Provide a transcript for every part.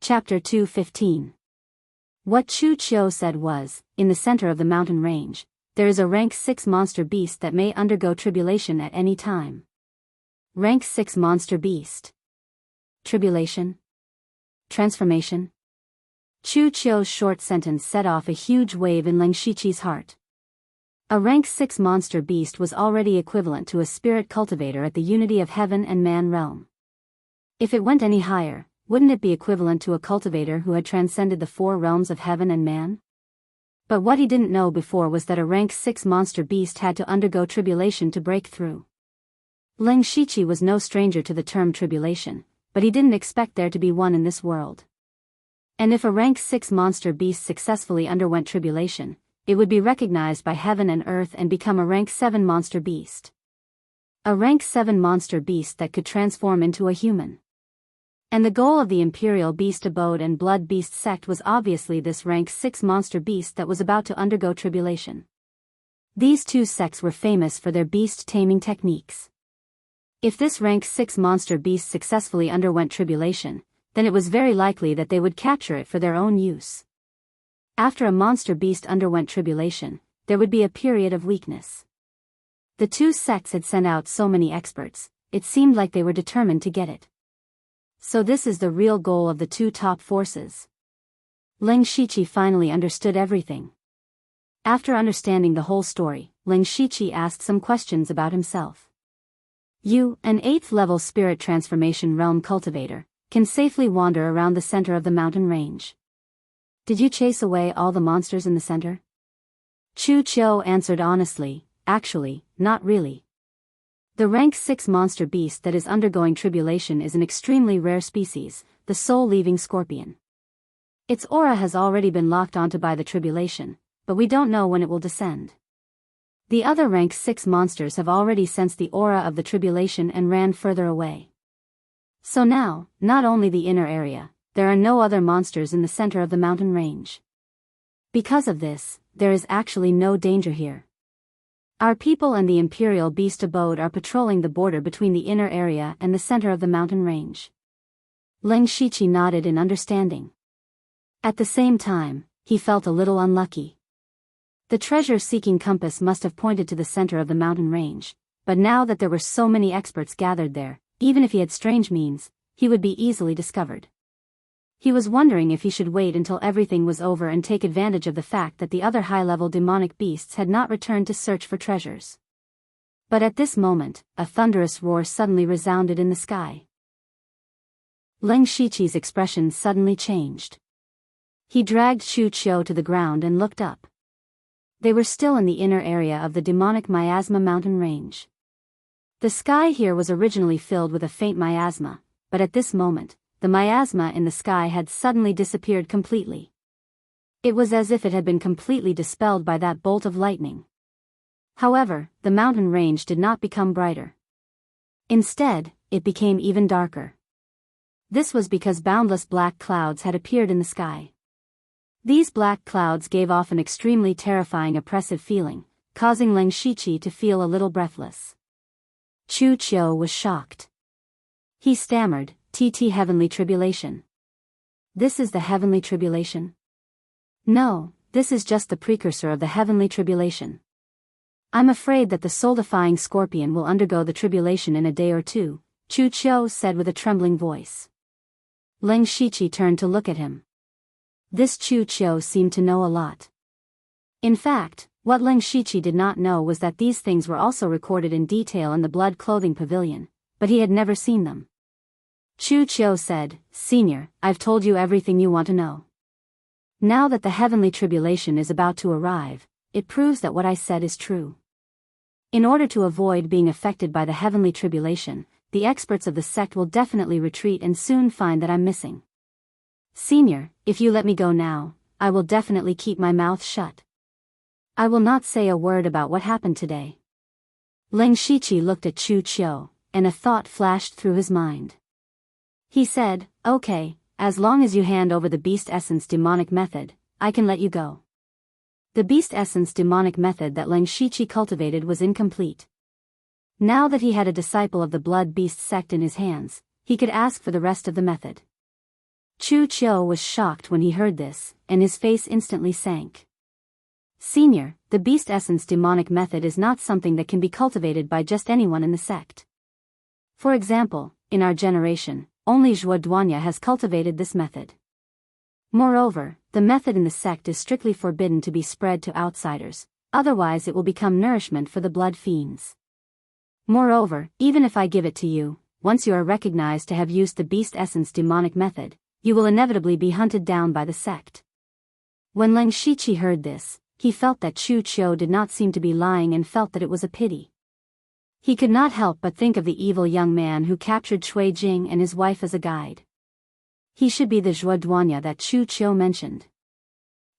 Chapter 2:15. What Chu Qiu said was, in the center of the mountain range, there is a rank 6 monster beast that may undergo tribulation at any time. Rank 6 monster beast. Tribulation? Transformation? Chu Qiu's short sentence set off a huge wave in Leng Shiqi's heart. A rank 6 monster beast was already equivalent to a spirit cultivator at the unity of heaven and man realm. If it went any higher, wouldn't it be equivalent to a cultivator who had transcended the 4 realms of heaven and man? But what he didn't know before was that a rank 6 monster beast had to undergo tribulation to break through. Leng Shiqi was no stranger to the term tribulation, but he didn't expect there to be one in this world. And if a rank 6 monster beast successfully underwent tribulation, it would be recognized by heaven and earth and become a rank 7 monster beast. A rank 7 monster beast that could transform into a human. And the goal of the Imperial Beast Abode and Blood Beast sect was obviously this rank 6 monster beast that was about to undergo tribulation. These two sects were famous for their beast taming techniques. If this rank 6 monster beast successfully underwent tribulation, then it was very likely that they would capture it for their own use. After a monster beast underwent tribulation, there would be a period of weakness. The two sects had sent out so many experts, it seemed like they were determined to get it. So this is the real goal of the two top forces. Leng Shiqi finally understood everything. After understanding the whole story, Leng Shiqi asked some questions about himself. You, an 8th level spirit transformation realm cultivator, can safely wander around the center of the mountain range. Did you chase away all the monsters in the center? Chu Qiu answered honestly, actually, not really. The rank 6 monster beast that is undergoing tribulation is an extremely rare species, the soul-leaving scorpion. Its aura has already been locked onto by the tribulation, but we don't know when it will descend. The other rank 6 monsters have already sensed the aura of the tribulation and ran further away. So now, not only the inner area, there are no other monsters in the center of the mountain range. Because of this, there is actually no danger here. Our people and the Imperial Beast Abode are patrolling the border between the inner area and the center of the mountain range. Leng Shiqi nodded in understanding. At the same time, he felt a little unlucky. The treasure-seeking compass must have pointed to the center of the mountain range, but now that there were so many experts gathered there, even if he had strange means, he would be easily discovered. He was wondering if he should wait until everything was over and take advantage of the fact that the other high-level demonic beasts had not returned to search for treasures. But at this moment, a thunderous roar suddenly resounded in the sky. Leng Shiqi's expression suddenly changed. He dragged Chu Qiu to the ground and looked up. They were still in the inner area of the demonic miasma mountain range. The sky here was originally filled with a faint miasma, but at this moment, the miasma in the sky had suddenly disappeared completely. It was as if it had been completely dispelled by that bolt of lightning. However, the mountain range did not become brighter. Instead, it became even darker. This was because boundless black clouds had appeared in the sky. These black clouds gave off an extremely terrifying oppressive feeling, causing Leng Shiqi to feel a little breathless. Chu Qiu was shocked. He stammered, "TT Heavenly Tribulation. This is the Heavenly Tribulation?" "No, this is just the precursor of the Heavenly Tribulation. I'm afraid that the soul-defying scorpion will undergo the tribulation in a day or two," Chu Qiu said with a trembling voice. Leng Shiqi turned to look at him. This Chu Qiu seemed to know a lot. In fact, what Leng Shiqi did not know was that these things were also recorded in detail in the Blood Clothing Pavilion, but he had never seen them. Chu Qiu said, "Senior, I've told you everything you want to know. Now that the Heavenly Tribulation is about to arrive, it proves that what I said is true. In order to avoid being affected by the Heavenly Tribulation, the experts of the sect will definitely retreat and soon find that I'm missing. Senior, if you let me go now, I will definitely keep my mouth shut. I will not say a word about what happened today." Leng Shiqi looked at Chu Qiu, and a thought flashed through his mind. He said, "Okay, as long as you hand over the Beast Essence demonic method, I can let you go." The Beast Essence demonic method that Leng Shiqi cultivated was incomplete. Now that he had a disciple of the Blood Beast sect in his hands, he could ask for the rest of the method. Chu Qiu was shocked when he heard this, and his face instantly sank. Senior, the beast essence demonic method is not something that can be cultivated by just anyone in the sect. For example, in our generation, only Zhuo Duanya has cultivated this method. Moreover, the method in the sect is strictly forbidden to be spread to outsiders, otherwise it will become nourishment for the blood fiends. Moreover, even if I give it to you, once you are recognized to have used the beast essence demonic method, you will inevitably be hunted down by the sect. When Leng Shiqi heard this, he felt that Chu Qiu did not seem to be lying and felt that it was a pity. He could not help but think of the evil young man who captured Shui Jing and his wife as a guide. He should be the Zhuo Duanya that Chu Qiu mentioned.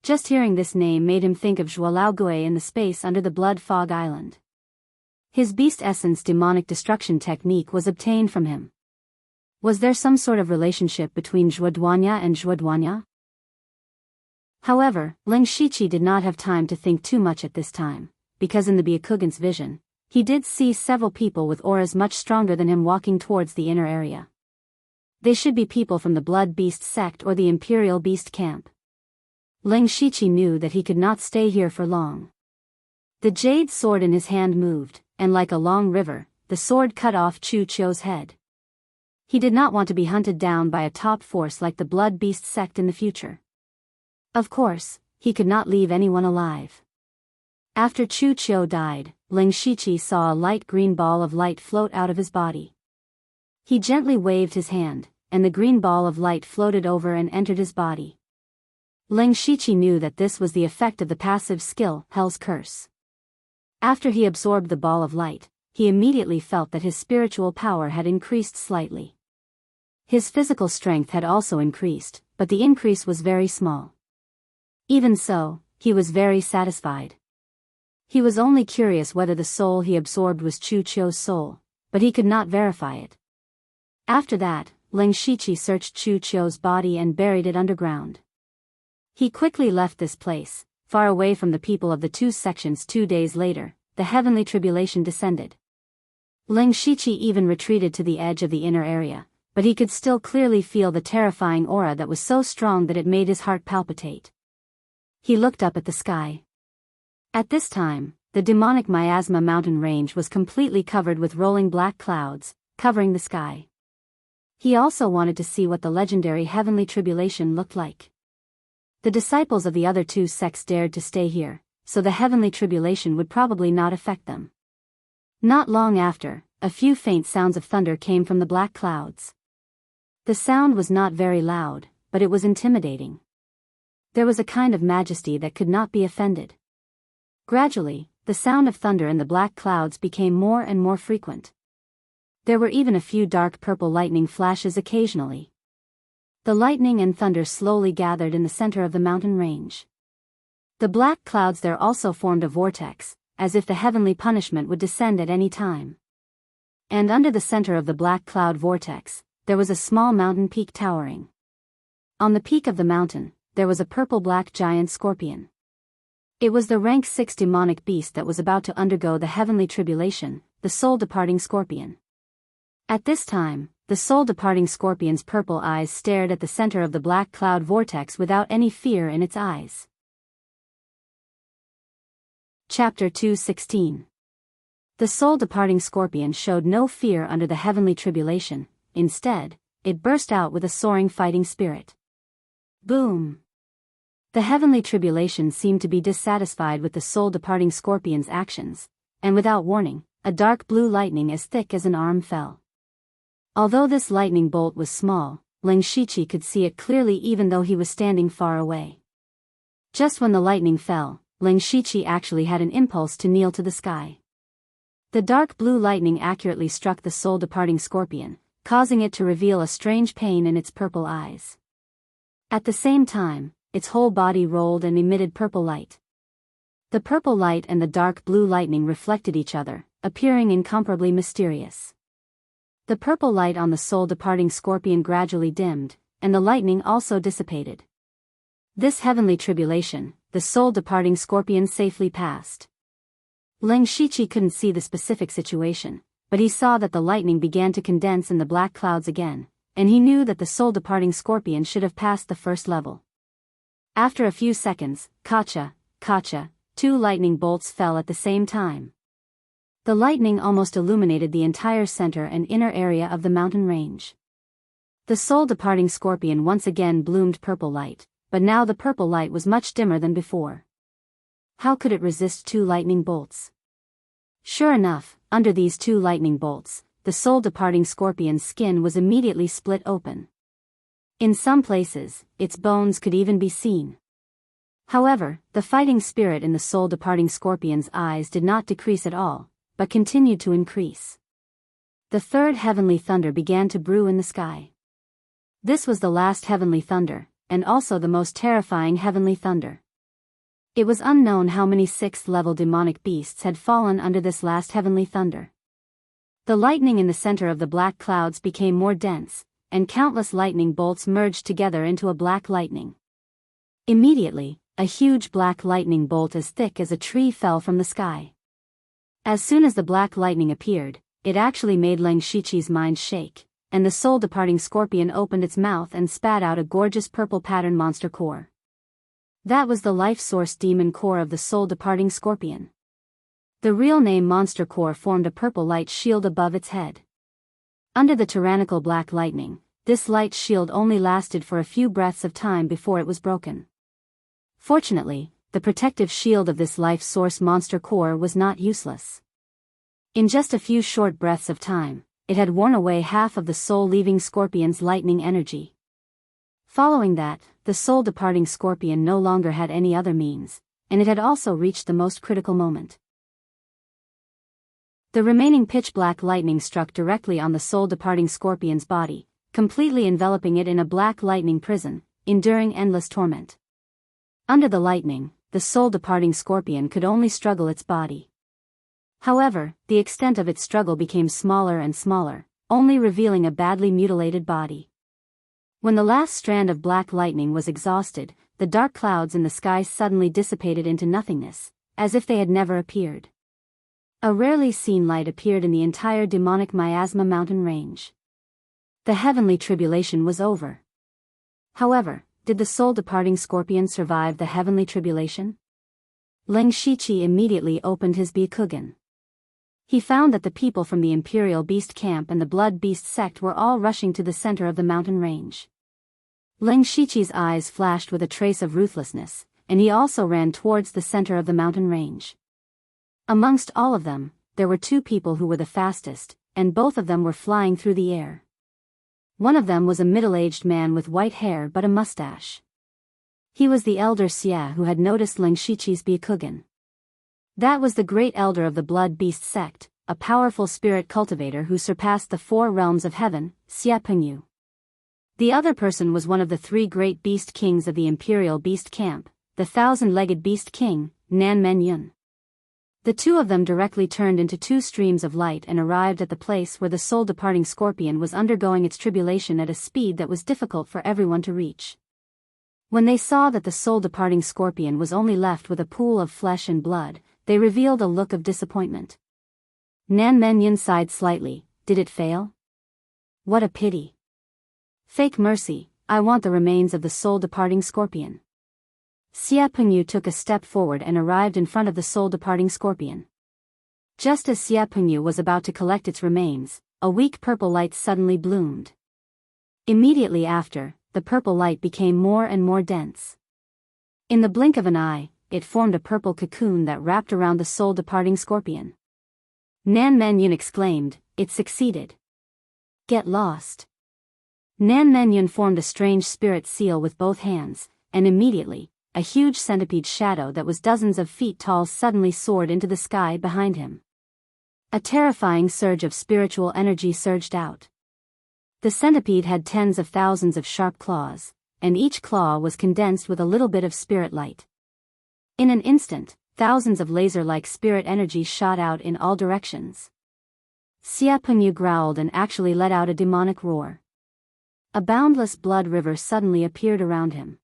Just hearing this name made him think of Zhuo Laogui in the space under the Blood Fog Island. His beast essence demonic destruction technique was obtained from him. Was there some sort of relationship between Zhuo Duanya and Zhuo Duanya? However, Leng Shiqi did not have time to think too much at this time, because in the Byakugan's vision, he did see several people with auras much stronger than him walking towards the inner area. They should be people from the Blood Beast sect or the Imperial Beast camp. Leng Shiqi knew that he could not stay here for long. The jade sword in his hand moved, and like a long river, the sword cut off Chu Qiu's head. He did not want to be hunted down by a top force like the Blood Beast sect in the future. Of course, he could not leave anyone alive. After Chu Qiu died, Leng Shiqi saw a light green ball of light float out of his body. He gently waved his hand, and the green ball of light floated over and entered his body. Leng Shiqi knew that this was the effect of the passive skill, Hell's Curse. After he absorbed the ball of light, he immediately felt that his spiritual power had increased slightly. His physical strength had also increased, but the increase was very small. Even so, he was very satisfied. He was only curious whether the soul he absorbed was Chu Qiu's soul, but he could not verify it. After that, Leng Shiqi searched Chu Qiu's body and buried it underground. He quickly left this place, far away from the people of the two sections. 2 days later, the heavenly tribulation descended. Leng Shiqi even retreated to the edge of the inner area, but he could still clearly feel the terrifying aura that was so strong that it made his heart palpitate. He looked up at the sky. At this time, the demonic miasma mountain range was completely covered with rolling black clouds, covering the sky. He also wanted to see what the legendary heavenly tribulation looked like. The disciples of the other two sects dared to stay here, so the heavenly tribulation would probably not affect them. Not long after, a few faint sounds of thunder came from the black clouds. The sound was not very loud, but it was intimidating. There was a kind of majesty that could not be offended. Gradually, the sound of thunder in the black clouds became more and more frequent. There were even a few dark purple lightning flashes occasionally. The lightning and thunder slowly gathered in the center of the mountain range. The black clouds there also formed a vortex, as if the heavenly punishment would descend at any time. And under the center of the black cloud vortex, there was a small mountain peak towering. On the peak of the mountain, there was a purple-black giant scorpion. It was the rank 6 demonic beast that was about to undergo the heavenly tribulation, the soul-departing scorpion. At this time, the soul-departing scorpion's purple eyes stared at the center of the black cloud vortex without any fear in its eyes. Chapter 2:16. The soul-departing scorpion showed no fear under the heavenly tribulation. Instead, it burst out with a soaring fighting spirit. Boom! The heavenly tribulation seemed to be dissatisfied with the soul-departing scorpion's actions, and without warning, a dark blue lightning as thick as an arm fell. Although this lightning bolt was small, Leng Shiqi could see it clearly even though he was standing far away. Just when the lightning fell, Leng Shiqi actually had an impulse to kneel to the sky. The dark blue lightning accurately struck the soul-departing scorpion, causing it to reveal a strange pain in its purple eyes. At the same time, its whole body rolled and emitted purple light. The purple light and the dark blue lightning reflected each other, appearing incomparably mysterious. The purple light on the soul-departing scorpion gradually dimmed, and the lightning also dissipated. This heavenly tribulation, the soul-departing scorpion safely passed. Leng Shiqi couldn't see the specific situation, but he saw that the lightning began to condense in the black clouds again, and he knew that the soul-departing scorpion should have passed the first level. After a few seconds, kacha, kacha, 2 lightning bolts fell at the same time. The lightning almost illuminated the entire center and inner area of the mountain range. The soul-departing scorpion once again bloomed purple light, but now the purple light was much dimmer than before. How could it resist 2 lightning bolts? Sure enough, under these 2 lightning bolts, the soul-departing scorpion's skin was immediately split open. In some places, its bones could even be seen. However, the fighting spirit in the soul-departing scorpion's eyes did not decrease at all, but continued to increase. The third heavenly thunder began to brew in the sky. This was the last heavenly thunder, and also the most terrifying heavenly thunder. It was unknown how many 6th-level demonic beasts had fallen under this last heavenly thunder. The lightning in the center of the black clouds became more dense, and countless lightning bolts merged together into a black lightning. Immediately, a huge black lightning bolt as thick as a tree fell from the sky. As soon as the black lightning appeared, it actually made Leng Shiqi's mind shake, and the soul-departing scorpion opened its mouth and spat out a gorgeous purple pattern monster core. That was the life source demon core of the soul-departing scorpion. The real name monster core formed a purple light shield above its head. Under the tyrannical black lightning, this light shield only lasted for a few breaths of time before it was broken. Fortunately, the protective shield of this life source monster core was not useless. In just a few short breaths of time, it had worn away half of the soul-leaving scorpion's lightning energy. Following that, the soul-departing scorpion no longer had any other means, and it had also reached the most critical moment. The remaining pitch-black lightning struck directly on the soul-departing scorpion's body, completely enveloping it in a black lightning prison, enduring endless torment. Under the lightning, the soul-departing scorpion could only struggle its body. However, the extent of its struggle became smaller and smaller, only revealing a badly mutilated body. When the last strand of black lightning was exhausted, the dark clouds in the sky suddenly dissipated into nothingness, as if they had never appeared. A rarely seen light appeared in the entire demonic miasma mountain range. The heavenly tribulation was over. However, did the soul-departing scorpion survive the heavenly tribulation? Leng Shiqi immediately opened his Byakugan. He found that the people from the Imperial Beast Camp and the Blood Beast sect were all rushing to the center of the mountain range. Leng Shiqi's eyes flashed with a trace of ruthlessness, and he also ran towards the center of the mountain range. Amongst all of them, there were 2 people who were the fastest, and both of them were flying through the air. One of them was a middle-aged man with white hair but a mustache. He was the elder Xia who had noticed Leng Shiqi's Byakugan. That was the great elder of the Blood Beast sect, a powerful spirit cultivator who surpassed the 4 realms of heaven, Xia Pengyu. The other person was one of the 3 great beast kings of the Imperial Beast Camp, the 1,000-legged beast king, Nan Menyun. The 2 of them directly turned into 2 streams of light and arrived at the place where the soul-departing scorpion was undergoing its tribulation at a speed that was difficult for everyone to reach. When they saw that the soul-departing scorpion was only left with a pool of flesh and blood, they revealed a look of disappointment. Nan Menyun sighed slightly. Did it fail? What a pity. Fake mercy, I want the remains of the soul-departing scorpion. Xia Pengyu took a step forward and arrived in front of the soul-departing scorpion. Just as Xia Pengyu was about to collect its remains, a weak purple light suddenly bloomed. Immediately after, the purple light became more and more dense. In the blink of an eye, it formed a purple cocoon that wrapped around the soul-departing scorpion. Nan Menyun exclaimed, "It succeeded. Get lost." Nan Menyun formed a strange spirit seal with both hands, and immediately, a huge centipede shadow that was dozens of feet tall suddenly soared into the sky behind him. A terrifying surge of spiritual energy surged out. The centipede had tens of thousands of sharp claws, and each claw was condensed with a little bit of spirit light. In an instant, thousands of laser-like spirit energy shot out in all directions. Xia Pengyu growled and actually let out a demonic roar. A boundless blood river suddenly appeared around him.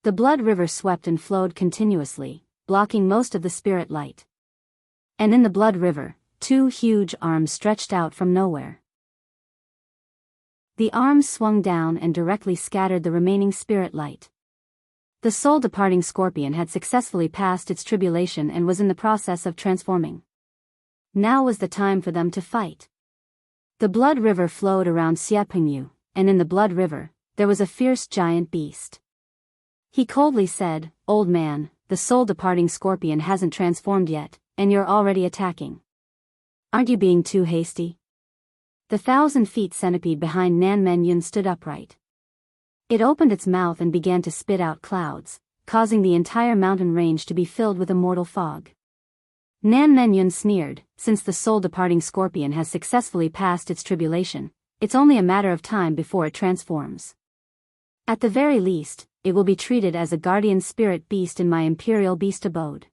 The blood river swept and flowed continuously, blocking most of the spirit light. And in the blood river, 2 huge arms stretched out from nowhere. The arms swung down and directly scattered the remaining spirit light. The soul-departing scorpion had successfully passed its tribulation and was in the process of transforming. Now was the time for them to fight. The blood river flowed around Siapingyu, and in the blood river, there was a fierce giant beast. He coldly said, "Old man, the soul-departing scorpion hasn't transformed yet, and you're already attacking. Aren't you being too hasty?" The 1,000-feet centipede behind Nan Men-yun stood upright. It opened its mouth and began to spit out clouds, causing the entire mountain range to be filled with a mortal fog. Nan Men-yun sneered, "Since the soul-departing scorpion has successfully passed its tribulation, it's only a matter of time before it transforms. At the very least, it will be treated as a guardian spirit beast in my imperial beast abode.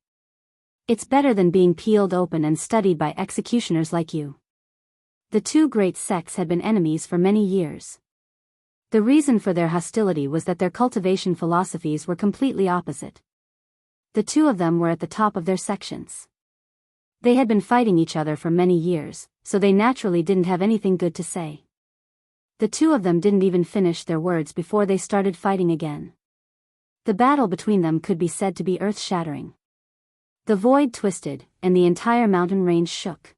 It's better than being peeled open and studied by executioners like you." The two great sects had been enemies for many years. The reason for their hostility was that their cultivation philosophies were completely opposite. The two of them were at the top of their sections. They had been fighting each other for many years, so they naturally didn't have anything good to say. The two of them didn't even finish their words before they started fighting again. The battle between them could be said to be earth-shattering. The void twisted, and the entire mountain range shook.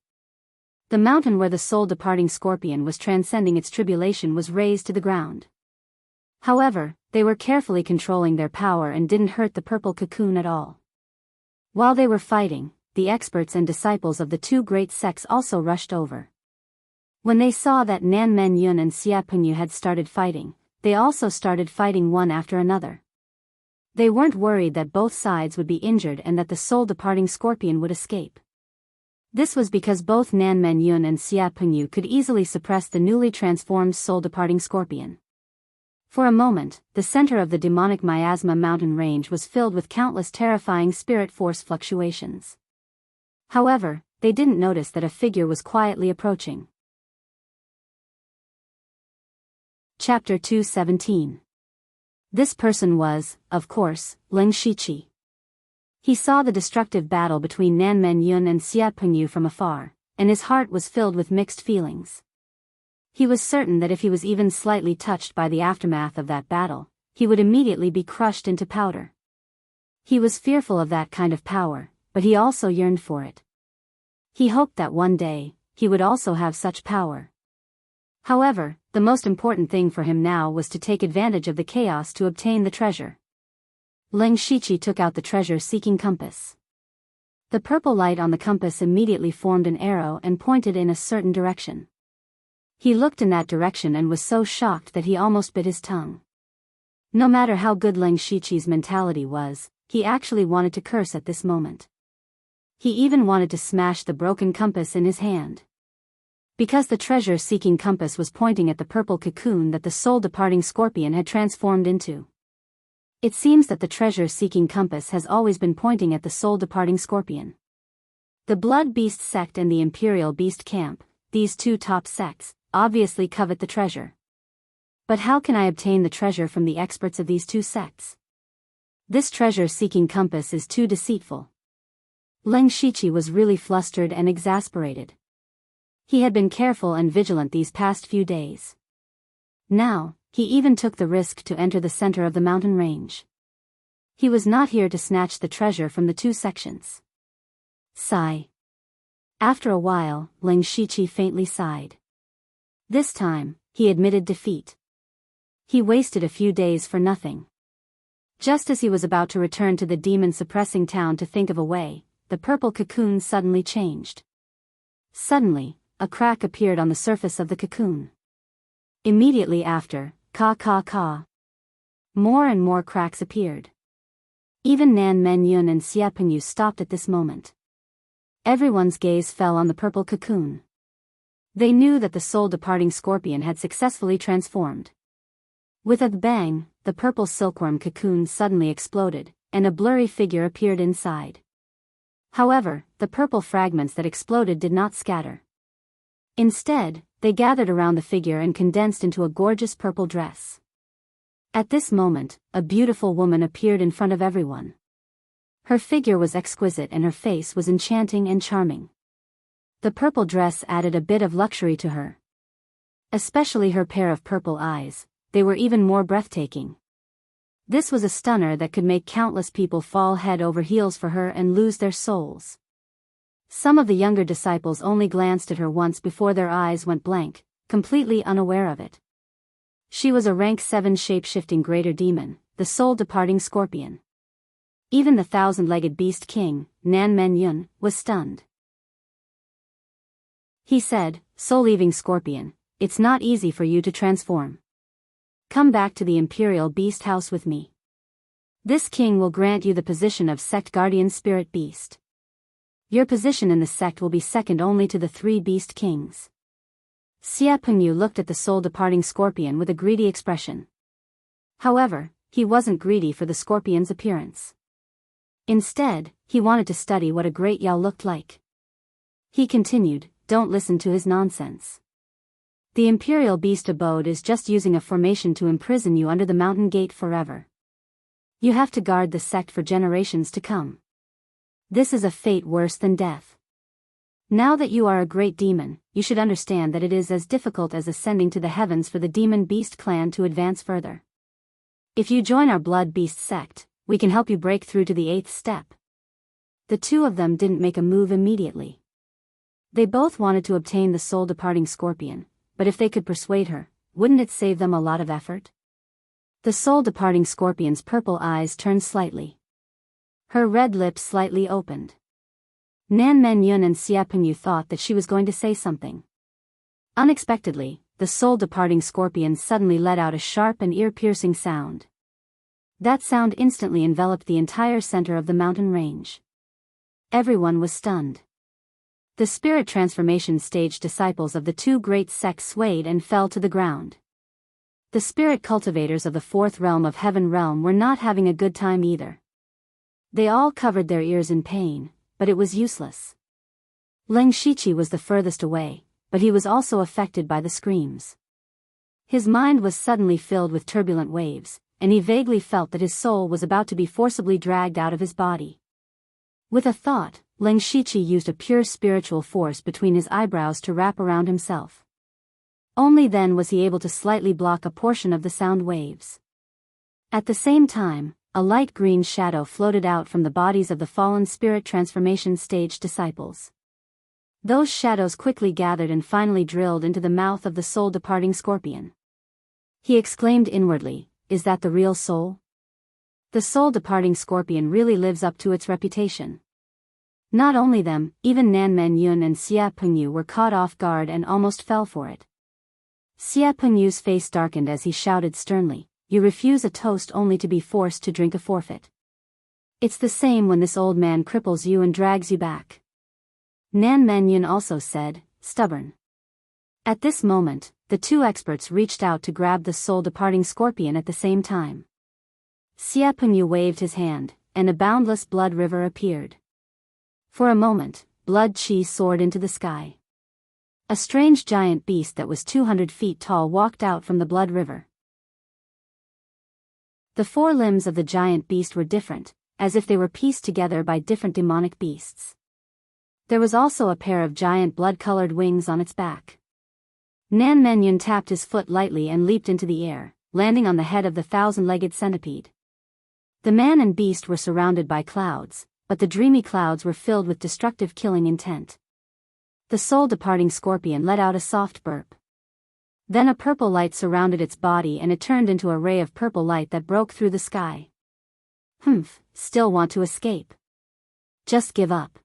The mountain where the soul-departing scorpion was transcending its tribulation was razed to the ground. However, they were carefully controlling their power and didn't hurt the purple cocoon at all. While they were fighting, the experts and disciples of the two great sects also rushed over. When they saw that Nan Men-yun and Siapingyu had started fighting, they also started fighting one after another. They weren't worried that both sides would be injured and that the soul-departing scorpion would escape. This was because both Nan Men-yun and Siapingyu could easily suppress the newly transformed soul-departing scorpion. For a moment, the center of the demonic miasma mountain range was filled with countless terrifying spirit force fluctuations. However, they didn't notice that a figure was quietly approaching. Chapter 217. This person was, of course, Ling Shiqi. He saw the destructive battle between Nan Men-yun and Siapingyu from afar, and his heart was filled with mixed feelings. He was certain that if he was even slightly touched by the aftermath of that battle, he would immediately be crushed into powder. He was fearful of that kind of power, but he also yearned for it. He hoped that one day, he would also have such power. However, the most important thing for him now was to take advantage of the chaos to obtain the treasure. Ling Shiqi took out the treasure-seeking compass. The purple light on the compass immediately formed an arrow and pointed in a certain direction. He looked in that direction and was so shocked that he almost bit his tongue. No matter how good Ling Shiqi's mentality was, he actually wanted to curse at this moment. He even wanted to smash the broken compass in his hand. Because the treasure-seeking compass was pointing at the purple cocoon that the soul-departing scorpion had transformed into. It seems that the treasure-seeking compass has always been pointing at the soul-departing scorpion. The Blood Beast sect and the Imperial Beast camp, these two top sects, obviously covet the treasure. But how can I obtain the treasure from the experts of these two sects? This treasure-seeking compass is too deceitful. Ling Shiqi was really flustered and exasperated. He had been careful and vigilant these past few days. Now, he even took the risk to enter the center of the mountain range. He was not here to snatch the treasure from the two sections. Sigh. After a while, Ling Shiqi faintly sighed. This time, he admitted defeat. He wasted a few days for nothing. Just as he was about to return to the demon-suppressing town to think of a way, the purple cocoon suddenly changed. Suddenly, a crack appeared on the surface of the cocoon. Immediately after, ka. More and more cracks appeared. Even Nan Men-yun and Siapingyu stopped at this moment. Everyone's gaze fell on the purple cocoon. They knew that the soul-departing scorpion had successfully transformed. With a bang, the purple silkworm cocoon suddenly exploded, and a blurry figure appeared inside. However, the purple fragments that exploded did not scatter. Instead, they gathered around the figure and condensed into a gorgeous purple dress. At this moment, a beautiful woman appeared in front of everyone. Her figure was exquisite and her face was enchanting and charming. The purple dress added a bit of luxury to her. Especially her pair of purple eyes, they were even more breathtaking. This was a stunner that could make countless people fall head over heels for her and lose their souls. Some of the younger disciples only glanced at her once before their eyes went blank, completely unaware of it. She was a rank 7 shape-shifting greater demon, the soul-departing scorpion. Even the thousand-legged beast king, Nan Men Yun, was stunned. He said, "Soul-leaving scorpion, it's not easy for you to transform. Come back to the imperial beast house with me. This king will grant you the position of sect guardian spirit beast. Your position in the sect will be second only to the 3 beast kings." Xia Pengyu looked at the soul-departing scorpion with a greedy expression. However, he wasn't greedy for the scorpion's appearance. Instead, he wanted to study what a great Yao looked like. He continued, "Don't listen to his nonsense. The imperial beast abode is just using a formation to imprison you under the mountain gate forever. You have to guard the sect for generations to come. This is a fate worse than death. Now that you are a great demon, you should understand that it is as difficult as ascending to the heavens for the demon beast clan to advance further. If you join our blood beast sect, we can help you break through to the 8th step." The two of them didn't make a move immediately. They both wanted to obtain the soul-departing scorpion, but if they could persuade her, wouldn't it save them a lot of effort? The soul-departing scorpion's purple eyes turned slightly. Her red lips slightly opened. Nan Men Yun and Xia Pengyu thought that she was going to say something. Unexpectedly, the soul-departing scorpion suddenly let out a sharp and ear-piercing sound. That sound instantly enveloped the entire center of the mountain range. Everyone was stunned. The spirit transformation stage disciples of the 2 great sects swayed and fell to the ground. The spirit cultivators of the 4th realm of Heaven realm were not having a good time either. They all covered their ears in pain, but it was useless. Leng Shiqi was the furthest away, but he was also affected by the screams. His mind was suddenly filled with turbulent waves, and he vaguely felt that his soul was about to be forcibly dragged out of his body. With a thought, Leng Shiqi used a pure spiritual force between his eyebrows to wrap around himself. Only then was he able to slightly block a portion of the sound waves. At the same time, a light green shadow floated out from the bodies of the fallen spirit transformation stage disciples. Those shadows quickly gathered and finally drilled into the mouth of the soul-departing scorpion. He exclaimed inwardly, "Is that the real soul?" The soul-departing scorpion really lives up to its reputation. Not only them, even Nan Men Yun and Xia Pengyu were caught off guard and almost fell for it. Xia Pengyu's face darkened as he shouted sternly, "You refuse a toast only to be forced to drink a forfeit. It's the same when this old man cripples you and drags you back." Nan Men Yun also said, "Stubborn." At this moment, the 2 experts reached out to grab the soul-departing scorpion at the same time. Xia Pengyu waved his hand, and a boundless blood river appeared. For a moment, blood qi soared into the sky. A strange giant beast that was 200 feet tall walked out from the blood river. The 4 limbs of the giant beast were different, as if they were pieced together by different demonic beasts. There was also a pair of giant blood-colored wings on its back. Nan Men Yun tapped his foot lightly and leaped into the air, landing on the head of the 1,000-legged centipede. The man and beast were surrounded by clouds, but the dreamy clouds were filled with destructive killing intent. The soul-departing scorpion let out a soft burp. Then a purple light surrounded its body and it turned into a ray of purple light that broke through the sky. Still want to escape? Just give up."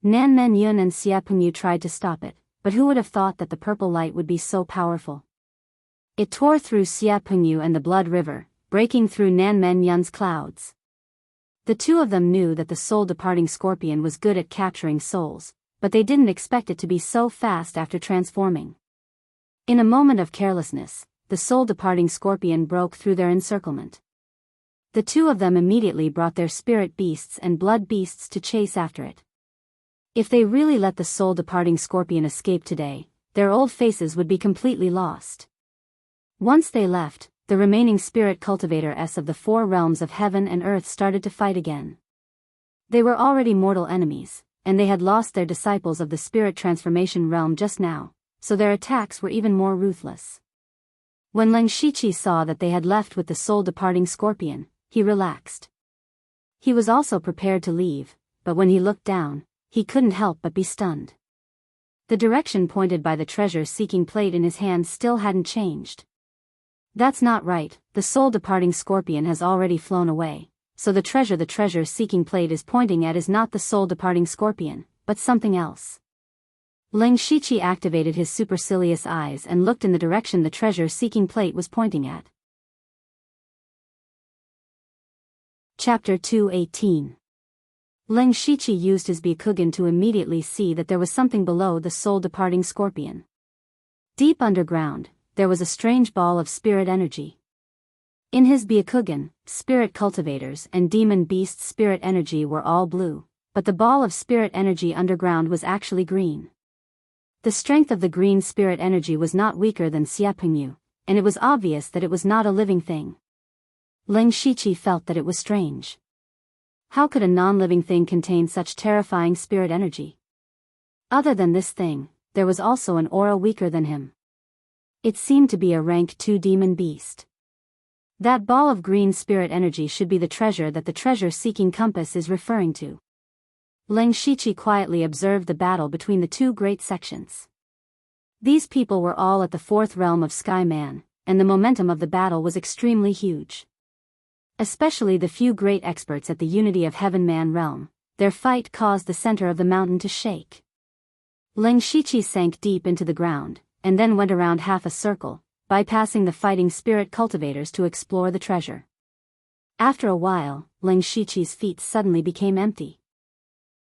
Nan Men Yun and Xia Pengyu tried to stop it, but who would have thought that the purple light would be so powerful? It tore through Xia Pengyu and the blood river, breaking through Nan Men Yun's clouds. The 2 of them knew that the soul-departing scorpion was good at capturing souls, but they didn't expect it to be so fast after transforming. In a moment of carelessness, the soul-departing scorpion broke through their encirclement. The 2 of them immediately brought their spirit beasts and blood beasts to chase after it. If they really let the soul-departing scorpion escape today, their old faces would be completely lost. Once they left, the remaining spirit cultivators of the 4 realms of heaven and earth started to fight again. They were already mortal enemies, and they had lost their disciples of the spirit transformation realm just now, so their attacks were even more ruthless. When Leng Shiqi saw that they had left with the soul-departing scorpion, he relaxed. He was also prepared to leave, but when he looked down, he couldn't help but be stunned. The direction pointed by the treasure-seeking plate in his hand still hadn't changed. That's not right, the soul-departing scorpion has already flown away, so the treasure-seeking plate is pointing at is not the soul-departing scorpion, but something else. Leng Shiqi activated his supercilious eyes and looked in the direction the treasure-seeking plate was pointing at. Chapter 218. Leng Shiqi used his Byakugan to immediately see that there was something below the soul-departing scorpion. Deep underground, there was a strange ball of spirit energy. In his Byakugan, spirit cultivators and demon beast spirit energy were all blue, but the ball of spirit energy underground was actually green. The strength of the green spirit energy was not weaker than Xiepingyu, and it was obvious that it was not a living thing. Leng Shiqi felt that it was strange. How could a non-living thing contain such terrifying spirit energy? Other than this thing, there was also an aura weaker than him. It seemed to be a rank 2 demon beast. That ball of green spirit energy should be the treasure that the treasure-seeking compass is referring to. Leng Shiqi quietly observed the battle between the two great sections. These people were all at the fourth realm of Sky Man, and the momentum of the battle was extremely huge. Especially the few great experts at the Unity of Heaven Man realm, their fight caused the center of the mountain to shake. Leng Shiqi sank deep into the ground, and then went around half a circle, bypassing the fighting spirit cultivators to explore the treasure. After a while, Leng Shiqi's feet suddenly became empty.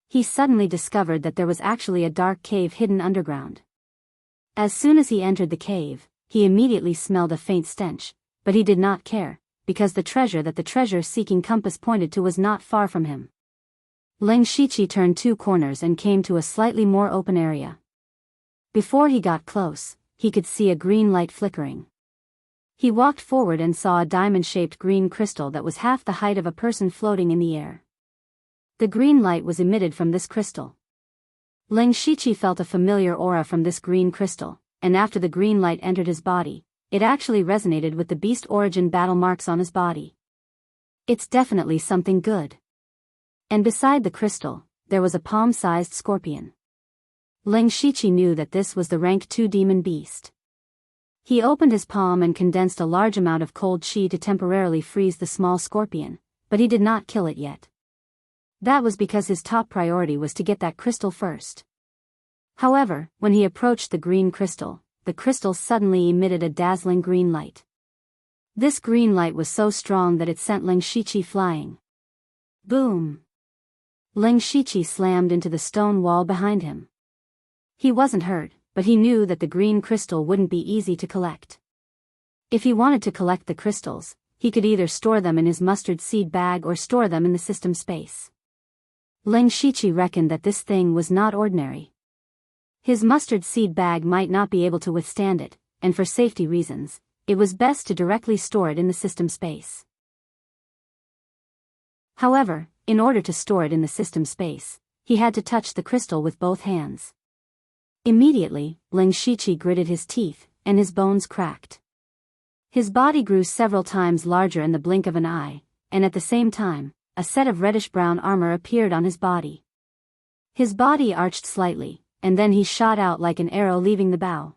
He suddenly discovered that there was actually a dark cave hidden underground. As soon as he entered the cave, he immediately smelled a faint stench, but he did not care, because the treasure that the treasure-seeking compass pointed to was not far from him. Leng Shiqi turned 2 corners and came to a slightly more open area. Before he got close, he could see a green light flickering. He walked forward and saw a diamond-shaped green crystal that was half the height of a person floating in the air. The green light was emitted from this crystal. Leng Shiqi felt a familiar aura from this green crystal, and after the green light entered his body, it actually resonated with the beast origin battle marks on his body. It's definitely something good. And beside the crystal, there was a palm-sized scorpion. Leng Shiqi knew that this was the rank 2 demon beast. He opened his palm and condensed a large amount of cold chi to temporarily freeze the small scorpion, but he did not kill it yet. That was because his top priority was to get that crystal first. However, when he approached the green crystal, the crystal suddenly emitted a dazzling green light. This green light was so strong that it sent Leng Shiqi flying. Boom! Leng Shiqi slammed into the stone wall behind him. He wasn't hurt, but he knew that the green crystal wouldn't be easy to collect. If he wanted to collect the crystals, he could either store them in his mustard seed bag or store them in the system space. Leng Shiqi reckoned that this thing was not ordinary. His mustard seed bag might not be able to withstand it, and for safety reasons, it was best to directly store it in the system space. However, in order to store it in the system space, he had to touch the crystal with both hands. Immediately, Leng Shiqi gritted his teeth, and his bones cracked. His body grew several times larger in the blink of an eye, and at the same time, a set of reddish-brown armor appeared on his body. His body arched slightly, and then he shot out like an arrow leaving the bow.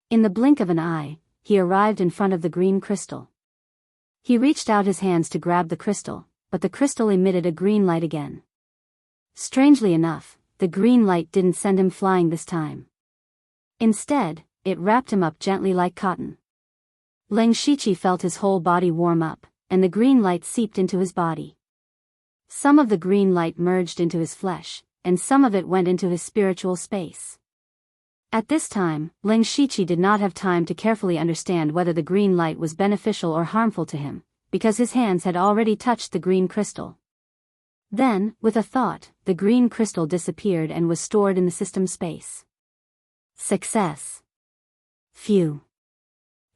In the blink of an eye, he arrived in front of the green crystal. He reached out his hands to grab the crystal, but the crystal emitted a green light again. Strangely enough, the green light didn't send him flying this time. Instead, it wrapped him up gently like cotton. Leng Shiqi felt his whole body warm up, and the green light seeped into his body. Some of the green light merged into his flesh, and some of it went into his spiritual space. At this time, Leng Shiqi did not have time to carefully understand whether the green light was beneficial or harmful to him, because his hands had already touched the green crystal. Then, with a thought, the green crystal disappeared and was stored in the system space. Success. Phew.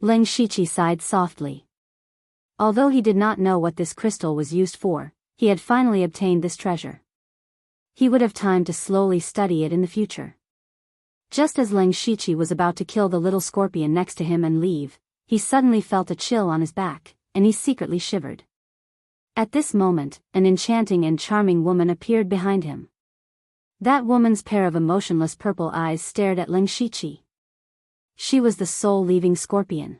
Leng Shiqi sighed softly. Although he did not know what this crystal was used for, he had finally obtained this treasure. He would have time to slowly study it in the future. Just as Leng Shiqi was about to kill the little scorpion next to him and leave, he suddenly felt a chill on his back, and he secretly shivered. At this moment, an enchanting and charming woman appeared behind him. That woman's pair of emotionless purple eyes stared at Leng Shiqi. She was the soul-leaving scorpion.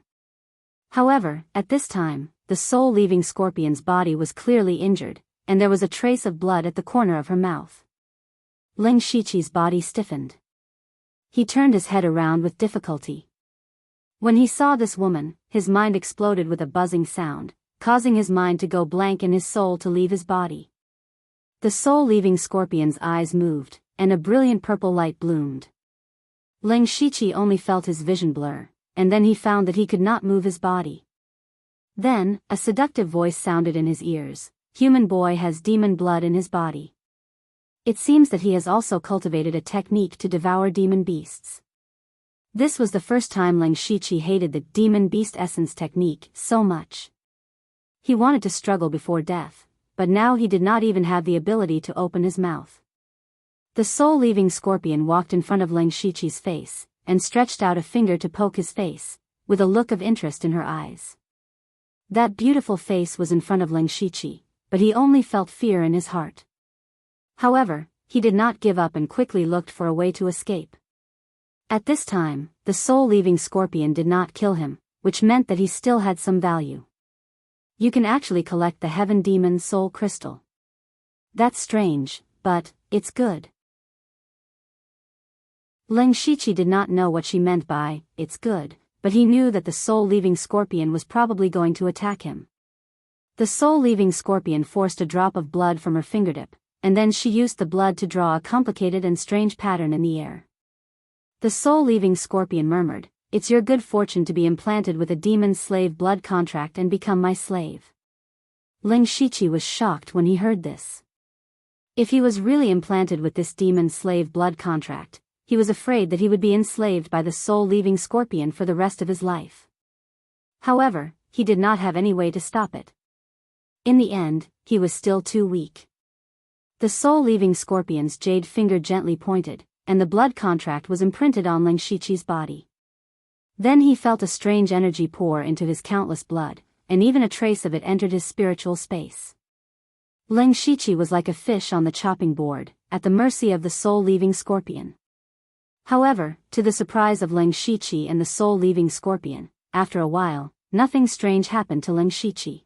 However, at this time, the soul-leaving scorpion's body was clearly injured, and there was a trace of blood at the corner of her mouth. Leng Shiqi's body stiffened. He turned his head around with difficulty. When he saw this woman, his mind exploded with a buzzing sound, causing his mind to go blank and his soul to leave his body. The soul-leaving scorpion's eyes moved, and a brilliant purple light bloomed. Leng Shiqi only felt his vision blur, and then he found that he could not move his body. Then, a seductive voice sounded in his ears. Human boy has demon blood in his body. It seems that he has also cultivated a technique to devour demon beasts. This was the first time Leng Shiqi hated the demon beast essence technique so much. He wanted to struggle before death, but now he did not even have the ability to open his mouth. The soul-leaving scorpion walked in front of Leng Shiqi's face, and stretched out a finger to poke his face, with a look of interest in her eyes. That beautiful face was in front of Leng Shiqi, but he only felt fear in his heart. However, he did not give up and quickly looked for a way to escape. At this time, the soul-leaving scorpion did not kill him, which meant that he still had some value. You can actually collect the Heaven Demon Soul Crystal. That's strange, but it's good. Leng Shiqi did not know what she meant by, it's good, but he knew that the soul-leaving scorpion was probably going to attack him. The soul-leaving scorpion forced a drop of blood from her fingertip, and then she used the blood to draw a complicated and strange pattern in the air. The soul-leaving scorpion murmured, "It's your good fortune to be implanted with a demon slave blood contract and become my slave." Leng Shiqi was shocked when he heard this. If he was really implanted with this demon slave blood contract, he was afraid that he would be enslaved by the soul-leaving scorpion for the rest of his life. However, he did not have any way to stop it. In the end, he was still too weak. The soul-leaving scorpion's jade finger gently pointed, and the blood contract was imprinted on Leng Shiqi's body. Then he felt a strange energy pour into his countless blood, and even a trace of it entered his spiritual space. Leng Shiqi was like a fish on the chopping board, at the mercy of the soul-leaving scorpion. However, to the surprise of Leng Shiqi and the soul-leaving scorpion, after a while, nothing strange happened to Leng Shiqi.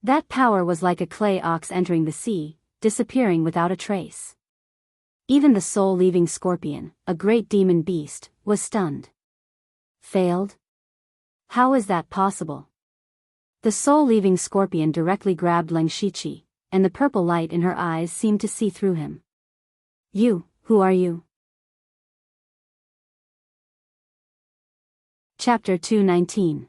That power was like a clay ox entering the sea, disappearing without a trace. Even the soul-leaving scorpion, a great demon beast, was stunned. Failed? How is that possible? The soul-leaving scorpion directly grabbed Leng Shiqi, and the purple light in her eyes seemed to see through him. "You, who are you?" Chapter 219.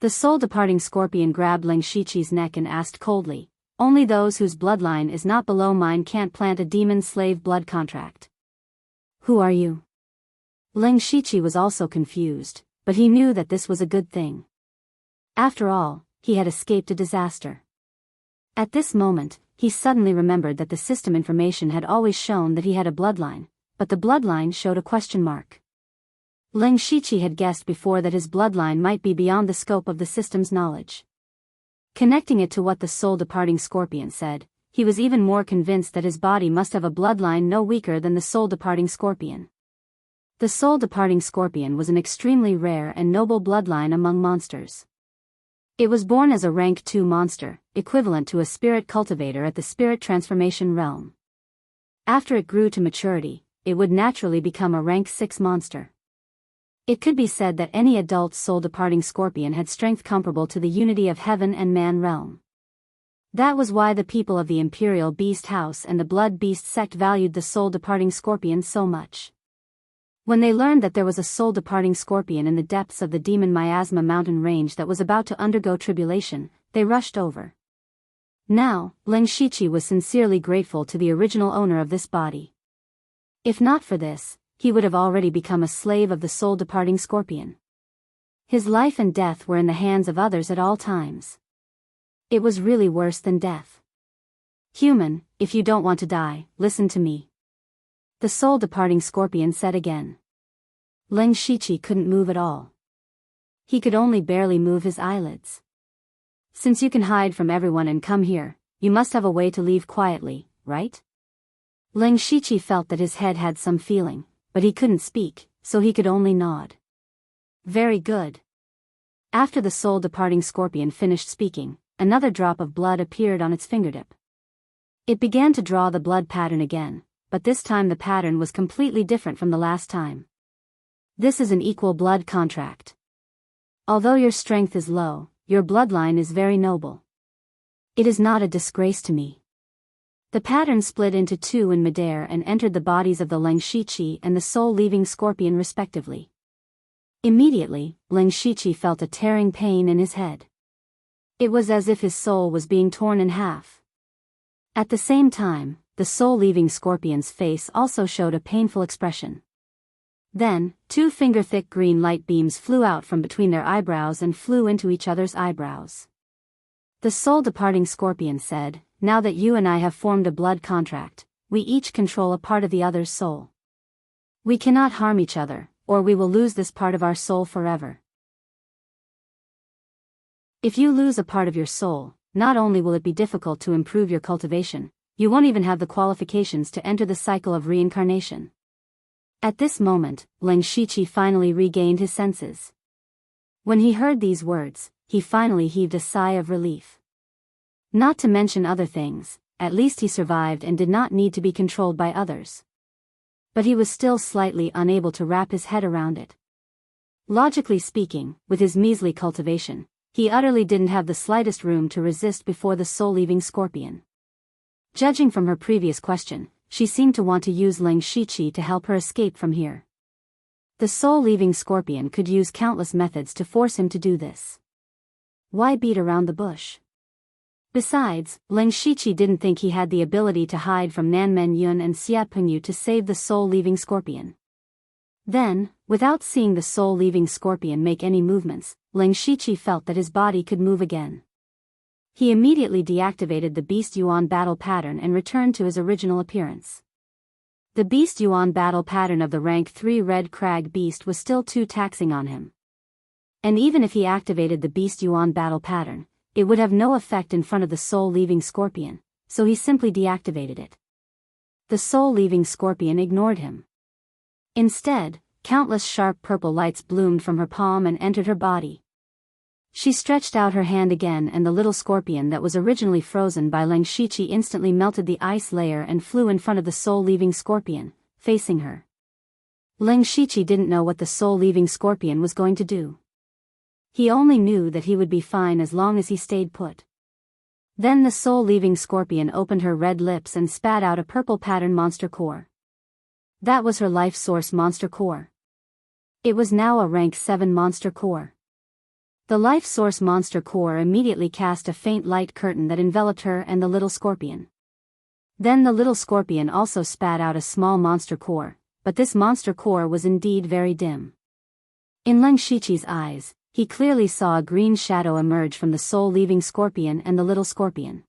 The soul-departing scorpion grabbed Leng Shiqi's neck and asked coldly, "Only those whose bloodline is not below mine can't plant a demon slave blood contract. Who are you?" Leng Shiqi was also confused, but he knew that this was a good thing. After all, he had escaped a disaster. At this moment, he suddenly remembered that the system information had always shown that he had a bloodline, but the bloodline showed a question mark. Leng Shiqi had guessed before that his bloodline might be beyond the scope of the system's knowledge. Connecting it to what the soul-departing scorpion said, he was even more convinced that his body must have a bloodline no weaker than the soul-departing scorpion. The soul-departing scorpion was an extremely rare and noble bloodline among monsters. It was born as a rank 2 monster, equivalent to a spirit cultivator at the spirit transformation realm. After it grew to maturity, it would naturally become a rank 6 monster. It could be said that any adult soul-departing scorpion had strength comparable to the unity of heaven and man realm. That was why the people of the Imperial Beast House and the Blood Beast sect valued the soul-departing scorpion so much. When they learned that there was a soul-departing scorpion in the depths of the demon miasma mountain range that was about to undergo tribulation, they rushed over. Now, Leng Shiqi was sincerely grateful to the original owner of this body. If not for this, he would have already become a slave of the soul-departing scorpion. His life and death were in the hands of others at all times. It was really worse than death. "Human, if you don't want to die, listen to me." the soul-departing scorpion said again. Leng Shiqi couldn't move at all. He could only barely move his eyelids. Since you can hide from everyone and come here, you must have a way to leave quietly, right? Leng Shiqi felt that his head had some feeling, but he couldn't speak, so he could only nod. Very good. After the soul-departing scorpion finished speaking, another drop of blood appeared on its fingertip. It began to draw the blood pattern again, but this time the pattern was completely different from the last time. This is an equal blood contract. Although your strength is low, your bloodline is very noble. It is not a disgrace to me. The pattern split into two in midair and entered the bodies of the Leng Shiqi and the soul-leaving scorpion respectively. Immediately, Leng Shiqi felt a tearing pain in his head. It was as if his soul was being torn in half. At the same time, the soul-leaving scorpion's face also showed a painful expression. Then, two finger-thick green light beams flew out from between their eyebrows and flew into each other's eyebrows. The soul-departing scorpion said, "Now that you and I have formed a blood contract, we each control a part of the other's soul. We cannot harm each other, or we will lose this part of our soul forever. If you lose a part of your soul, not only will it be difficult to improve your cultivation, you won't even have the qualifications to enter the cycle of reincarnation." At this moment, Leng Shiqi finally regained his senses. When he heard these words, he finally heaved a sigh of relief. Not to mention other things, at least he survived and did not need to be controlled by others. But he was still slightly unable to wrap his head around it. Logically speaking, with his measly cultivation, he utterly didn't have the slightest room to resist before the soul-leaving scorpion. Judging from her previous question, she seemed to want to use Leng Shiqi to help her escape from here. The soul-leaving scorpion could use countless methods to force him to do this. Why beat around the bush? Besides, Leng Shiqi didn't think he had the ability to hide from Nanmen Yun and Xia Pengyu to save the soul-leaving scorpion. Then, without seeing the soul-leaving scorpion make any movements, Leng Shiqi felt that his body could move again. He immediately deactivated the Beast Yuan battle pattern and returned to his original appearance. The Beast Yuan battle pattern of the rank 3 Red Crag Beast was still too taxing on him. And even if he activated the Beast Yuan battle pattern, it would have no effect in front of the soul-leaving scorpion, so he simply deactivated it. The soul-leaving scorpion ignored him. Instead, countless sharp purple lights bloomed from her palm and entered her body. She stretched out her hand again and the little scorpion that was originally frozen by Leng Shiqi instantly melted the ice layer and flew in front of the soul-leaving scorpion, facing her. Leng Shiqi didn't know what the soul-leaving scorpion was going to do. He only knew that he would be fine as long as he stayed put. Then the soul-leaving scorpion opened her red lips and spat out a purple pattern monster core. That was her life source monster core. It was now a rank 7 monster core. The life source monster core immediately cast a faint light curtain that enveloped her and the little scorpion. Then the little scorpion also spat out a small monster core, but this monster core was indeed very dim. In Leng Shiqi's eyes, he clearly saw a green shadow emerge from the soul-leaving scorpion and the little scorpion.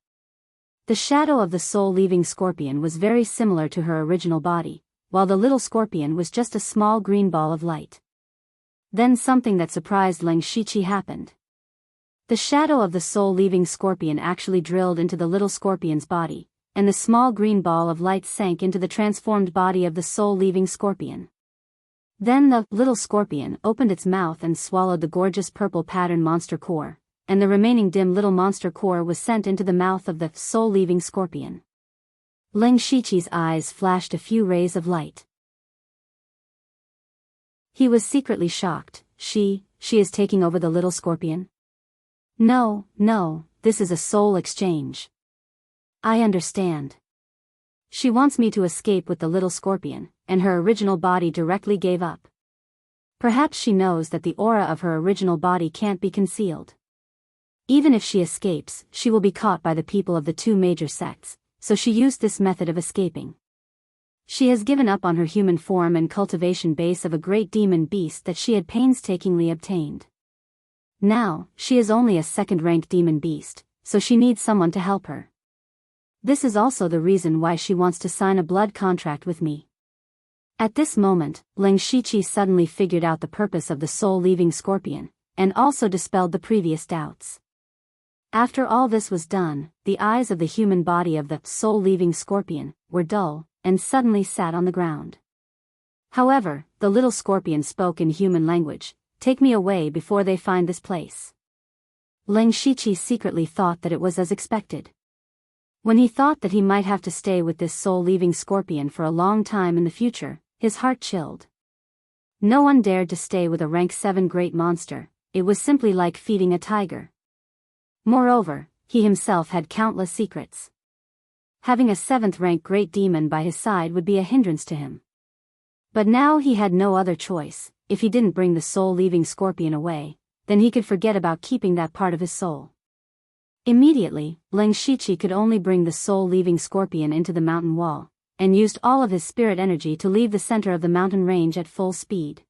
The shadow of the soul-leaving scorpion was very similar to her original body, while the little scorpion was just a small green ball of light. Then something that surprised Leng Shiqi happened. The shadow of the soul-leaving scorpion actually drilled into the little scorpion's body, and the small green ball of light sank into the transformed body of the soul-leaving scorpion. Then the little scorpion opened its mouth and swallowed the gorgeous purple pattern monster core, and the remaining dim little monster core was sent into the mouth of the soul-leaving scorpion. Leng Shiqi's eyes flashed a few rays of light. He was secretly shocked. She is taking over the little scorpion? No, this is a soul exchange. I understand. She wants me to escape with the little scorpion, and her original body directly gave up. Perhaps she knows that the aura of her original body can't be concealed. Even if she escapes, she will be caught by the people of the 2 major sects, so she used this method of escaping. She has given up on her human form and cultivation base of a great demon beast that she had painstakingly obtained. Now, she is only a second-ranked demon beast, so she needs someone to help her. This is also the reason why she wants to sign a blood contract with me. At this moment, Ling Shiqi suddenly figured out the purpose of the soul-leaving scorpion, and also dispelled the previous doubts. After all this was done, the eyes of the human body of the soul-leaving scorpion were dull, and suddenly sat on the ground. However, the little scorpion spoke in human language, "Take me away before they find this place." Ling Shiqi secretly thought that it was as expected. When he thought that he might have to stay with this soul-leaving scorpion for a long time in the future, his heart chilled. No one dared to stay with a rank 7 great monster. It was simply like feeding a tiger. Moreover, he himself had countless secrets. Having a 7th rank great demon by his side would be a hindrance to him. But now he had no other choice. If he didn't bring the soul-leaving scorpion away, then he could forget about keeping that part of his soul. Immediately, Ling Shiqi could only bring the soul-leaving scorpion into the mountain wall, and used all of his spirit energy to leave the center of the mountain range at full speed.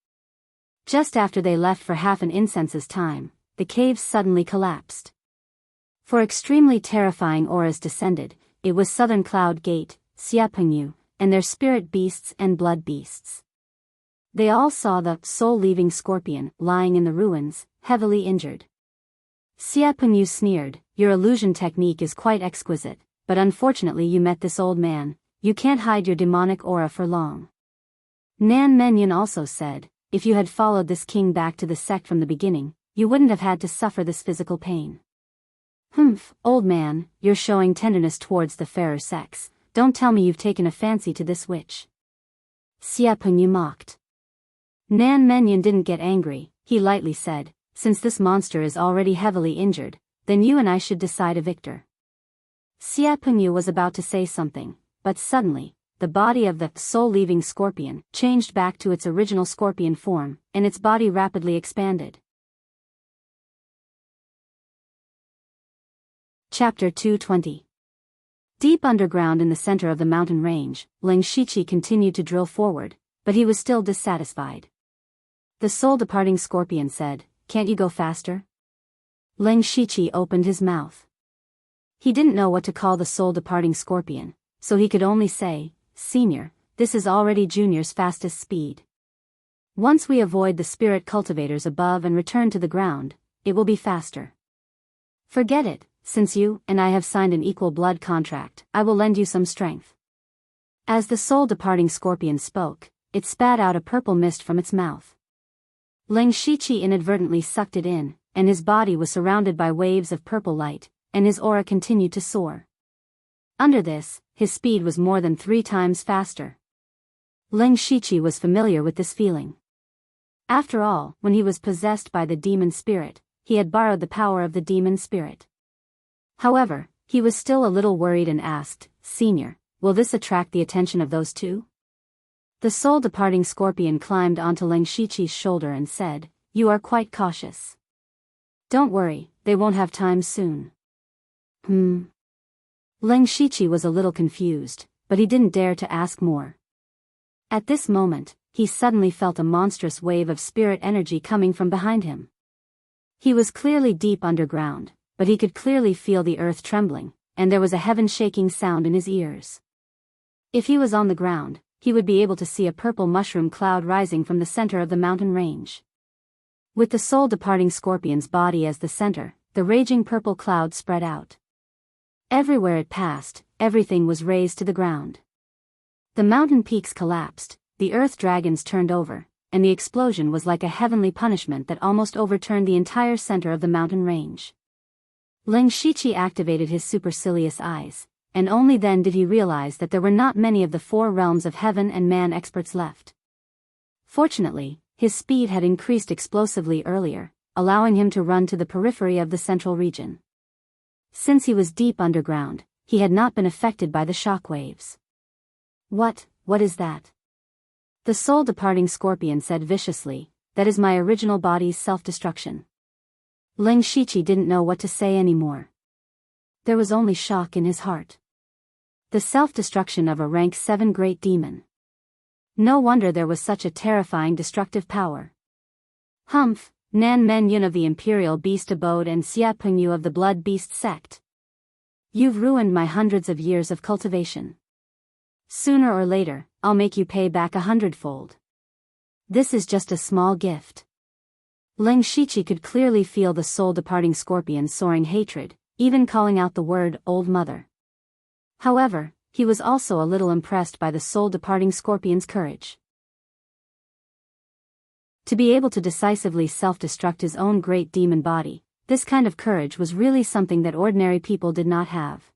Just after they left for half an incense's time, the cave suddenly collapsed. For extremely terrifying auras descended. It was Southern Cloud Gate, Xiapengyu, and their spirit beasts and blood beasts. They all saw the soul-leaving scorpion lying in the ruins, heavily injured. Xiapengyu sneered, "Your illusion technique is quite exquisite, but unfortunately you met this old man. You can't hide your demonic aura for long." Nan Menyan also said, "If you had followed this king back to the sect from the beginning, you wouldn't have had to suffer this physical pain." "Humph, old man, you're showing tenderness towards the fairer sex. Don't tell me you've taken a fancy to this witch." Xiapengyu mocked. Nan Menyan didn't get angry. He lightly said, "Since this monster is already heavily injured, then you and I should decide a victor." Xiapengyu was about to say something, but suddenly, the body of the soul-leaving scorpion changed back to its original scorpion form, and its body rapidly expanded. Chapter 220. Deep underground in the center of the mountain range, Ling Shiqi continued to drill forward, but he was still dissatisfied. The soul-departing scorpion said, "Can't you go faster?" Ling Shiqi opened his mouth. He didn't know what to call the soul-departing scorpion, so he could only say, "Senior, this is already Junior's fastest speed. Once we avoid the spirit cultivators above and return to the ground, it will be faster. Forget it. Since you and I have signed an equal blood contract, I will lend you some strength." As the soul-departing scorpion spoke, it spat out a purple mist from its mouth. Ling Shiqi inadvertently sucked it in, and his body was surrounded by waves of purple light, and his aura continued to soar. Under this, his speed was more than 3 times faster. Ling Shiqi was familiar with this feeling. After all, when he was possessed by the demon spirit, he had borrowed the power of the demon spirit. However, he was still a little worried and asked, "Senior, will this attract the attention of those two?" The soul-departing scorpion climbed onto Ling Shiqi's shoulder and said, "You are quite cautious. Don't worry, they won't have time soon." Ling Shiqi was a little confused, but he didn't dare to ask more. At this moment, he suddenly felt a monstrous wave of spirit energy coming from behind him. He was clearly deep underground, but he could clearly feel the earth trembling, and there was a heaven-shaking sound in his ears. If he was on the ground, he would be able to see a purple mushroom cloud rising from the center of the mountain range. With the soul-departing scorpion's body as the center, the raging purple cloud spread out. Everywhere it passed, everything was razed to the ground. The mountain peaks collapsed, the earth dragons turned over, and the explosion was like a heavenly punishment that almost overturned the entire center of the mountain range. Ling Shiqi activated his supercilious eyes, and only then did he realize that there were not many of the 4 realms of heaven and man experts left. Fortunately, his speed had increased explosively earlier, allowing him to run to the periphery of the central region. Since he was deep underground, he had not been affected by the shock waves. What is that?" The soul-departing scorpion said viciously, "That is my original body's self-destruction." Ling Shiqi didn't know what to say anymore. There was only shock in his heart. The self-destruction of a rank 7 great demon. No wonder there was such a terrifying destructive power. Humph, Nan Men-yun of the Imperial Beast Abode and Xiapengyu of the Blood Beast sect. You've ruined my hundreds of years of cultivation. Sooner or later, I'll make you pay back 100-fold. This is just a small gift. Ling Shiqi could clearly feel the soul-departing scorpion soaring hatred, even calling out the word, old mother. However, he was also a little impressed by the soul-departing scorpion's courage. To be able to decisively self-destruct his own great demon body, this kind of courage was really something that ordinary people did not have.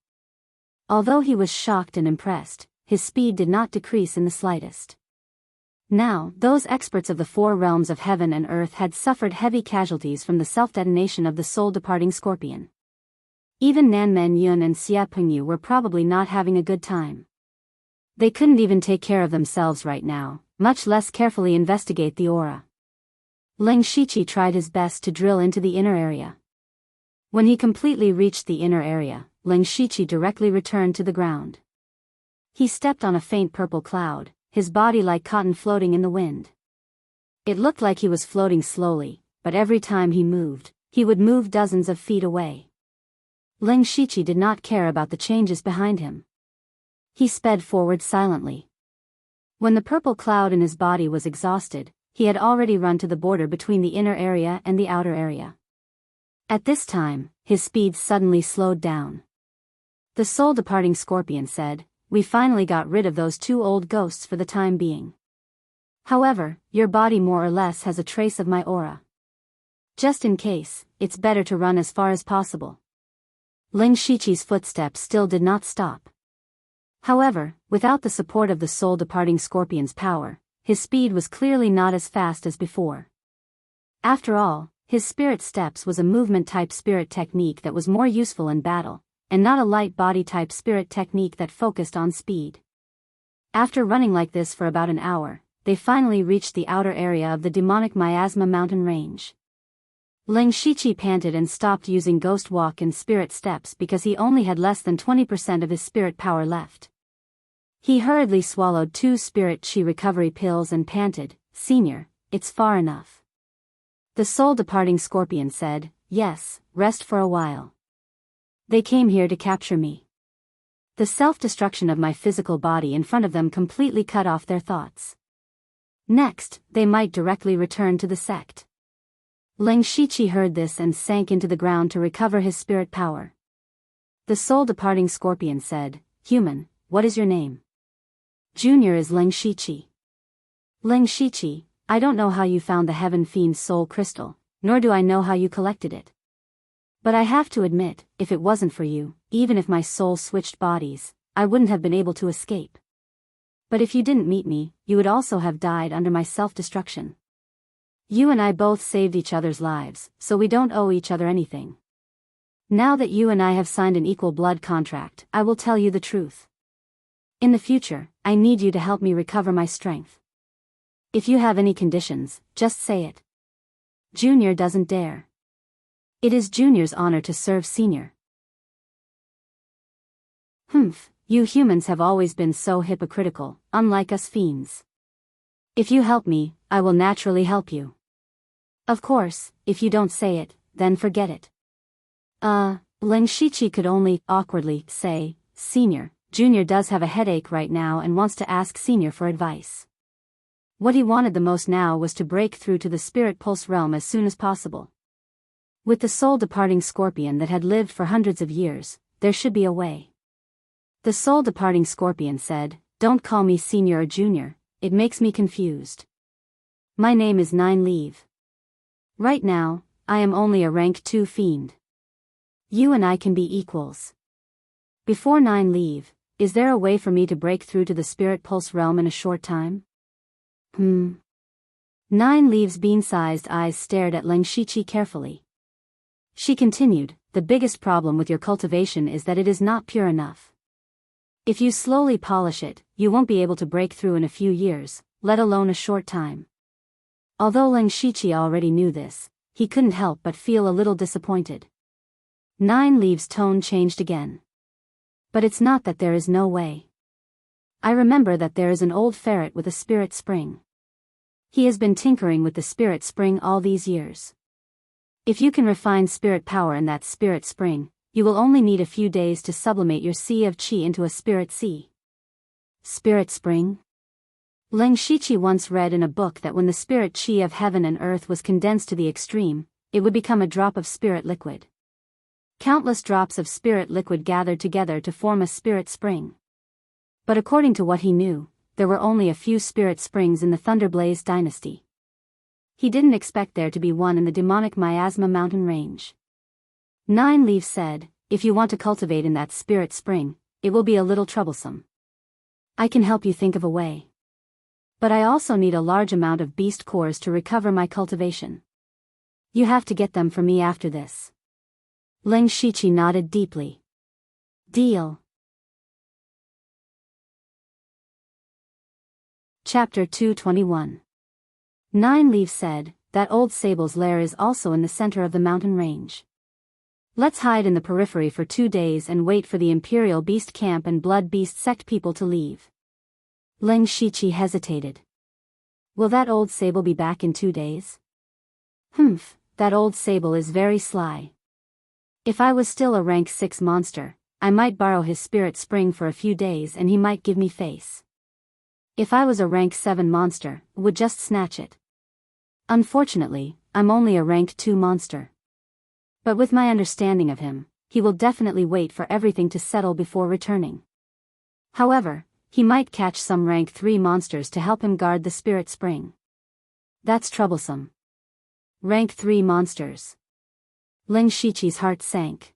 Although he was shocked and impressed, his speed did not decrease in the slightest. Now, those experts of the four realms of heaven and earth had suffered heavy casualties from the self-detonation of the soul-departing scorpion. Even Nan Men Yun and Xia Pengyu were probably not having a good time. They couldn't even take care of themselves right now, much less carefully investigate the aura. Ling Shiqi tried his best to drill into the inner area. When he completely reached the inner area, Ling Shiqi directly returned to the ground. He stepped on a faint purple cloud, his body like cotton floating in the wind. It looked like he was floating slowly, but every time he moved, he would move dozens of feet away. Ling Shiqi did not care about the changes behind him. He sped forward silently. When the purple cloud in his body was exhausted, he had already run to the border between the inner area and the outer area. At this time, his speed suddenly slowed down. The soul-departing scorpion said, "We finally got rid of those two old ghosts for the time being. However, your body more or less has a trace of my aura. Just in case, it's better to run as far as possible." Ling Shiqi's footsteps still did not stop. However, without the support of the soul-departing scorpion's power, his speed was clearly not as fast as before. After all, his spirit steps was a movement-type spirit technique that was more useful in battle, and not a light body-type spirit technique that focused on speed. After running like this for about an hour, they finally reached the outer area of the demonic miasma mountain range. Ling Shiqi panted and stopped using ghost walk and spirit steps because he only had less than 20% of his spirit power left. He hurriedly swallowed 2 spirit chi recovery pills and panted, "Senior, it's far enough." The soul-departing scorpion said, "Yes, rest for a while. They came here to capture me." The self-destruction of my physical body in front of them completely cut off their thoughts. Next, they might directly return to the sect. Ling Shiqi heard this and sank into the ground to recover his spirit power. The soul-departing scorpion said, "Human, what is your name?" "Junior is Ling Shiqi." "Ling Shiqi, I don't know how you found the Heaven Fiend's soul crystal, nor do I know how you collected it. But I have to admit, if it wasn't for you, even if my soul switched bodies, I wouldn't have been able to escape. But if you didn't meet me, you would also have died under my self-destruction. You and I both saved each other's lives, so we don't owe each other anything. Now that you and I have signed an equal blood contract, I will tell you the truth. In the future, I need you to help me recover my strength. If you have any conditions, just say it." Junior doesn't dare. It is Junior's honor to serve Senior. "Humph, you humans have always been so hypocritical, unlike us fiends. If you help me, I will naturally help you. Of course, if you don't say it, then forget it." Ling Shiqi could only awkwardly say, "Senior, Junior does have a headache right now and wants to ask Senior for advice." What he wanted the most now was to break through to the spirit pulse realm as soon as possible. With the soul-departing scorpion that had lived for hundreds of years, there should be a way. The soul-departing scorpion said, "Don't call me Senior or Junior, it makes me confused. My name is Nine Leave. Right now, I am only a rank 2 fiend. You and I can be equals. Before 9 Leave, is there a way for me to break through to the spirit pulse realm in a short time?" 9 Leave's bean-sized eyes stared at Ling Shiqi carefully. She continued, "The biggest problem with your cultivation is that it is not pure enough. If you slowly polish it, you won't be able to break through in a few years, let alone a short time." Although Ling Shiqi already knew this, he couldn't help but feel a little disappointed. 9 Leaves' tone changed again. "But it's not that there is no way. I remember that there is an old ferret with a spirit spring. He has been tinkering with the spirit spring all these years. If you can refine spirit power in that spirit spring, you will only need a few days to sublimate your sea of chi into a spirit sea." "Spirit spring?" Ling Shiqi once read in a book that when the spirit qi of heaven and earth was condensed to the extreme, it would become a drop of spirit liquid. Countless drops of spirit liquid gathered together to form a spirit spring. But according to what he knew, there were only a few spirit springs in the Thunderblaze dynasty. He didn't expect there to be one in the demonic Miasma mountain range. Nine Leaves said, "If you want to cultivate in that spirit spring, it will be a little troublesome. I can help you think of a way. But I also need a large amount of beast cores to recover my cultivation. You have to get them for me after this." Ling Shiqi nodded deeply. "Deal." Chapter 221. Nine Leaves said, "That old sable's lair is also in the center of the mountain range. Let's hide in the periphery for 2 days and wait for the Imperial Beast Camp and Blood Beast Sect people to leave." Ling Shiqi hesitated. "Will that old sable be back in 2 days? Humph, that old sable is very sly. If I was still a rank 6 monster, I might borrow his spirit spring for a few days and he might give me face. If I was a rank 7 monster, would just snatch it. Unfortunately, I'm only a rank 2 monster. But with my understanding of him, he will definitely wait for everything to settle before returning. However, he might catch some rank 3 monsters to help him guard the spirit spring. That's troublesome. Rank 3 monsters." Ling Shiqi's heart sank.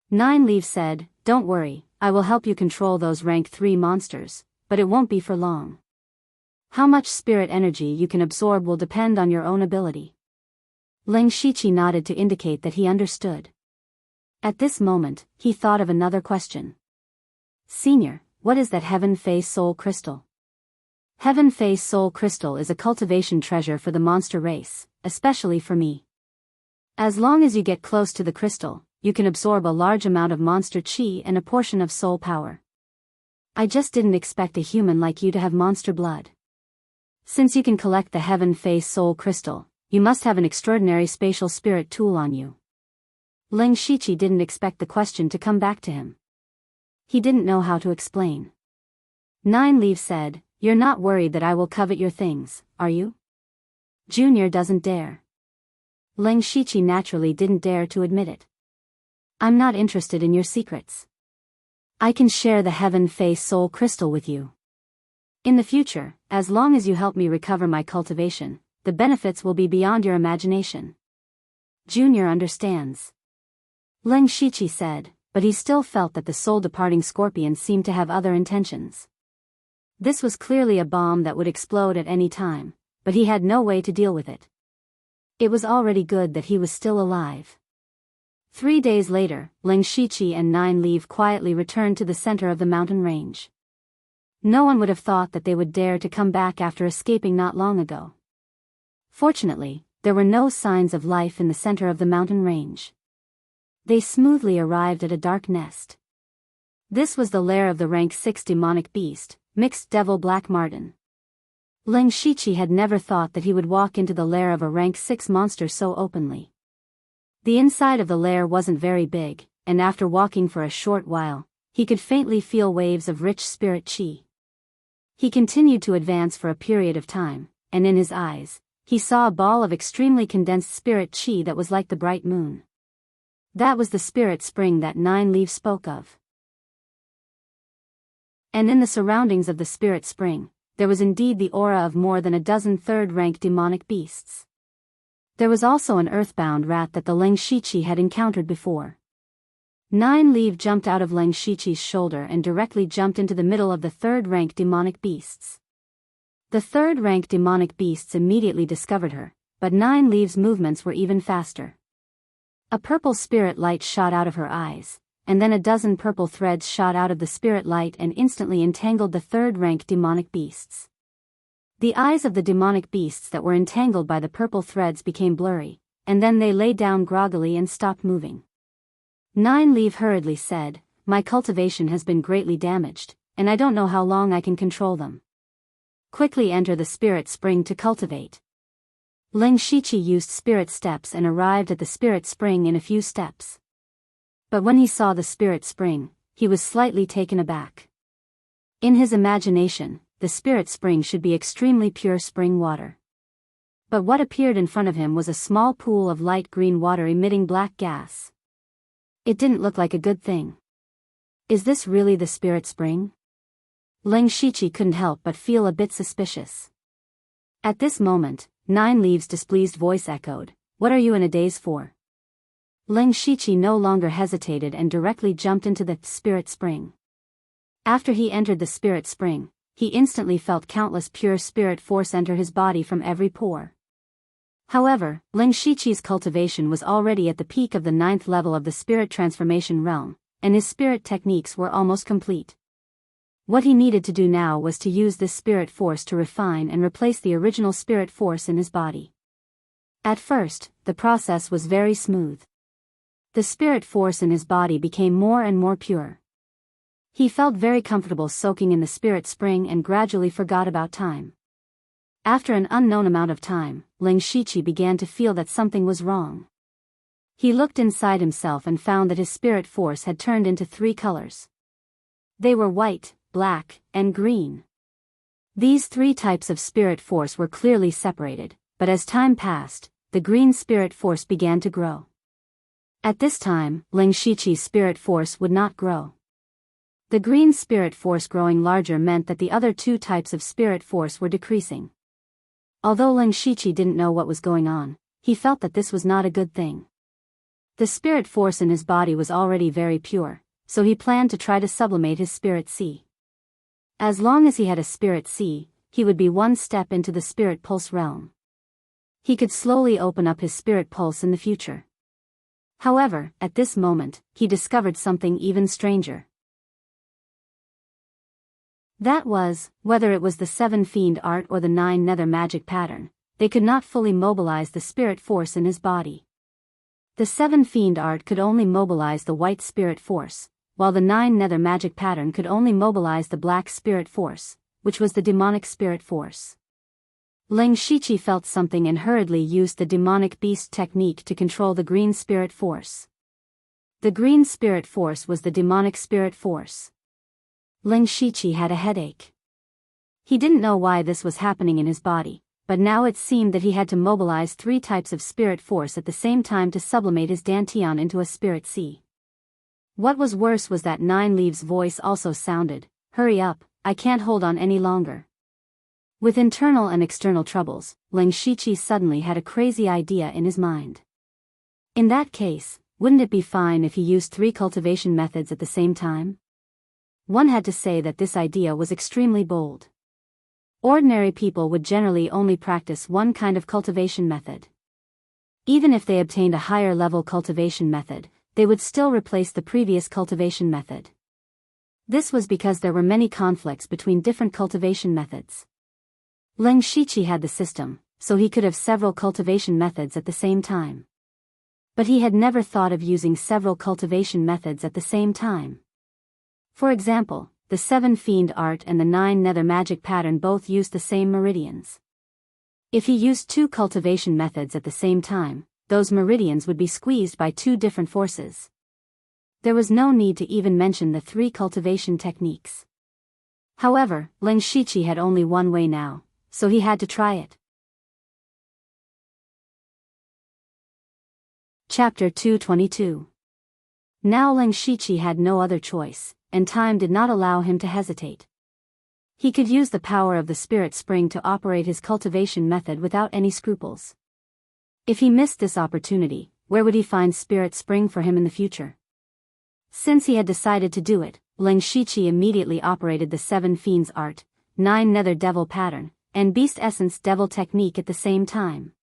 Nine Leaves said, "Don't worry, I will help you control those rank 3 monsters, but it won't be for long. How much spirit energy you can absorb will depend on your own ability." Ling Shiqi nodded to indicate that he understood. At this moment, he thought of another question. "Senior, what is that Heaven Face Soul Crystal?" Heaven Face Soul Crystal is a cultivation treasure for the monster race, especially for me. As long as you get close to the crystal, you can absorb a large amount of monster chi and a portion of soul power. I just didn't expect a human like you to have monster blood. Since you can collect the Heaven Face Soul Crystal, you must have an extraordinary spatial spirit tool on you. Ling Shiqi didn't expect the question to come back to him. He didn't know how to explain. Nine Leaves said, "You're not worried that I will covet your things, are you?" Junior doesn't dare. Ling Shiqi naturally didn't dare to admit it. "I'm not interested in your secrets. I can share the Heaven Face Soul Crystal with you. In the future, as long as you help me recover my cultivation, the benefits will be beyond your imagination." Junior understands. Ling Shiqi said, but he still felt that the soul-departing scorpion seemed to have other intentions. This was clearly a bomb that would explode at any time, but he had no way to deal with it. It was already good that he was still alive. 3 days later, Ling Shiqi and Nine Leaves quietly returned to the center of the mountain range. No one would have thought that they would dare to come back after escaping not long ago. Fortunately, there were no signs of life in the center of the mountain range. They smoothly arrived at a dark nest. This was the lair of the rank 6 demonic beast, Mixed Devil Black Marten. Ling Shiqi had never thought that he would walk into the lair of a rank 6 monster so openly. The inside of the lair wasn't very big, and after walking for a short while, he could faintly feel waves of rich spirit chi. He continued to advance for a period of time, and in his eyes, he saw a ball of extremely condensed spirit chi that was like the bright moon. That was the spirit spring that Nine Leaves spoke of. And in the surroundings of the spirit spring, there was indeed the aura of more than a dozen third-rank demonic beasts. There was also an earthbound rat that the Ling Shiqi had encountered before. Nine Leaves jumped out of Ling Shiqi's shoulder and directly jumped into the middle of the third-rank demonic beasts. The third-rank demonic beasts immediately discovered her, but Nine Leaves' movements were even faster. A purple spirit light shot out of her eyes, and then a dozen purple threads shot out of the spirit light and instantly entangled the third-rank demonic beasts. The eyes of the demonic beasts that were entangled by the purple threads became blurry, and then they lay down groggily and stopped moving. Nine Leaves hurriedly said, "My cultivation has been greatly damaged, and I don't know how long I can control them. Quickly enter the spirit spring to cultivate." Ling Shiqi used spirit steps and arrived at the spirit spring in a few steps. But when he saw the spirit spring, he was slightly taken aback. In his imagination, the spirit spring should be extremely pure spring water. But what appeared in front of him was a small pool of light green water emitting black gas. It didn't look like a good thing. Is this really the spirit spring? Ling Shiqi couldn't help but feel a bit suspicious. At this moment, Nine Leaves' displeased voice echoed, "What are you in a daze for?" Ling Shiqi no longer hesitated and directly jumped into the spirit spring. After he entered the spirit spring, he instantly felt countless pure spirit force enter his body from every pore. However, Ling Shiqi's cultivation was already at the peak of the 9th level of the spirit transformation realm, and his spirit techniques were almost complete. What he needed to do now was to use this spirit force to refine and replace the original spirit force in his body. At first, the process was very smooth. The spirit force in his body became more and more pure. He felt very comfortable soaking in the spirit spring and gradually forgot about time. After an unknown amount of time, Ling Shiqi began to feel that something was wrong. He looked inside himself and found that his spirit force had turned into 3 colors. They were white, black, and green. These 3 types of spirit force were clearly separated, but as time passed, the green spirit force began to grow. At this time, Ling Shiqi's spirit force would not grow. The green spirit force growing larger meant that the other 2 types of spirit force were decreasing. Although Ling Shiqi didn't know what was going on, he felt that this was not a good thing. The spirit force in his body was already very pure, so he planned to try to sublimate his spirit C. As long as he had a spirit C, he would be one step into the spirit pulse realm. He could slowly open up his spirit pulse in the future. However, at this moment, he discovered something even stranger. That was, whether it was the 7 fiend art or the 9 nether magic pattern, they could not fully mobilize the spirit force in his body. The 7 fiend art could only mobilize the white spirit force, while the 9 nether magic pattern could only mobilize the black spirit force, which was the demonic spirit force. Ling Shiqi felt something and hurriedly used the demonic beast technique to control the green spirit force. The green spirit force was the demonic spirit force. Ling Shiqi had a headache. He didn't know why this was happening in his body, but now it seemed that he had to mobilize 3 types of spirit force at the same time to sublimate his Dantian into a spirit C. What was worse was that 9 Leaves' voice also sounded, "Hurry up, I can't hold on any longer." With internal and external troubles, Ling Shiqi suddenly had a crazy idea in his mind. In that case, wouldn't it be fine if he used 3 cultivation methods at the same time? One had to say that this idea was extremely bold. Ordinary people would generally only practice one kind of cultivation method. Even if they obtained a higher level cultivation method, they would still replace the previous cultivation method. This was because there were many conflicts between different cultivation methods. Ling Shiqi had the system, so he could have several cultivation methods at the same time. But he had never thought of using several cultivation methods at the same time. For example, the 7 fiend art and the 9 nether magic pattern both used the same meridians. If he used 2 cultivation methods at the same time, those meridians would be squeezed by 2 different forces. There was no need to even mention the 3 cultivation techniques. However, Ling Shiqi had only one way now, so he had to try it. Chapter 222. Now Ling Shiqi had no other choice, and time did not allow him to hesitate. He could use the power of the spirit spring to operate his cultivation method without any scruples. If he missed this opportunity, where would he find spirit spring for him in the future? Since he had decided to do it, Ling Shiqi immediately operated the 7 fiends art, 9 nether devil pattern, and beast essence devil technique at the same time.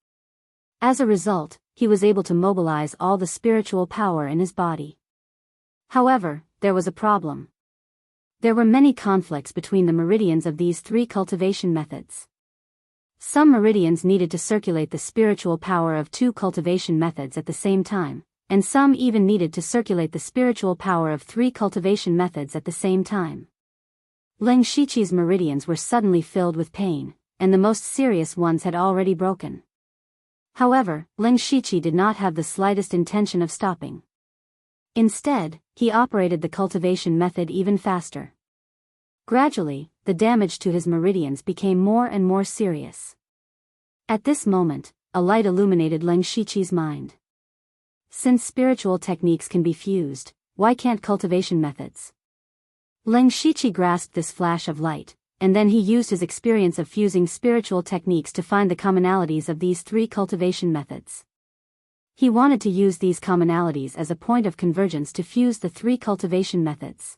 As a result, he was able to mobilize all the spiritual power in his body. However, there was a problem. There were many conflicts between the meridians of these 3 cultivation methods. Some meridians needed to circulate the spiritual power of 2 cultivation methods at the same time, and some even needed to circulate the spiritual power of 3 cultivation methods at the same time. Ling Shiqi's meridians were suddenly filled with pain, and the most serious ones had already broken. However, Ling Shiqi did not have the slightest intention of stopping. Instead, he operated the cultivation method even faster. Gradually, the the damage to his meridians became more and more serious. At this moment, a light illuminated Leng Shiqi's mind. Since spiritual techniques can be fused, why can't cultivation methods? Leng Shiqi grasped this flash of light, and then he used his experience of fusing spiritual techniques to find the commonalities of these three cultivation methods. He wanted to use these commonalities as a point of convergence to fuse the three cultivation methods.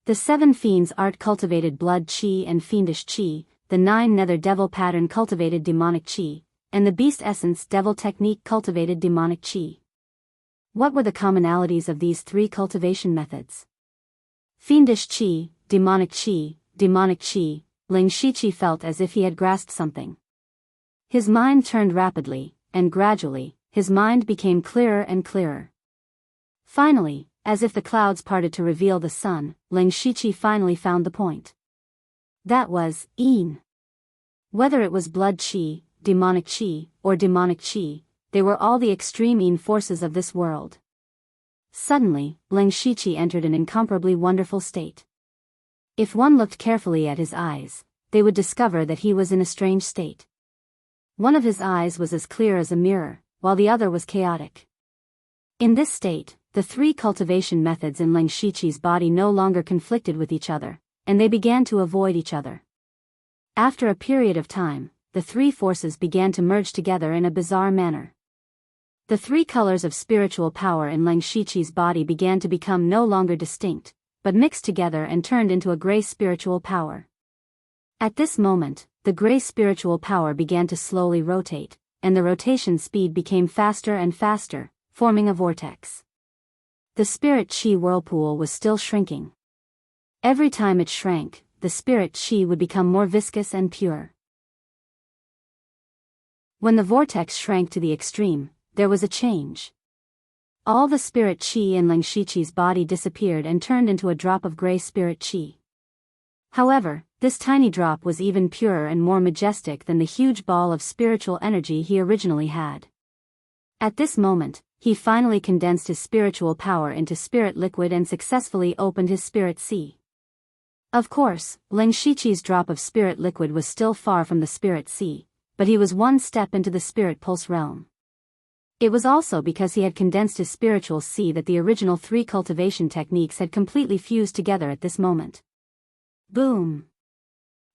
The 7 fiends art cultivated blood chi and fiendish chi, the 9 nether devil pattern cultivated demonic chi, and the beast essence devil technique cultivated demonic chi. What were the commonalities of these three cultivation methods? Fiendish chi, demonic chi, demonic chi. Leng Shiqi felt as if he had grasped something. His mind turned rapidly, and gradually, his mind became clearer and clearer. Finally, as if the clouds parted to reveal the sun, Leng Shiqi finally found the point. That was yin. Whether it was blood chi, demonic chi, or demonic chi, they were all the extreme yin forces of this world. Suddenly, Leng Shiqi entered an incomparably wonderful state. If one looked carefully at his eyes, they would discover that he was in a strange state. One of his eyes was as clear as a mirror, while the other was chaotic. In this state, the three cultivation methods in Leng Shiqi's body no longer conflicted with each other, and they began to avoid each other. After a period of time, the three forces began to merge together in a bizarre manner. The three colors of spiritual power in Leng Shiqi's body began to become no longer distinct, but mixed together and turned into a gray spiritual power. At this moment, the gray spiritual power began to slowly rotate, and the rotation speed became faster and faster, forming a vortex. The spirit chi whirlpool was still shrinking. Every time it shrank, the spirit chi would become more viscous and pure. When the vortex shrank to the extreme, there was a change. All the spirit chi in Leng Shiqi's body disappeared and turned into a drop of gray spirit chi. However, this tiny drop was even purer and more majestic than the huge ball of spiritual energy he originally had. At this moment, he finally condensed his spiritual power into spirit liquid and successfully opened his spirit sea. Of course, Leng Shiqi's drop of spirit liquid was still far from the spirit sea, but he was one step into the spirit pulse realm. It was also because he had condensed his spiritual sea that the original three cultivation techniques had completely fused together at this moment. Boom!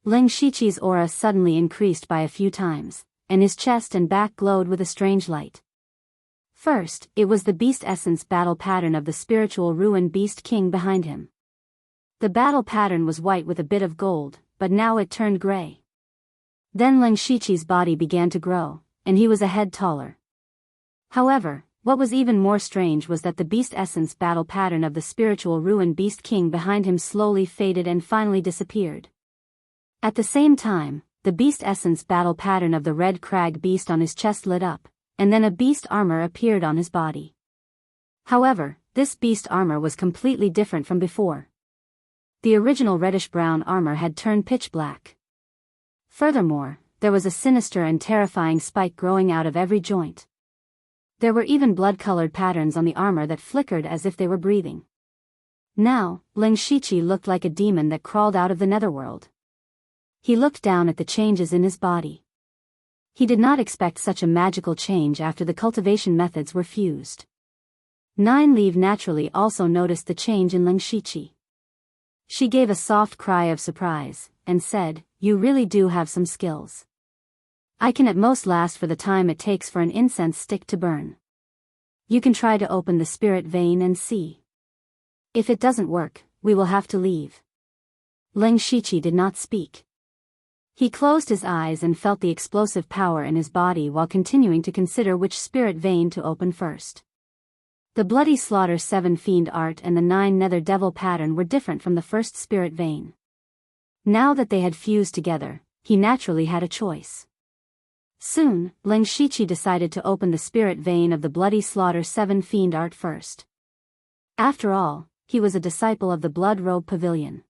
Leng Shiqi's aura suddenly increased by a few times, and his chest and back glowed with a strange light. First, it was the beast essence battle pattern of the spiritual ruin beast king behind him. The battle pattern was white with a bit of gold, but now it turned gray. Then Leng Shiqi's body began to grow, and he was a head taller. However, what was even more strange was that the beast essence battle pattern of the spiritual ruin beast king behind him slowly faded and finally disappeared. At the same time, the beast essence battle pattern of the red crag beast on his chest lit up, and then a beast armor appeared on his body. However, this beast armor was completely different from before. The original reddish-brown armor had turned pitch black. Furthermore, there was a sinister and terrifying spike growing out of every joint. There were even blood-colored patterns on the armor that flickered as if they were breathing. Now, Leng Shiqi looked like a demon that crawled out of the netherworld. He looked down at the changes in his body. He did not expect such a magical change after the cultivation methods were fused. Nine Leaf naturally also noticed the change in Leng Shiqi. She gave a soft cry of surprise, and said, "You really do have some skills. I can at most last for the time it takes for an incense stick to burn. You can try to open the spirit vein and see. If it doesn't work, we will have to leave." Leng Shiqi did not speak. He closed his eyes and felt the explosive power in his body while continuing to consider which spirit vein to open first. The Bloody Slaughter 7 Fiend art and the 9 Nether Devil pattern were different from the first spirit vein. Now that they had fused together, he naturally had a choice. Soon, Leng Shiqi decided to open the spirit vein of the Bloody Slaughter 7 Fiend art first. After all, he was a disciple of the Blood Robe Pavilion.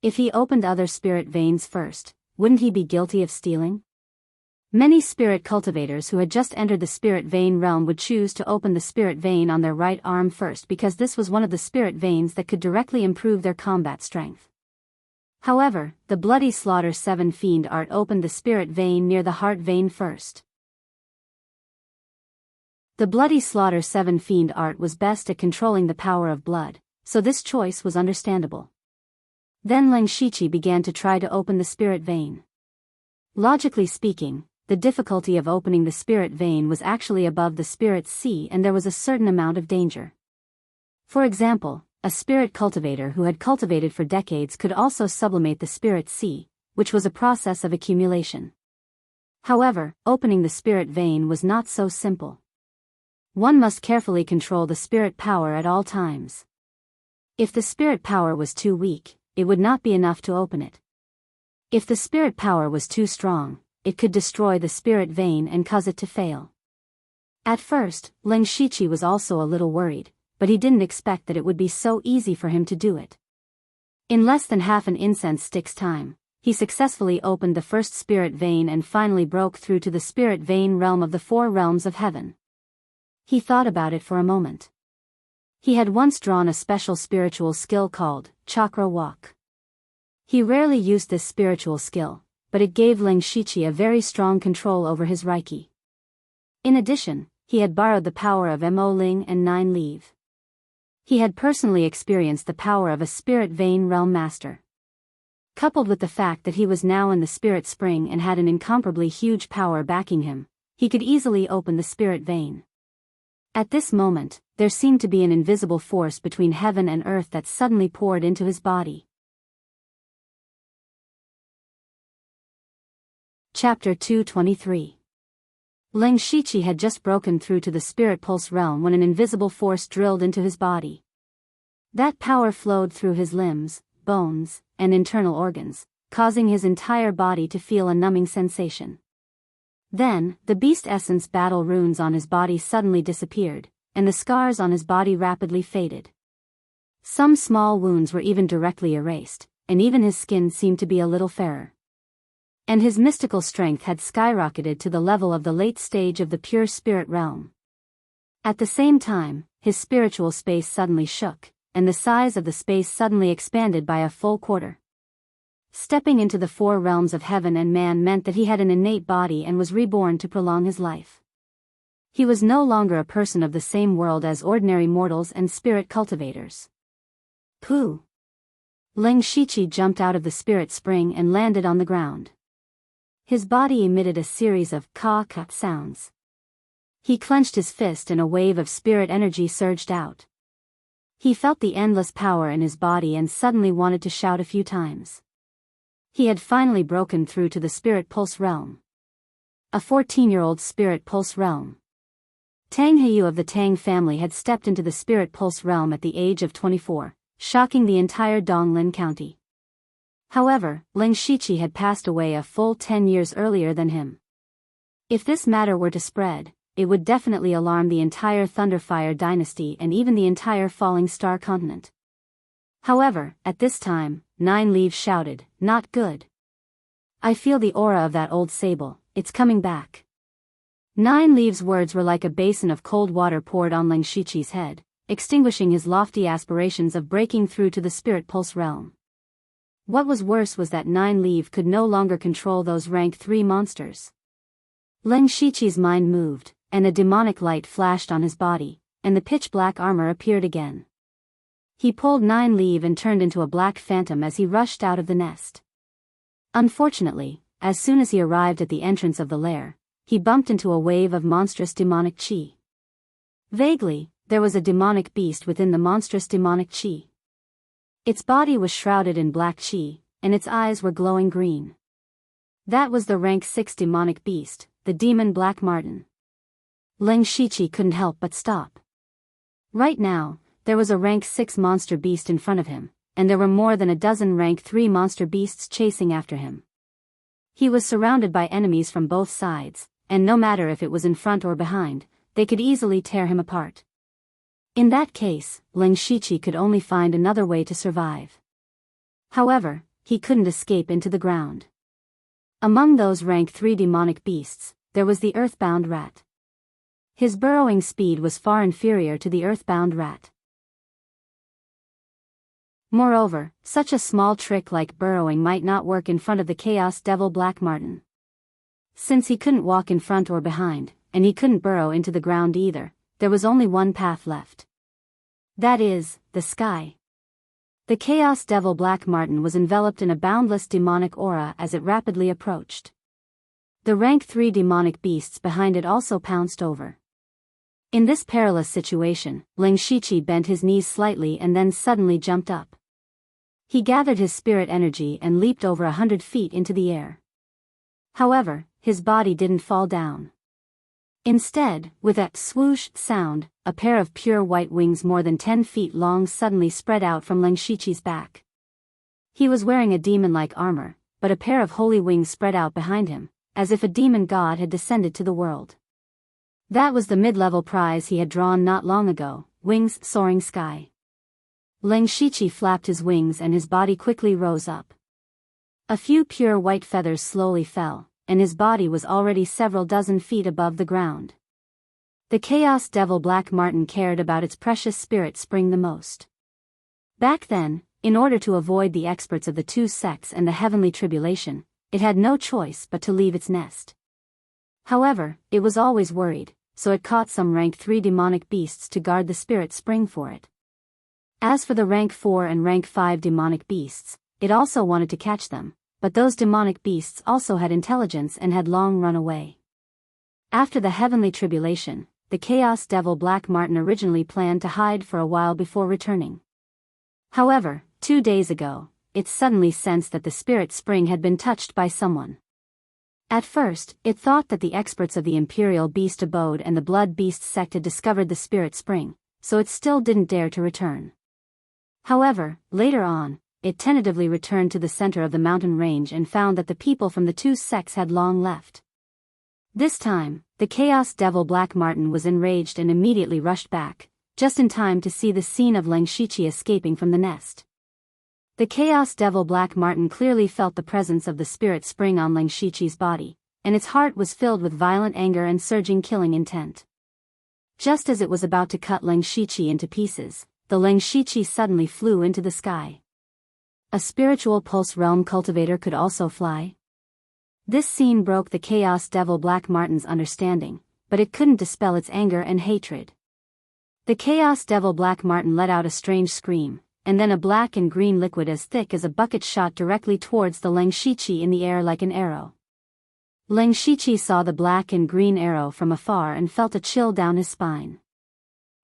If he opened other spirit veins first, wouldn't he be guilty of stealing? Many spirit cultivators who had just entered the spirit vein realm would choose to open the spirit vein on their right arm first because this was one of the spirit veins that could directly improve their combat strength. However, the Bloody Slaughter 7 Fiend Art opened the spirit vein near the heart vein first. The Bloody Slaughter 7 Fiend Art was best at controlling the power of blood, so this choice was understandable. Then Leng Shiqi began to try to open the spirit vein. Logically speaking, the difficulty of opening the spirit vein was actually above the spirit's sea, and there was a certain amount of danger. For example, a spirit cultivator who had cultivated for decades could also sublimate the spirit sea, which was a process of accumulation. However, opening the spirit vein was not so simple. One must carefully control the spirit power at all times. If the spirit power was too weak, it would not be enough to open it. If the spirit power was too strong, it could destroy the spirit vein and cause it to fail. At first, Leng Shiqi was also a little worried, but he didn't expect that it would be so easy for him to do it. In less than half an incense stick's time, he successfully opened the first spirit vein and finally broke through to the spirit vein realm of the 4 realms of heaven. He thought about it for a moment. He had once drawn a special spiritual skill called Chakra Walk. He rarely used this spiritual skill, but it gave Leng Shiqi a very strong control over his Reiki. In addition, he had borrowed the power of Mo Ling and 9 Leave. He had personally experienced the power of a spirit vein realm master. Coupled with the fact that he was now in the spirit spring and had an incomparably huge power backing him, he could easily open the spirit vein. At this moment, there seemed to be an invisible force between heaven and earth that suddenly poured into his body. Chapter 223. Leng Shiqi had just broken through to the spirit pulse realm when an invisible force drilled into his body. That power flowed through his limbs, bones, and internal organs, causing his entire body to feel a numbing sensation. Then, the beast essence battle runes on his body suddenly disappeared, and the scars on his body rapidly faded. Some small wounds were even directly erased, and even his skin seemed to be a little fairer. And his mystical strength had skyrocketed to the level of the late stage of the pure spirit realm. At the same time, his spiritual space suddenly shook, and the size of the space suddenly expanded by a full quarter. Stepping into the 4 realms of heaven and man meant that he had an innate body and was reborn to prolong his life. He was no longer a person of the same world as ordinary mortals and spirit cultivators. Pooh! Leng Shiqi jumped out of the spirit spring and landed on the ground. His body emitted a series of ka-ka sounds. He clenched his fist and a wave of spirit energy surged out. He felt the endless power in his body and suddenly wanted to shout a few times. He had finally broken through to the spirit pulse realm. A 14-year-old spirit pulse realm. Tang Heyu of the Tang family had stepped into the spirit pulse realm at the age of 24, shocking the entire Donglin County. However, Leng Shiqi had passed away a full 10 years earlier than him. If this matter were to spread, it would definitely alarm the entire Thunderfire dynasty and even the entire Falling Star continent. However, at this time, 9 Leaves shouted, "Not good. I feel the aura of that old sable, it's coming back." 9 Leaves' words were like a basin of cold water poured on Leng Shiqi's head, extinguishing his lofty aspirations of breaking through to the spirit pulse realm. What was worse was that 9 Leave could no longer control those rank 3 monsters. Leng Shiqi's mind moved, and a demonic light flashed on his body, and the pitch-black armor appeared again. He pulled 9 Leave and turned into a black phantom as he rushed out of the nest. Unfortunately, as soon as he arrived at the entrance of the lair, he bumped into a wave of monstrous demonic chi. Vaguely, there was a demonic beast within the monstrous demonic chi. Its body was shrouded in black chi, and its eyes were glowing green. That was the rank 6 demonic beast, the demon Black Marten. Leng Shiqi couldn't help but stop. Right now, there was a rank 6 monster beast in front of him, and there were more than a dozen rank 3 monster beasts chasing after him. He was surrounded by enemies from both sides, and no matter if it was in front or behind, they could easily tear him apart. In that case, Leng Shiqi could only find another way to survive. However, he couldn't escape into the ground. Among those rank 3 demonic beasts, there was the earthbound rat. His burrowing speed was far inferior to the earthbound rat. Moreover, such a small trick like burrowing might not work in front of the Chaos Devil Black Marten. Since he couldn't walk in front or behind, and he couldn't burrow into the ground either, there was only one path left. That is, the sky. The Chaos Devil Black Marten was enveloped in a boundless demonic aura as it rapidly approached. The rank 3 demonic beasts behind it also pounced over. In this perilous situation, Ling Shiqi bent his knees slightly and then suddenly jumped up. He gathered his spirit energy and leaped over 100 feet into the air. However, his body didn't fall down. Instead, with a swoosh sound, a pair of pure white wings more than 10 feet long suddenly spread out from Ling Shiqi's back. He was wearing a demon-like armor, but a pair of holy wings spread out behind him, as if a demon god had descended to the world. That was the mid-level prize he had drawn not long ago, wings soaring sky. Ling Shiqi flapped his wings and his body quickly rose up. A few pure white feathers slowly fell, and his body was already several dozen feet above the ground. The Chaos Devil Black Marten cared about its precious spirit spring the most. Back then, in order to avoid the experts of the two sects and the heavenly tribulation, it had no choice but to leave its nest. However, it was always worried, so it caught some rank 3 demonic beasts to guard the spirit spring for it. As for the rank 4 and rank 5 demonic beasts, it also wanted to catch them, but those demonic beasts also had intelligence and had long run away. After the heavenly tribulation, the Chaos Devil Black Marten originally planned to hide for a while before returning. However, 2 days ago, it suddenly sensed that the spirit spring had been touched by someone. At first, it thought that the experts of the Imperial Beast Abode and the Blood Beast sect had discovered the spirit spring, so it still didn't dare to return. However, later on, it tentatively returned to the center of the mountain range and found that the people from the two sects had long left. This time, the Chaos Devil Black Marten was enraged and immediately rushed back, just in time to see the scene of Ling Shiqi escaping from the nest. The Chaos Devil Black Marten clearly felt the presence of the spirit spring on Ling Shiqi's body, and its heart was filled with violent anger and surging killing intent. Just as it was about to cut Ling Shiqi into pieces, the Ling Shiqi suddenly flew into the sky. A spiritual pulse realm cultivator could also fly. This scene broke the Chaos Devil Black Marten's understanding, but it couldn't dispel its anger and hatred. The Chaos Devil Black Marten let out a strange scream, and then a black and green liquid as thick as a bucket shot directly towards the Ling Shiqi in the air like an arrow. Ling Shiqi saw the black and green arrow from afar and felt a chill down his spine.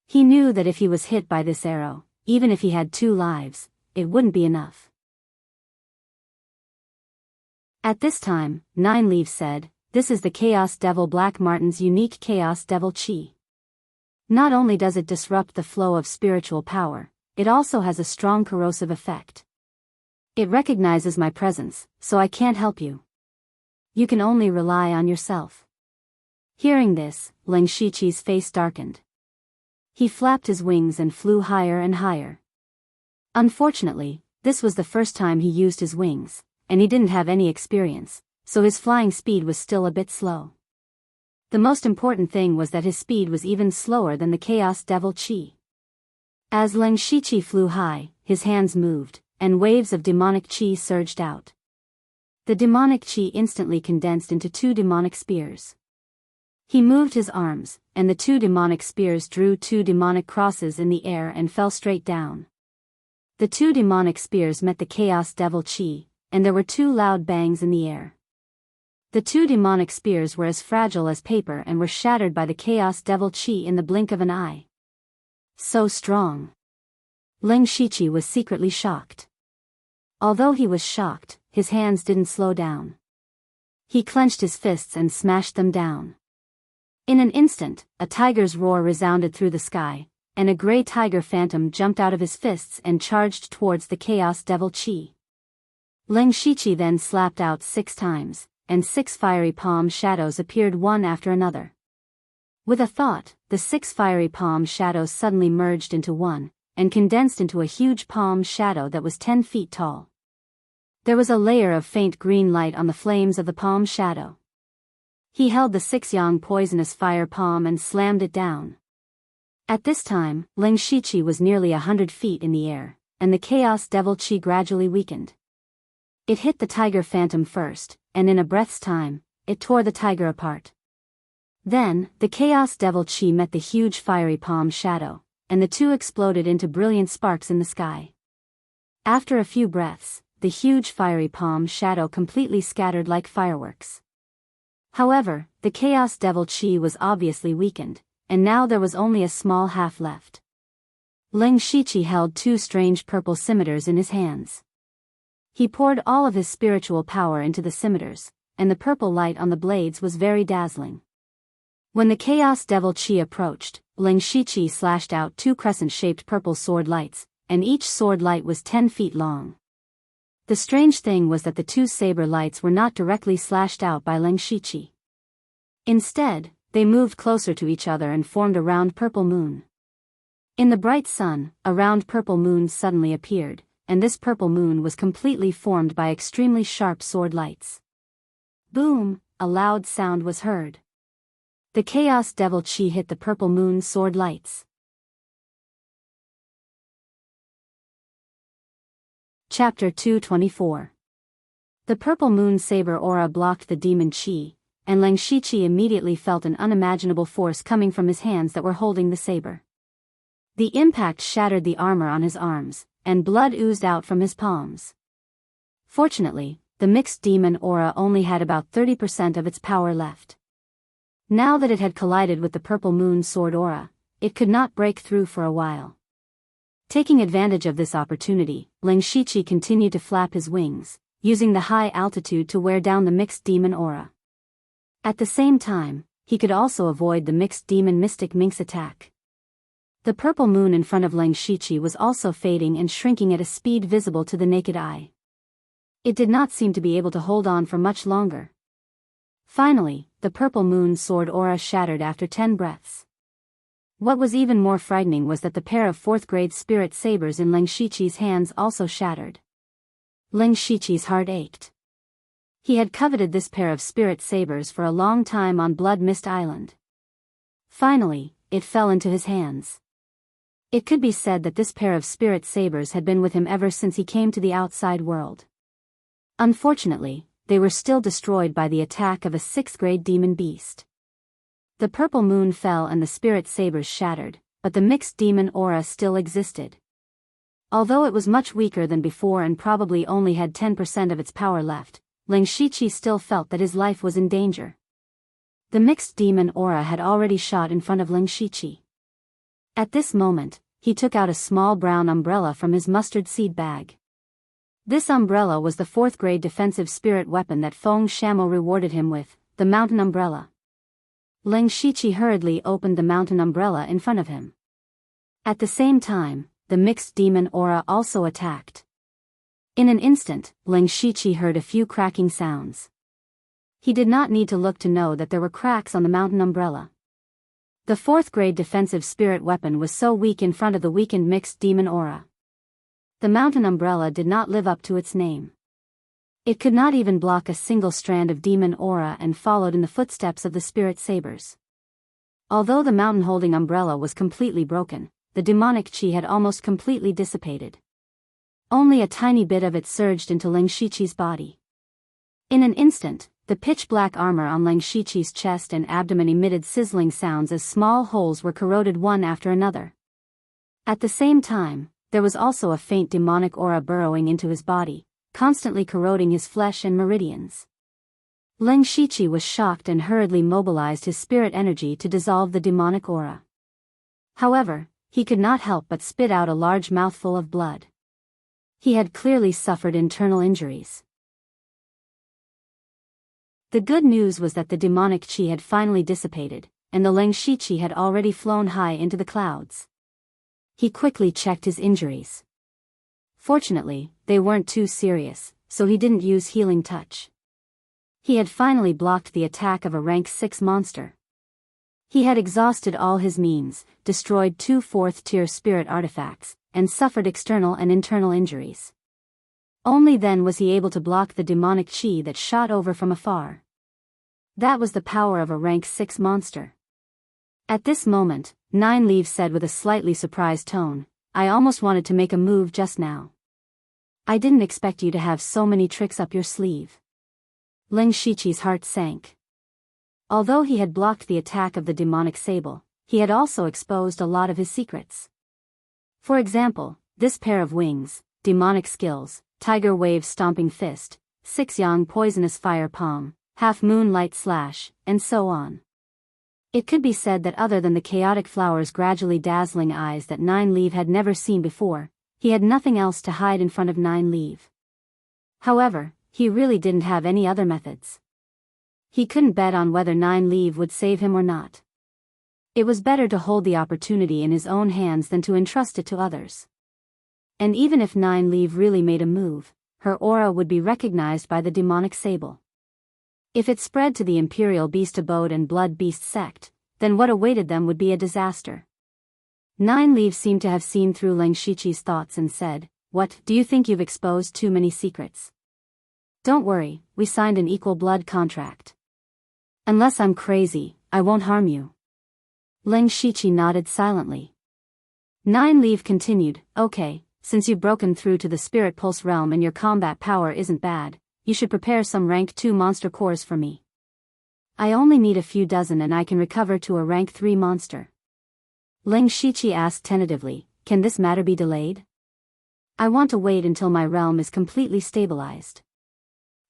He knew that if he was hit by this arrow, even if he had 2 lives, it wouldn't be enough. At this time, Nine Leaves said, "This is the Chaos Devil Black Marten's unique Chaos Devil Chi. Not only does it disrupt the flow of spiritual power, it also has a strong corrosive effect. It recognizes my presence, so I can't help you. You can only rely on yourself." Hearing this, Ling Shiqi's face darkened. He flapped his wings and flew higher and higher. Unfortunately, this was the first time he used his wings, and he didn't have any experience, so his flying speed was still a bit slow. The most important thing was that his speed was even slower than the Chaos Devil Chi. As Ling Shiqi flew high, his hands moved, and waves of demonic chi surged out. The demonic chi instantly condensed into 2 demonic spears. He moved his arms, and the 2 demonic spears drew 2 demonic crosses in the air and fell straight down. The 2 demonic spears met the Chaos Devil Chi, and there were 2 loud bangs in the air. The 2 demonic spears were as fragile as paper and were shattered by the Chaos Devil Chi in the blink of an eye. So strong. Ling Shiqi was secretly shocked. Although he was shocked, his hands didn't slow down. He clenched his fists and smashed them down. In an instant, a tiger's roar resounded through the sky, and a gray tiger phantom jumped out of his fists and charged towards the Chaos Devil Chi. Ling Shiqi then slapped out 6 times, and 6 fiery palm shadows appeared one after another. With a thought, the 6 fiery palm shadows suddenly merged into one, and condensed into a huge palm shadow that was 10 feet tall. There was a layer of faint green light on the flames of the palm shadow. He held the 6-yang poisonous fire palm and slammed it down. At this time, Ling Shiqi was nearly 100 feet in the air, and the Chaos Devil Chi gradually weakened. It hit the tiger phantom first, and in a breath's time, it tore the tiger apart. Then, the Chaos Devil Chi met the huge fiery palm shadow, and the two exploded into brilliant sparks in the sky. After a few breaths, the huge fiery palm shadow completely scattered like fireworks. However, the Chaos Devil Chi was obviously weakened, and now there was only a small half left. Ling Shiqi held two strange purple scimitars in his hands. He poured all of his spiritual power into the scimitars, and the purple light on the blades was very dazzling. When the Chaos Devil Chi approached, Ling Shiqi slashed out two crescent-shaped purple sword lights, and each sword light was 10 feet long. The strange thing was that the two saber lights were not directly slashed out by Ling Shiqi. Instead, they moved closer to each other and formed a round purple moon. In the bright sun, a round purple moon suddenly appeared, and this purple moon was completely formed by extremely sharp sword lights. Boom! A loud sound was heard. The Chaos Devil Chi hit the purple moon's sword lights. Chapter 224. The purple moon saber aura blocked the demon chi, and Ling Shiqi immediately felt an unimaginable force coming from his hands that were holding the saber. The impact shattered the armor on his arms, and blood oozed out from his palms. Fortunately, the mixed demon aura only had about 30% of its power left. Now that it had collided with the purple moon sword aura, it could not break through for a while. Taking advantage of this opportunity, Ling Shiqi continued to flap his wings, using the high altitude to wear down the mixed demon aura. At the same time, he could also avoid the mixed demon mystic Minx attack. The purple moon in front of Ling Shiqi was also fading and shrinking at a speed visible to the naked eye. It did not seem to be able to hold on for much longer. Finally, the purple moon sword aura shattered after 10 breaths. What was even more frightening was that the pair of 4th-grade spirit sabers in Ling Shiqi's hands also shattered. Ling Shiqi's heart ached. He had coveted this pair of spirit sabers for a long time on Blood Mist Island. Finally, it fell into his hands. It could be said that this pair of spirit sabers had been with him ever since he came to the outside world. Unfortunately, they were still destroyed by the attack of a 6th-grade demon beast. The purple moon fell and the spirit sabers shattered, but the mixed demon aura still existed. Although it was much weaker than before and probably only had 10% of its power left, Ling Shiqi still felt that his life was in danger. The mixed demon aura had already shot in front of Ling Shiqi. At this moment, he took out a small brown umbrella from his mustard seed bag. This umbrella was the 4th-grade defensive spirit weapon that Feng Shamo rewarded him with, the mountain umbrella. Ling Shiqi hurriedly opened the mountain umbrella in front of him. At the same time, the mixed demon aura also attacked. In an instant, Ling Shiqi heard a few cracking sounds. He did not need to look to know that there were cracks on the mountain umbrella. The 4th-grade defensive spirit weapon was so weak in front of the weakened mixed demon aura. The mountain umbrella did not live up to its name. It could not even block a single strand of demon aura and followed in the footsteps of the spirit sabers. Although the mountain-holding umbrella was completely broken, the demonic chi had almost completely dissipated. Only a tiny bit of it surged into Ling Shiqi's body. In an instant, the pitch-black armor on Ling Shiqi's chest and abdomen emitted sizzling sounds as small holes were corroded one after another. At the same time, there was also a faint demonic aura burrowing into his body, constantly corroding his flesh and meridians. Ling Shiqi was shocked and hurriedly mobilized his spirit energy to dissolve the demonic aura. However, he could not help but spit out a large mouthful of blood. He had clearly suffered internal injuries. The good news was that the demonic chi had finally dissipated, and the Ling Shiqi had already flown high into the clouds. He quickly checked his injuries. Fortunately, they weren't too serious, so he didn't use healing touch. He had finally blocked the attack of a rank 6 monster. He had exhausted all his means, destroyed 2 4th-tier spirit artifacts, and suffered external and internal injuries. Only then was he able to block the demonic chi that shot over from afar. That was the power of a rank 6 monster. At this moment, Nine Leaves said with a slightly surprised tone, I almost wanted to make a move just now. I didn't expect you to have so many tricks up your sleeve. Ling Shiqi's heart sank. Although he had blocked the attack of the demonic sable, he had also exposed a lot of his secrets. For example, this pair of wings, demonic skills, tiger wave stomping fist, 6-yang poisonous fire palm, half-moon light slash, and so on. It could be said that other than the chaotic flower's gradually dazzling eyes that Nine Leaf had never seen before, he had nothing else to hide in front of Nine Leaf. However, he really didn't have any other methods. He couldn't bet on whether Nine Leaf would save him or not. It was better to hold the opportunity in his own hands than to entrust it to others. And even if Nine Leaf really made a move, her aura would be recognized by the demonic sable. If it spread to the Imperial Beast Abode and Blood Beast sect, then what awaited them would be a disaster. Nine Leaf seemed to have seen through Ling Shiqi's thoughts and said, "What, do you think you've exposed too many secrets? Don't worry, we signed an equal blood contract. Unless I'm crazy, I won't harm you." Ling Shiqi nodded silently. Nine Leaf continued, "Okay, since you've broken through to the Spirit Pulse realm and your combat power isn't bad, you should prepare some rank 2 monster cores for me. I only need a few dozen and I can recover to a rank 3 monster." Ling Shiqi asked tentatively, "Can this matter be delayed? I want to wait until my realm is completely stabilized."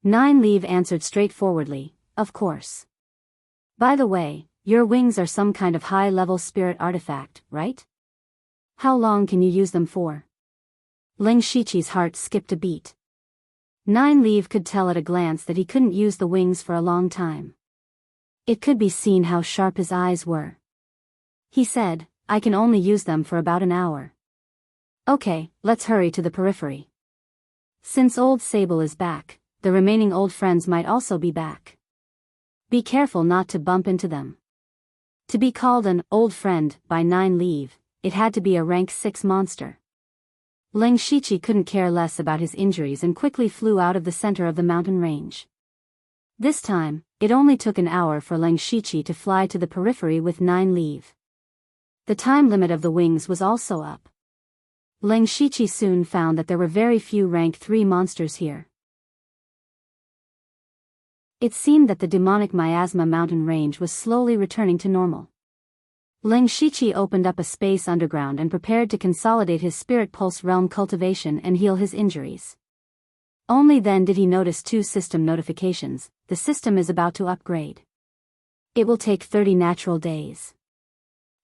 Nine Leaf answered straightforwardly, "Of course. By the way, your wings are some kind of high-level spirit artifact, right? How long can you use them for?" Ling Shiqi's heart skipped a beat. Nine Leaf could tell at a glance that he couldn't use the wings for a long time. It could be seen how sharp his eyes were. He said, "I can only use them for about an hour." "Okay, let's hurry to the periphery. Since Old Sable is back, the remaining old friends might also be back. Be careful not to bump into them." To be called an old friend by Nine Leaf, it had to be a rank 6 monster. Ling Shiqi couldn't care less about his injuries and quickly flew out of the center of the mountain range. This time, it only took an hour for Ling Shiqi to fly to the periphery with Nine Leaf. The time limit of the wings was also up. Ling Shiqi soon found that there were very few rank 3 monsters here. It seemed that the demonic miasma mountain range was slowly returning to normal. Ling Shiqi opened up a space underground and prepared to consolidate his spirit pulse realm cultivation and heal his injuries. Only then did he notice 2 system notifications. The system is about to upgrade. It will take 30 natural days.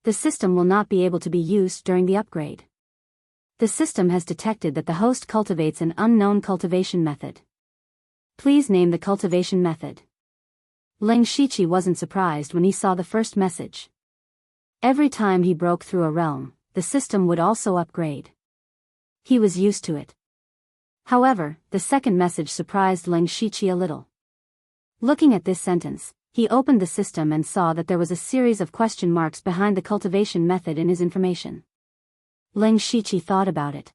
The system will not be able to be used during the upgrade. The system has detected that the host cultivates an unknown cultivation method. Please name the cultivation method. Ling Shiqi wasn't surprised when he saw the first message. Every time he broke through a realm, the system would also upgrade. He was used to it. However, the second message surprised Ling Shiqi a little. Looking at this sentence, he opened the system and saw that there was a series of question marks behind the cultivation method in his information. Ling Shiqi thought about it.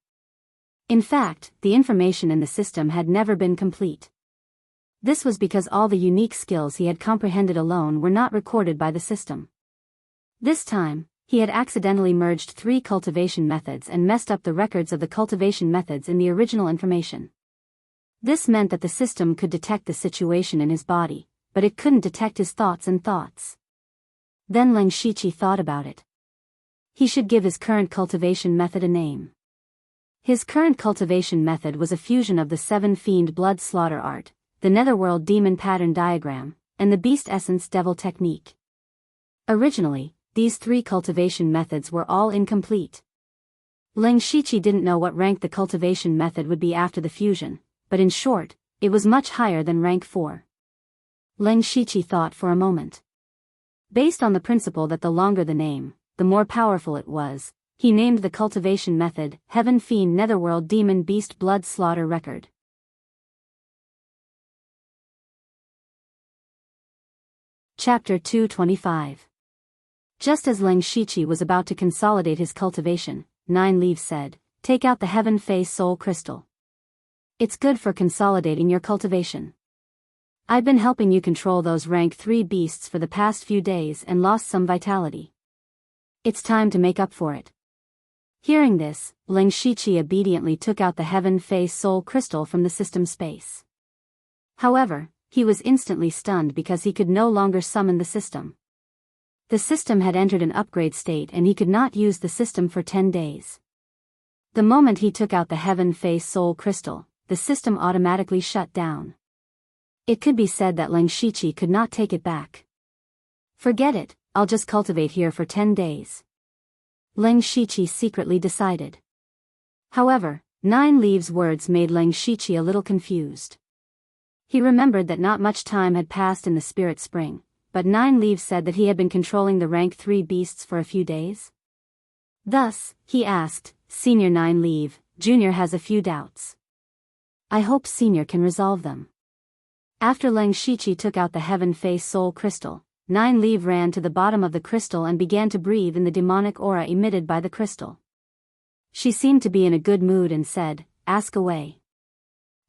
In fact, the information in the system had never been complete. This was because all the unique skills he had comprehended alone were not recorded by the system. This time, he had accidentally merged 3 cultivation methods and messed up the records of the cultivation methods in the original information. This meant that the system could detect the situation in his body, but it couldn't detect his thoughts and thoughts. Then Ling Shiqi thought about it. He should give his current cultivation method a name. His current cultivation method was a fusion of the 7 Fiend Blood Slaughter Art, the Netherworld Demon Pattern Diagram, and the Beast Essence Devil Technique. Originally, these 3 cultivation methods were all incomplete. Ling Shiqi didn't know what rank the cultivation method would be after the fusion, but in short, it was much higher than rank 4. Ling Shiqi thought for a moment. Based on the principle that the longer the name, the more powerful it was, he named the cultivation method Heaven Fiend Netherworld Demon Beast Blood Slaughter Record. Chapter 225. Just as Ling Shiqi was about to consolidate his cultivation, Nine Leaf said, "Take out the Heaven Face Soul Crystal. It's good for consolidating your cultivation. I've been helping you control those rank 3 beasts for the past few days and lost some vitality. It's time to make up for it." Hearing this, Ling Shiqi obediently took out the Heaven Face Soul Crystal from the system space. However, he was instantly stunned because he could no longer summon the system. The system had entered an upgrade state and he could not use the system for 10 days. The moment he took out the Heaven Face Soul Crystal, the system automatically shut down. It could be said that Ling Shiqi could not take it back. Forget it, I'll just cultivate here for 10 days. Ling Shiqi secretly decided. However, Nine Leaves' words made Ling Shiqi a little confused. He remembered that not much time had passed in the Spirit Spring, but Nine Leaves said that he had been controlling the rank 3 beasts for a few days. Thus, he asked, Senior Nine Leaf, Junior has a few doubts. I hope Senior can resolve them. After Ling Shiqi took out the Heaven Face Soul Crystal, Nine Leaf ran to the bottom of the crystal and began to breathe in the demonic aura emitted by the crystal. She seemed to be in a good mood and said, Ask away.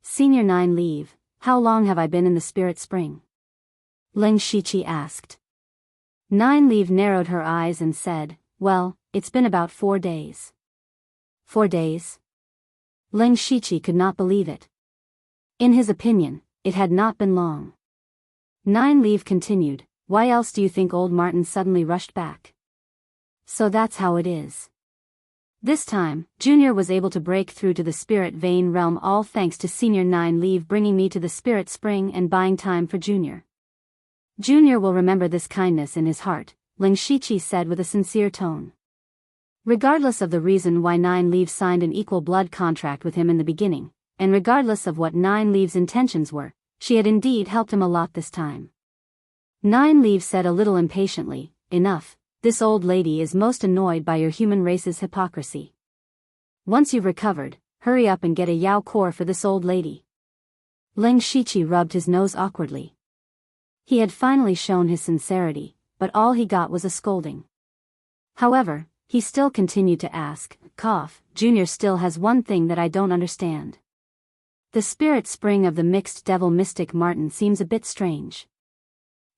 Senior Nine Leaf, how long have I been in the Spirit Spring? Ling Shiqi asked. Nine Leaf narrowed her eyes and said, Well, it's been about 4 days. 4 days? Ling Shiqi could not believe it. In his opinion, it had not been long. Nine Leaf continued, Why else do you think old Martin suddenly rushed back? So that's how it is. This time, Junior was able to break through to the Spirit Vein realm, all thanks to Senior Nine Leaf bringing me to the Spirit Spring and buying time for Junior. Junior will remember this kindness in his heart, Ling Shiqi said with a sincere tone. Regardless of the reason why Nine Leaves signed an equal blood contract with him in the beginning, and regardless of what Nine Leaves' intentions were, she had indeed helped him a lot this time. Nine Leaves said a little impatiently, Enough, this old lady is most annoyed by your human race's hypocrisy. Once you've recovered, hurry up and get a Yao core for this old lady. Ling Shiqi rubbed his nose awkwardly. He had finally shown his sincerity, but all he got was a scolding. However, he still continued to ask, Junior still has one thing that I don't understand. The Spirit Spring of the mixed devil mystic Martin seems a bit strange.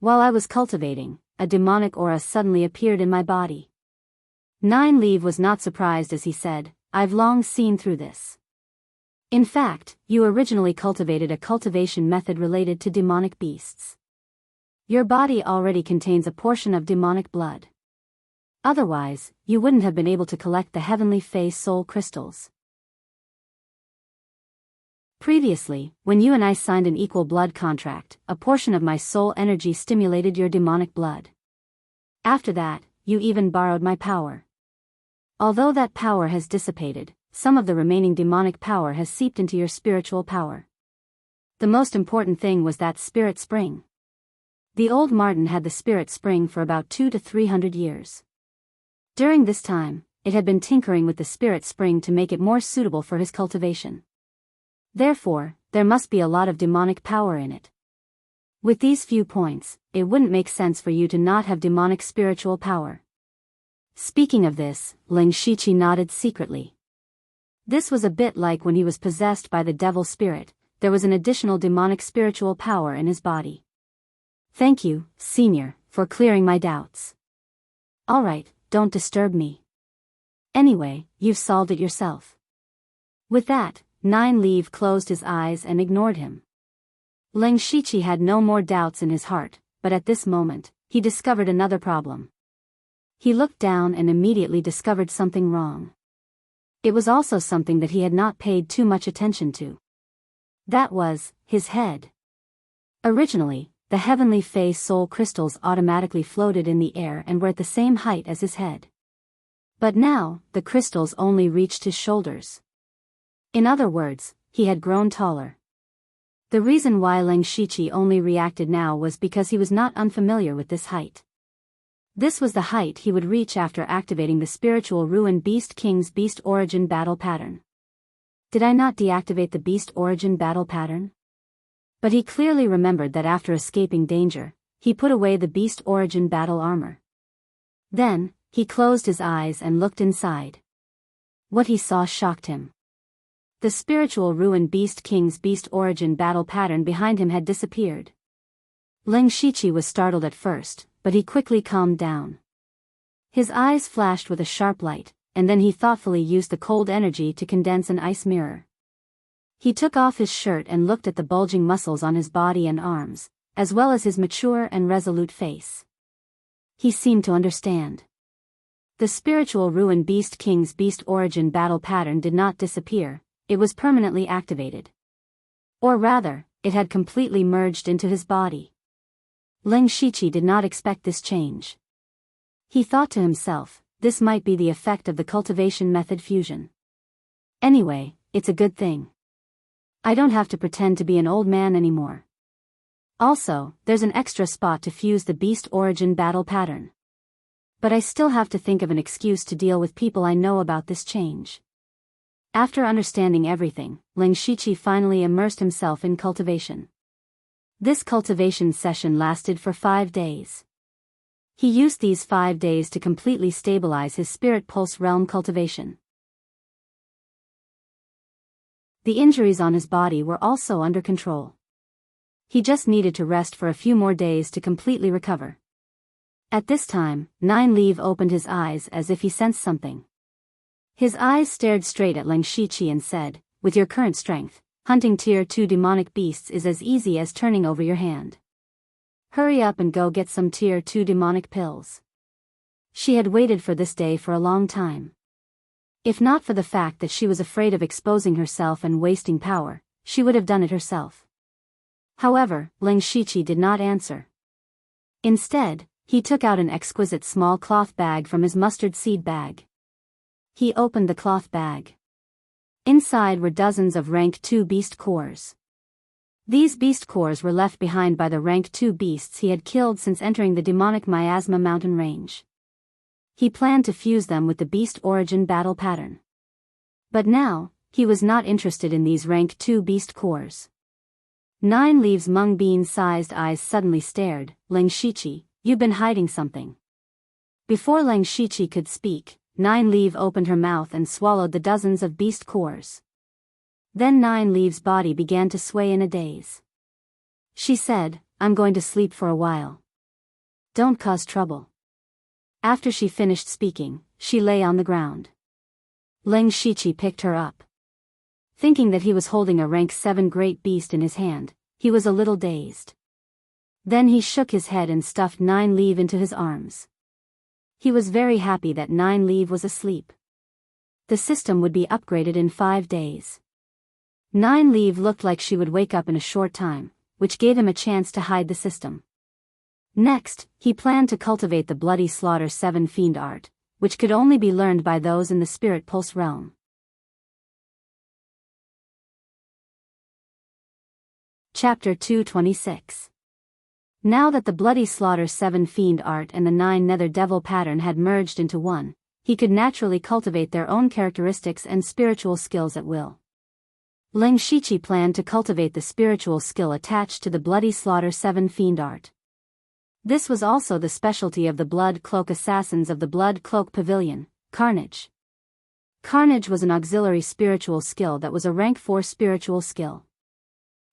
While I was cultivating, a demonic aura suddenly appeared in my body. Nine Leaf was not surprised as he said, I've long seen through this. In fact, you originally cultivated a cultivation method related to demonic beasts. Your body already contains a portion of demonic blood. Otherwise, you wouldn't have been able to collect the Heavenly Face Soul Crystals. Previously, when you and I signed an equal blood contract, a portion of my soul energy stimulated your demonic blood. After that, you even borrowed my power. Although that power has dissipated, some of the remaining demonic power has seeped into your spiritual power. The most important thing was that Spirit Spring. The old Martin had the Spirit Spring for about 200 to 300 years. During this time, it had been tinkering with the Spirit Spring to make it more suitable for his cultivation. Therefore, there must be a lot of demonic power in it. With these few points, it wouldn't make sense for you to not have demonic spiritual power. Speaking of this, Ling Shiqi nodded secretly. This was a bit like when he was possessed by the devil spirit, there was an additional demonic spiritual power in his body. Thank you, Senior, for clearing my doubts. Alright, don't disturb me. Anyway, you've solved it yourself. With that, Nine Leaf closed his eyes and ignored him. Ling Shiqi had no more doubts in his heart, but at this moment, he discovered another problem. He looked down and immediately discovered something wrong. It was also something that he had not paid too much attention to. That was, his head. Originally, the Heavenly Face Soul Crystals automatically floated in the air and were at the same height as his head. But now, the crystals only reached his shoulders. In other words, he had grown taller. The reason why Ling Shiqi only reacted now was because he was not unfamiliar with this height. This was the height he would reach after activating the Spiritual Ruin Beast King's Beast Origin Battle Pattern. Did I not deactivate the Beast Origin Battle Pattern? But he clearly remembered that after escaping danger, he put away the Beast Origin Battle Armor. Then, he closed his eyes and looked inside. What he saw shocked him. The Spiritual Ruin Beast King's Beast Origin Battle Pattern behind him had disappeared. Ling Shiqi was startled at first, but he quickly calmed down. His eyes flashed with a sharp light, and then he thoughtfully used the cold energy to condense an ice mirror. He took off his shirt and looked at the bulging muscles on his body and arms, as well as his mature and resolute face. He seemed to understand. The spiritual ruin Beast King's beast origin battle pattern did not disappear, it was permanently activated. Or rather, it had completely merged into his body. Leng Shiqi did not expect this change. He thought to himself, this might be the effect of the cultivation method fusion. Anyway, it's a good thing. I don't have to pretend to be an old man anymore. Also, there's an extra spot to fuse the beast origin battle pattern. But I still have to think of an excuse to deal with people I know about this change. After understanding everything, Leng Shiqi finally immersed himself in cultivation. This cultivation session lasted for 5 days. He used these 5 days to completely stabilize his spirit pulse realm cultivation. The injuries on his body were also under control. He just needed to rest for a few more days to completely recover. At this time, Nine Leaf opened his eyes as if he sensed something. His eyes stared straight at Leng Shiqi and said, with your current strength, hunting tier 2 demonic beasts is as easy as turning over your hand. Hurry up and go get some tier 2 demonic pills. She had waited for this day for a long time. If not for the fact that she was afraid of exposing herself and wasting power, she would have done it herself. However, Leng Shiqi did not answer. Instead, he took out an exquisite small cloth bag from his mustard seed bag. He opened the cloth bag. Inside were dozens of rank 2 beast cores. These beast cores were left behind by the rank 2 beasts he had killed since entering the demonic miasma mountain range. He planned to fuse them with the beast origin battle pattern. But now, he was not interested in these rank 2 beast cores. Nine Leaves' mung bean-sized eyes suddenly stared, Leng Shiqi, you've been hiding something. Before Leng Shiqi could speak, Nine Leaf opened her mouth and swallowed the dozens of beast cores. Then Nine Leaf's body began to sway in a daze. She said, I'm going to sleep for a while. Don't cause trouble. After she finished speaking, she lay on the ground. Leng Shiqi picked her up. Thinking that he was holding a rank 7 great beast in his hand, he was a little dazed. Then he shook his head and stuffed Nine Leaf into his arms. He was very happy that Nine Leaf was asleep. The system would be upgraded in 5 days. Nine Leaf looked like she would wake up in a short time, which gave him a chance to hide the system. Next, he planned to cultivate the Bloody Slaughter 7 Fiend art, which could only be learned by those in the Spirit Pulse realm. Chapter 226. Now that the Bloody Slaughter 7 Fiend art and the 9 Nether Devil pattern had merged into one, he could naturally cultivate their own characteristics and spiritual skills at will. Leng Shiqi planned to cultivate the spiritual skill attached to the Bloody Slaughter 7 Fiend art. This was also the specialty of the Blood Cloak assassins of the Blood Cloak Pavilion, Carnage. Carnage was an auxiliary spiritual skill that was a rank 4 spiritual skill.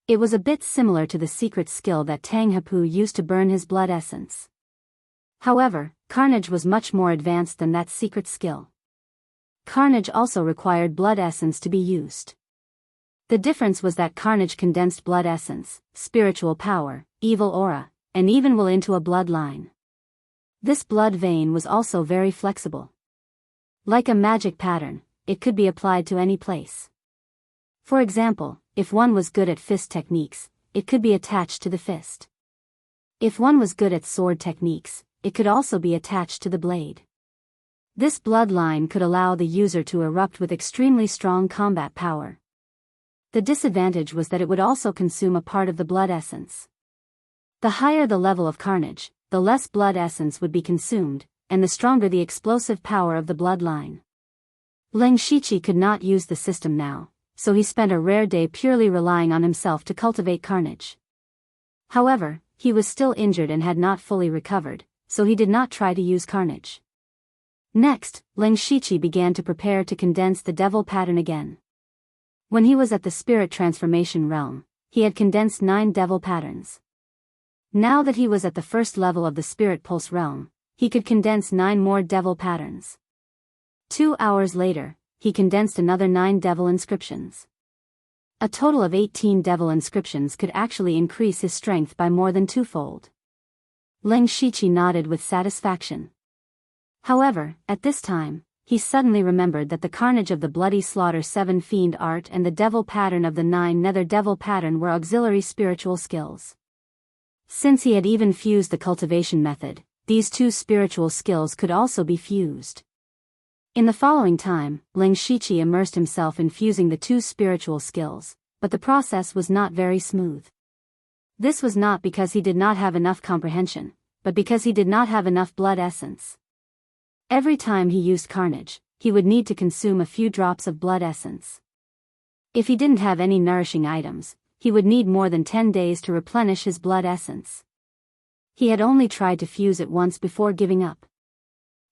It was a bit similar to the secret skill that Tang Hapu used to burn his blood essence. However, Carnage was much more advanced than that secret skill. Carnage also required blood essence to be used. The difference was that Carnage condensed blood essence, spiritual power, evil aura, and even will into a bloodline. This blood vein was also very flexible. Like a magic pattern, it could be applied to any place. For example, if one was good at fist techniques, it could be attached to the fist. If one was good at sword techniques, it could also be attached to the blade. This bloodline could allow the user to erupt with extremely strong combat power. The disadvantage was that it would also consume a part of the blood essence. The higher the level of Carnage, the less blood essence would be consumed, and the stronger the explosive power of the bloodline. Leng Shiqi could not use the system now, so he spent a rare day purely relying on himself to cultivate Carnage. However, he was still injured and had not fully recovered, so he did not try to use Carnage. Next, Leng Shiqi began to prepare to condense the devil pattern again. When he was at the spirit transformation realm, he had condensed 9 devil patterns. Now that he was at the first level of the spirit pulse realm, he could condense 9 more devil patterns. 2 hours later, he condensed another 9 devil inscriptions. A total of 18 devil inscriptions could actually increase his strength by more than twofold. Leng Shiqi nodded with satisfaction. However, at this time, he suddenly remembered that the carnage of the bloody slaughter 7 fiend art and the devil pattern of the 9 nether devil pattern were auxiliary spiritual skills. Since he had even fused the cultivation method, these 2 spiritual skills could also be fused. In the following time, Leng Shiqi immersed himself in fusing the 2 spiritual skills, but the process was not very smooth. This was not because he did not have enough comprehension, but because he did not have enough blood essence. Every time he used carnage, he would need to consume a few drops of blood essence. If he didn't have any nourishing items, he would need more than 10 days to replenish his blood essence. He had only tried to fuse it once before giving up.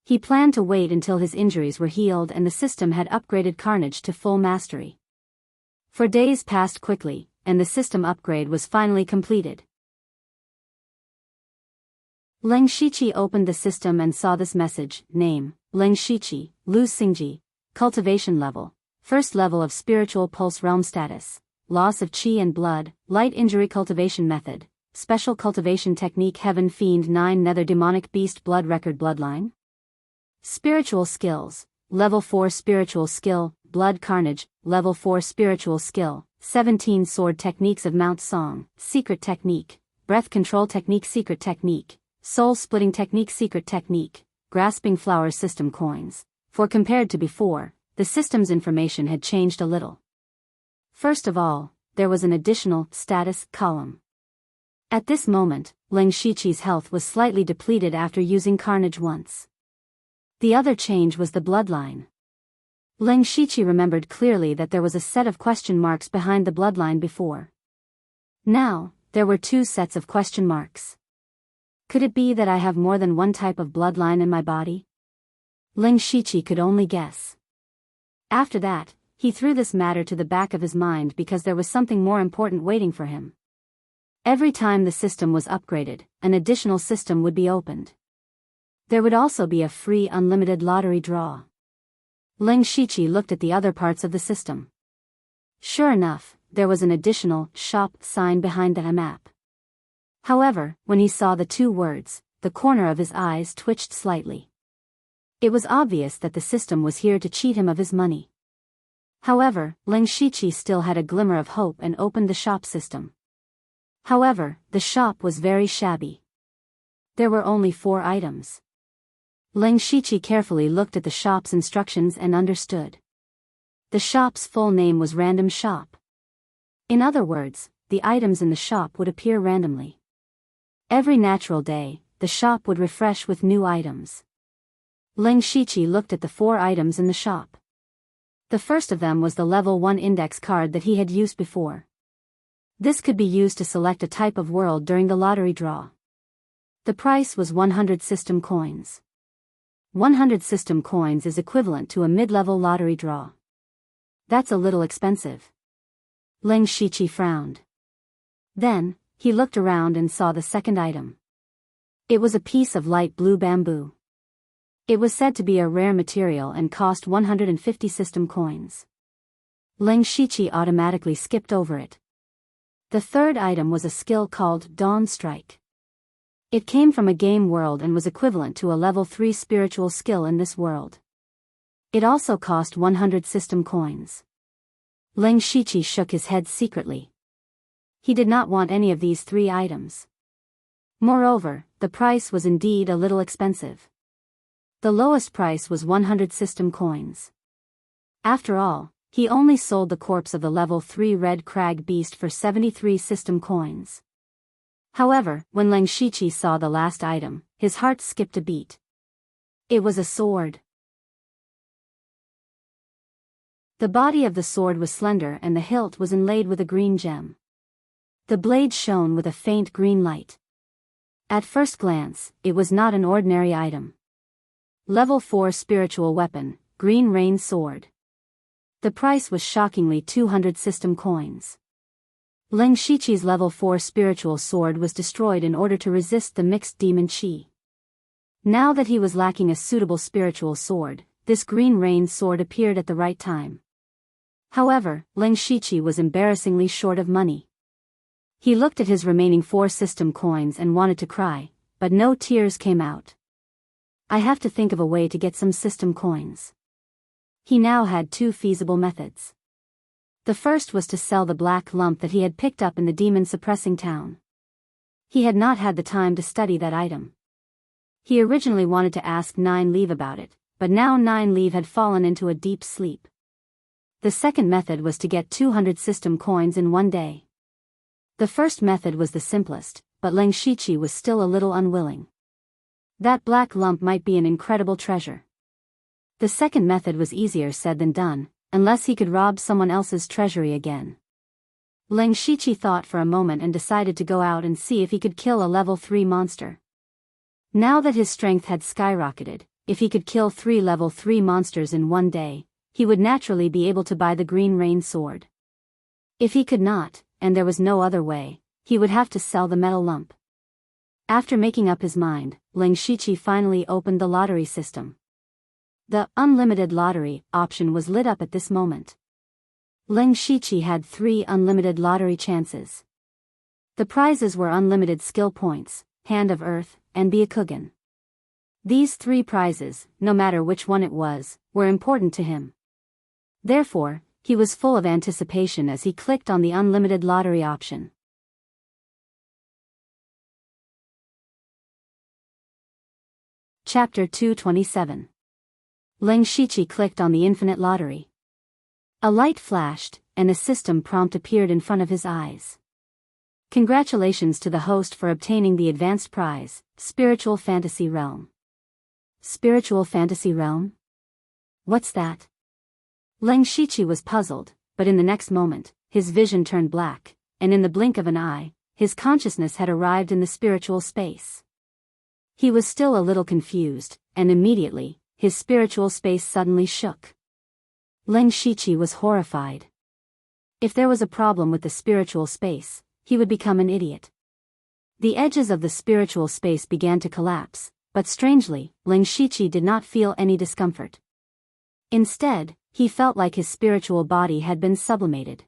He planned to wait until his injuries were healed and the system had upgraded carnage to full mastery. 4 days passed quickly, and the system upgrade was finally completed. Leng Shiqi opened the system and saw this message: Name, Leng Shiqi, Lu Xingji, Cultivation Level, First Level of Spiritual Pulse Realm Status, Loss of Qi and Blood, Light Injury Cultivation Method, Special Cultivation Technique Heaven Fiend 9 Nether Demonic Beast Blood Record Bloodline. Spiritual Skills, Level 4 Spiritual Skill, Blood Carnage, Level 4 Spiritual Skill, 17 Sword Techniques of Mount Song, Secret Technique, Breath Control Technique Secret Technique, Soul Splitting Technique Secret Technique, Grasping Flower System Coins. For compared to before, the system's information had changed a little. First of all, there was an additional status column. At this moment, Leng Shiqi's health was slightly depleted after using carnage once. The other change was the bloodline. Leng Shiqi remembered clearly that there was a set of question marks behind the bloodline before. Now, there were 2 sets of question marks. Could it be that I have more than one type of bloodline in my body? Leng Shiqi could only guess. After that, he threw this matter to the back of his mind because there was something more important waiting for him. Every time the system was upgraded, an additional system would be opened. There would also be a free unlimited lottery draw. Leng Shiqi looked at the other parts of the system. Sure enough, there was an additional shop sign behind the map. However, when he saw the 2 words, the corner of his eyes twitched slightly. It was obvious that the system was here to cheat him of his money. However, Leng Shiqi still had a glimmer of hope and opened the shop system. However, the shop was very shabby. There were only 4 items. Leng Shiqi carefully looked at the shop's instructions and understood. The shop's full name was Random Shop. In other words, the items in the shop would appear randomly. Every natural day, the shop would refresh with new items. Leng Shiqi looked at the 4 items in the shop. The first of them was the level 1 index card that he had used before. This could be used to select a type of world during the lottery draw. The price was 100 system coins. 100 system coins is equivalent to a mid-level lottery draw. That's a little expensive. Leng Shiqi frowned. Then, he looked around and saw the second item. It was a piece of light blue bamboo. It was said to be a rare material and cost 150 system coins. Leng Shiqi automatically skipped over it. The third item was a skill called Dawn Strike. It came from a game world and was equivalent to a level 3 spiritual skill in this world. It also cost 100 system coins. Leng Shiqi shook his head secretly. He did not want any of these 3 items. Moreover, the price was indeed a little expensive. The lowest price was 100 system coins. After all, he only sold the corpse of the level 3 red crag beast for 73 system coins. However, when Leng Shiqi saw the last item, his heart skipped a beat. It was a sword. The body of the sword was slender and the hilt was inlaid with a green gem. The blade shone with a faint green light. At first glance, it was not an ordinary item. Level 4 spiritual weapon, Green Rain Sword. The price was shockingly 200 system coins. Leng Shiqi's level 4 spiritual sword was destroyed in order to resist the mixed demon qi. Now that he was lacking a suitable spiritual sword, this green rain sword appeared at the right time. However, Leng Shiqi was embarrassingly short of money. He looked at his remaining 4 system coins and wanted to cry, but no tears came out. I have to think of a way to get some system coins. He now had 2 feasible methods. The first was to sell the black lump that he had picked up in the demon-suppressing town. He had not had the time to study that item. He originally wanted to ask Nine Leave about it, but now Nine Leave had fallen into a deep sleep. The second method was to get 200 system coins in one day. The first method was the simplest, but Leng Shiqi was still a little unwilling. That black lump might be an incredible treasure. The second method was easier said than done, unless he could rob someone else's treasury again. Leng Shiqi thought for a moment and decided to go out and see if he could kill a level 3 monster. Now that his strength had skyrocketed, if he could kill 3 level 3 monsters in one day, he would naturally be able to buy the green rain sword. If he could not, and there was no other way, he would have to sell the metal lump. After making up his mind, Leng Shiqi finally opened the lottery system. The unlimited lottery option was lit up at this moment. Leng Shiqi had 3 unlimited lottery chances. The prizes were unlimited skill points, Hand of Earth, and Byakugan. These 3 prizes, no matter which one it was, were important to him. Therefore, he was full of anticipation as he clicked on the unlimited lottery option. Chapter 227. Leng Shiqi clicked on the infinite lottery. A light flashed, and a system prompt appeared in front of his eyes. Congratulations to the host for obtaining the advanced prize, Spiritual Fantasy Realm. Spiritual Fantasy Realm? What's that? Leng Shiqi was puzzled, but in the next moment, his vision turned black, and in the blink of an eye, his consciousness had arrived in the spiritual space. He was still a little confused, and immediately, his spiritual space suddenly shook. Leng Shiqi was horrified. If there was a problem with the spiritual space, he would become an idiot. The edges of the spiritual space began to collapse, but strangely, Leng Shiqi did not feel any discomfort. Instead, he felt like his spiritual body had been sublimated.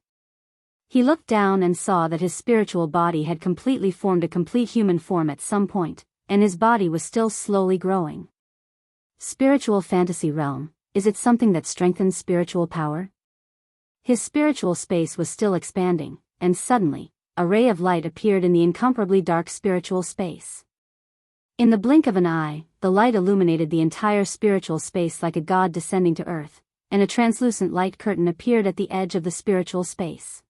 He looked down and saw that his spiritual body had completely formed a complete human form at some point, and his body was still slowly growing. Spiritual Fantasy Realm, is it something that strengthens spiritual power? His spiritual space was still expanding, and suddenly, a ray of light appeared in the incomparably dark spiritual space. In the blink of an eye, the light illuminated the entire spiritual space like a god descending to earth, and a translucent light curtain appeared at the edge of the spiritual space.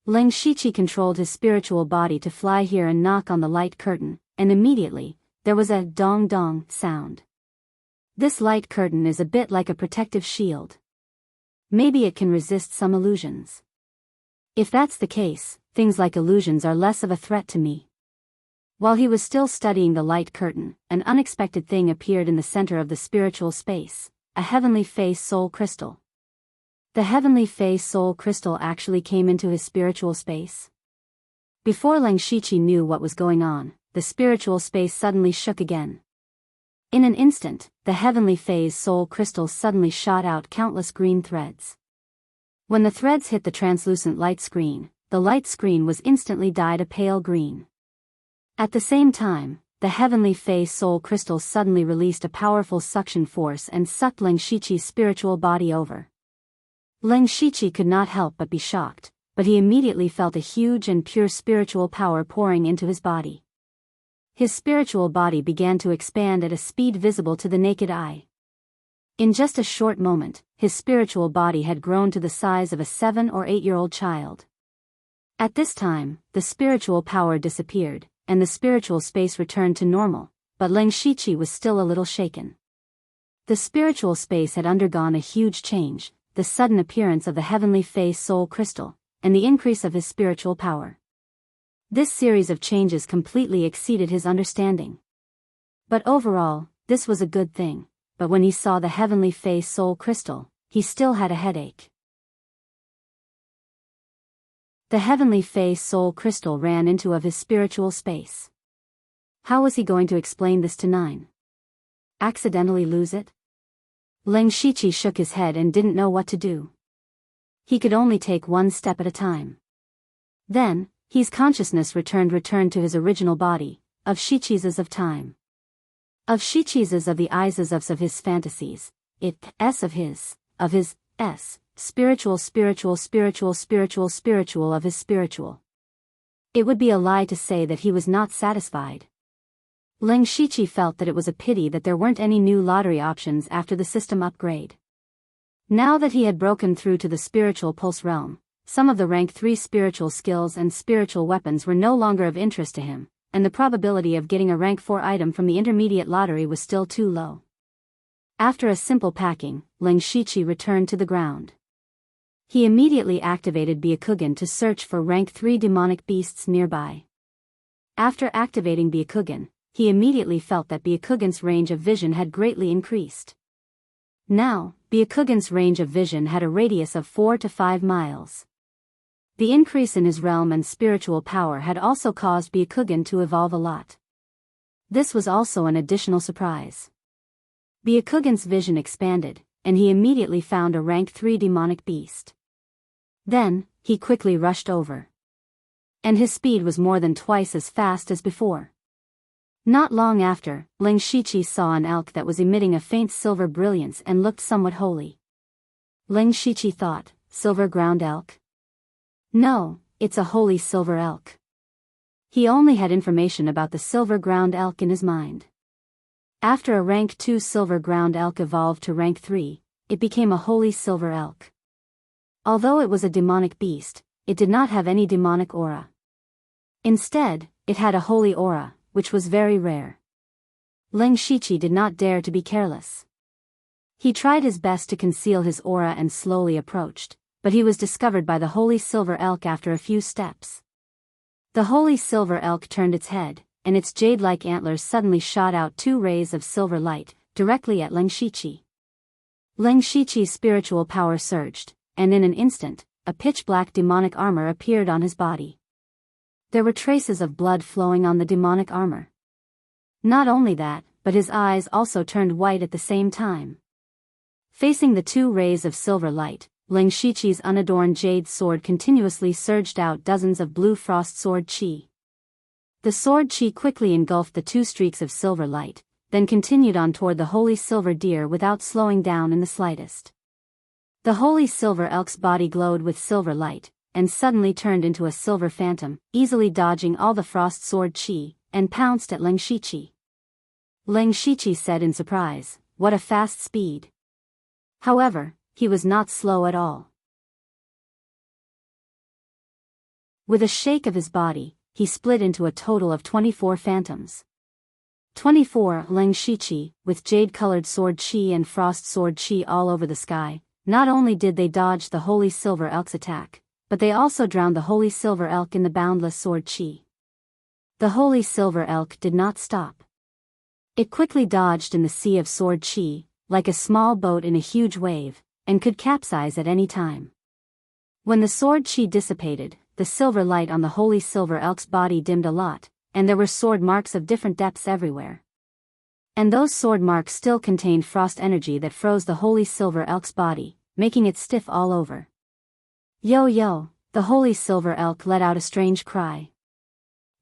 Leng Shiqi controlled his spiritual body to fly here and knock on the light curtain, and immediately, there was a dong-dong sound. This light curtain is a bit like a protective shield. Maybe it can resist some illusions. If that's the case, things like illusions are less of a threat to me. While he was still studying the light curtain, an unexpected thing appeared in the center of the spiritual space, a heavenly face soul crystal. The heavenly face soul crystal actually came into his spiritual space. Before Leng Shiqi knew what was going on, the spiritual space suddenly shook again. In an instant, the heavenly phase soul crystal suddenly shot out countless green threads. When the threads hit the translucent light screen, the light screen was instantly dyed a pale green. At the same time, the heavenly phase soul crystal suddenly released a powerful suction force and sucked Leng Shiqi's spiritual body over. Leng Shiqi could not help but be shocked, but he immediately felt a huge and pure spiritual power pouring into his body. His spiritual body began to expand at a speed visible to the naked eye. In just a short moment, his spiritual body had grown to the size of a 7 or 8-year-old child. At this time, the spiritual power disappeared, and the spiritual space returned to normal, but Leng Shiqi was still a little shaken. The spiritual space had undergone a huge change, the sudden appearance of the heavenly phase soul crystal, and the increase of his spiritual power. This series of changes completely exceeded his understanding. But overall, this was a good thing, but when he saw the heavenly phase soul crystal, he still had a headache. The heavenly phase soul crystal ran into of his spiritual space. How was he going to explain this to Nine? Accidentally lose it? Ling Shiqi shook his head and didn't know what to do. He could only take one step at a time. Then, his consciousness returned to his original body, of Shiqi's of time. Of Shiqi's of the I's of his fantasies, of his, spiritual of his spiritual. It would be a lie to say that he was not satisfied. Ling Shiqi felt that it was a pity that there weren't any new lottery options after the system upgrade. Now that he had broken through to the spiritual pulse realm, some of the rank 3 spiritual skills and spiritual weapons were no longer of interest to him, and the probability of getting a rank 4 item from the intermediate lottery was still too low. After a simple packing, Ling Shiqi returned to the ground. He immediately activated Byakugan to search for rank 3 demonic beasts nearby. After activating Byakugan, he immediately felt that Byakugan's range of vision had greatly increased. Now, Byakugan's range of vision had a radius of 4 to 5 miles. The increase in his realm and spiritual power had also caused Byakugan to evolve a lot. This was also an additional surprise. Byakugan's vision expanded, and he immediately found a rank 3 demonic beast. Then, he quickly rushed over. And his speed was more than twice as fast as before. Not long after, Ling Shiqi saw an elk that was emitting a faint silver brilliance and looked somewhat holy. Ling Shiqi thought, silver ground elk? No, it's a holy silver elk. He only had information about the silver ground elk in his mind. After a rank 2 silver ground elk evolved to rank 3, it became a holy silver elk. Although it was a demonic beast, it did not have any demonic aura. Instead, it had a holy aura, which was very rare. Ling Shiqi did not dare to be careless. He tried his best to conceal his aura and slowly approached, but he was discovered by the holy silver elk after a few steps. The holy silver elk turned its head, and its jade-like antlers suddenly shot out 2 rays of silver light, directly at Ling Shiqi. Ling Shiqi's spiritual power surged, and in an instant, a pitch-black demonic armor appeared on his body. There were traces of blood flowing on the demonic armor. Not only that, but his eyes also turned white at the same time. Facing the 2 rays of silver light, Ling Shiqi's unadorned jade sword continuously surged out dozens of blue frost sword chi. The sword chi quickly engulfed the 2 streaks of silver light, then continued on toward the holy silver deer without slowing down in the slightest. The holy silver elk's body glowed with silver light, and suddenly turned into a silver phantom, easily dodging all the frost sword chi, and pounced at Ling Shiqi. Ling Shiqi said in surprise, "What a fast speed." However, he was not slow at all. With a shake of his body, he split into a total of 24 phantoms. 24 Ling Shiqi, with jade-colored sword chi and frost sword chi all over the sky, not only did they dodge the holy silver elk's attack, but they also drowned the holy silver elk in the boundless sword chi. The holy silver elk did not stop. It quickly dodged in the sea of sword chi, like a small boat in a huge wave, and could capsize at any time. When the sword chi dissipated, the silver light on the holy silver elk's body dimmed a lot, and there were sword marks of different depths everywhere. And those sword marks still contained frost energy that froze the holy silver elk's body, making it stiff all over. Yo yo, the holy silver elk let out a strange cry.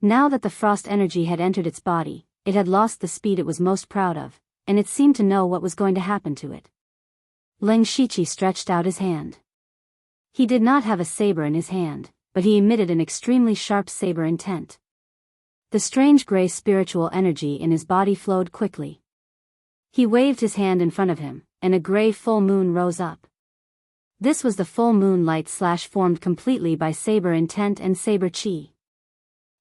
Now that the frost energy had entered its body, it had lost the speed it was most proud of, and it seemed to know what was going to happen to it. Ling Shiqi stretched out his hand. He did not have a saber in his hand, but he emitted an extremely sharp saber intent. The strange gray spiritual energy in his body flowed quickly. He waved his hand in front of him, and a gray full moon rose up. This was the full moon light formed completely by saber intent and saber chi.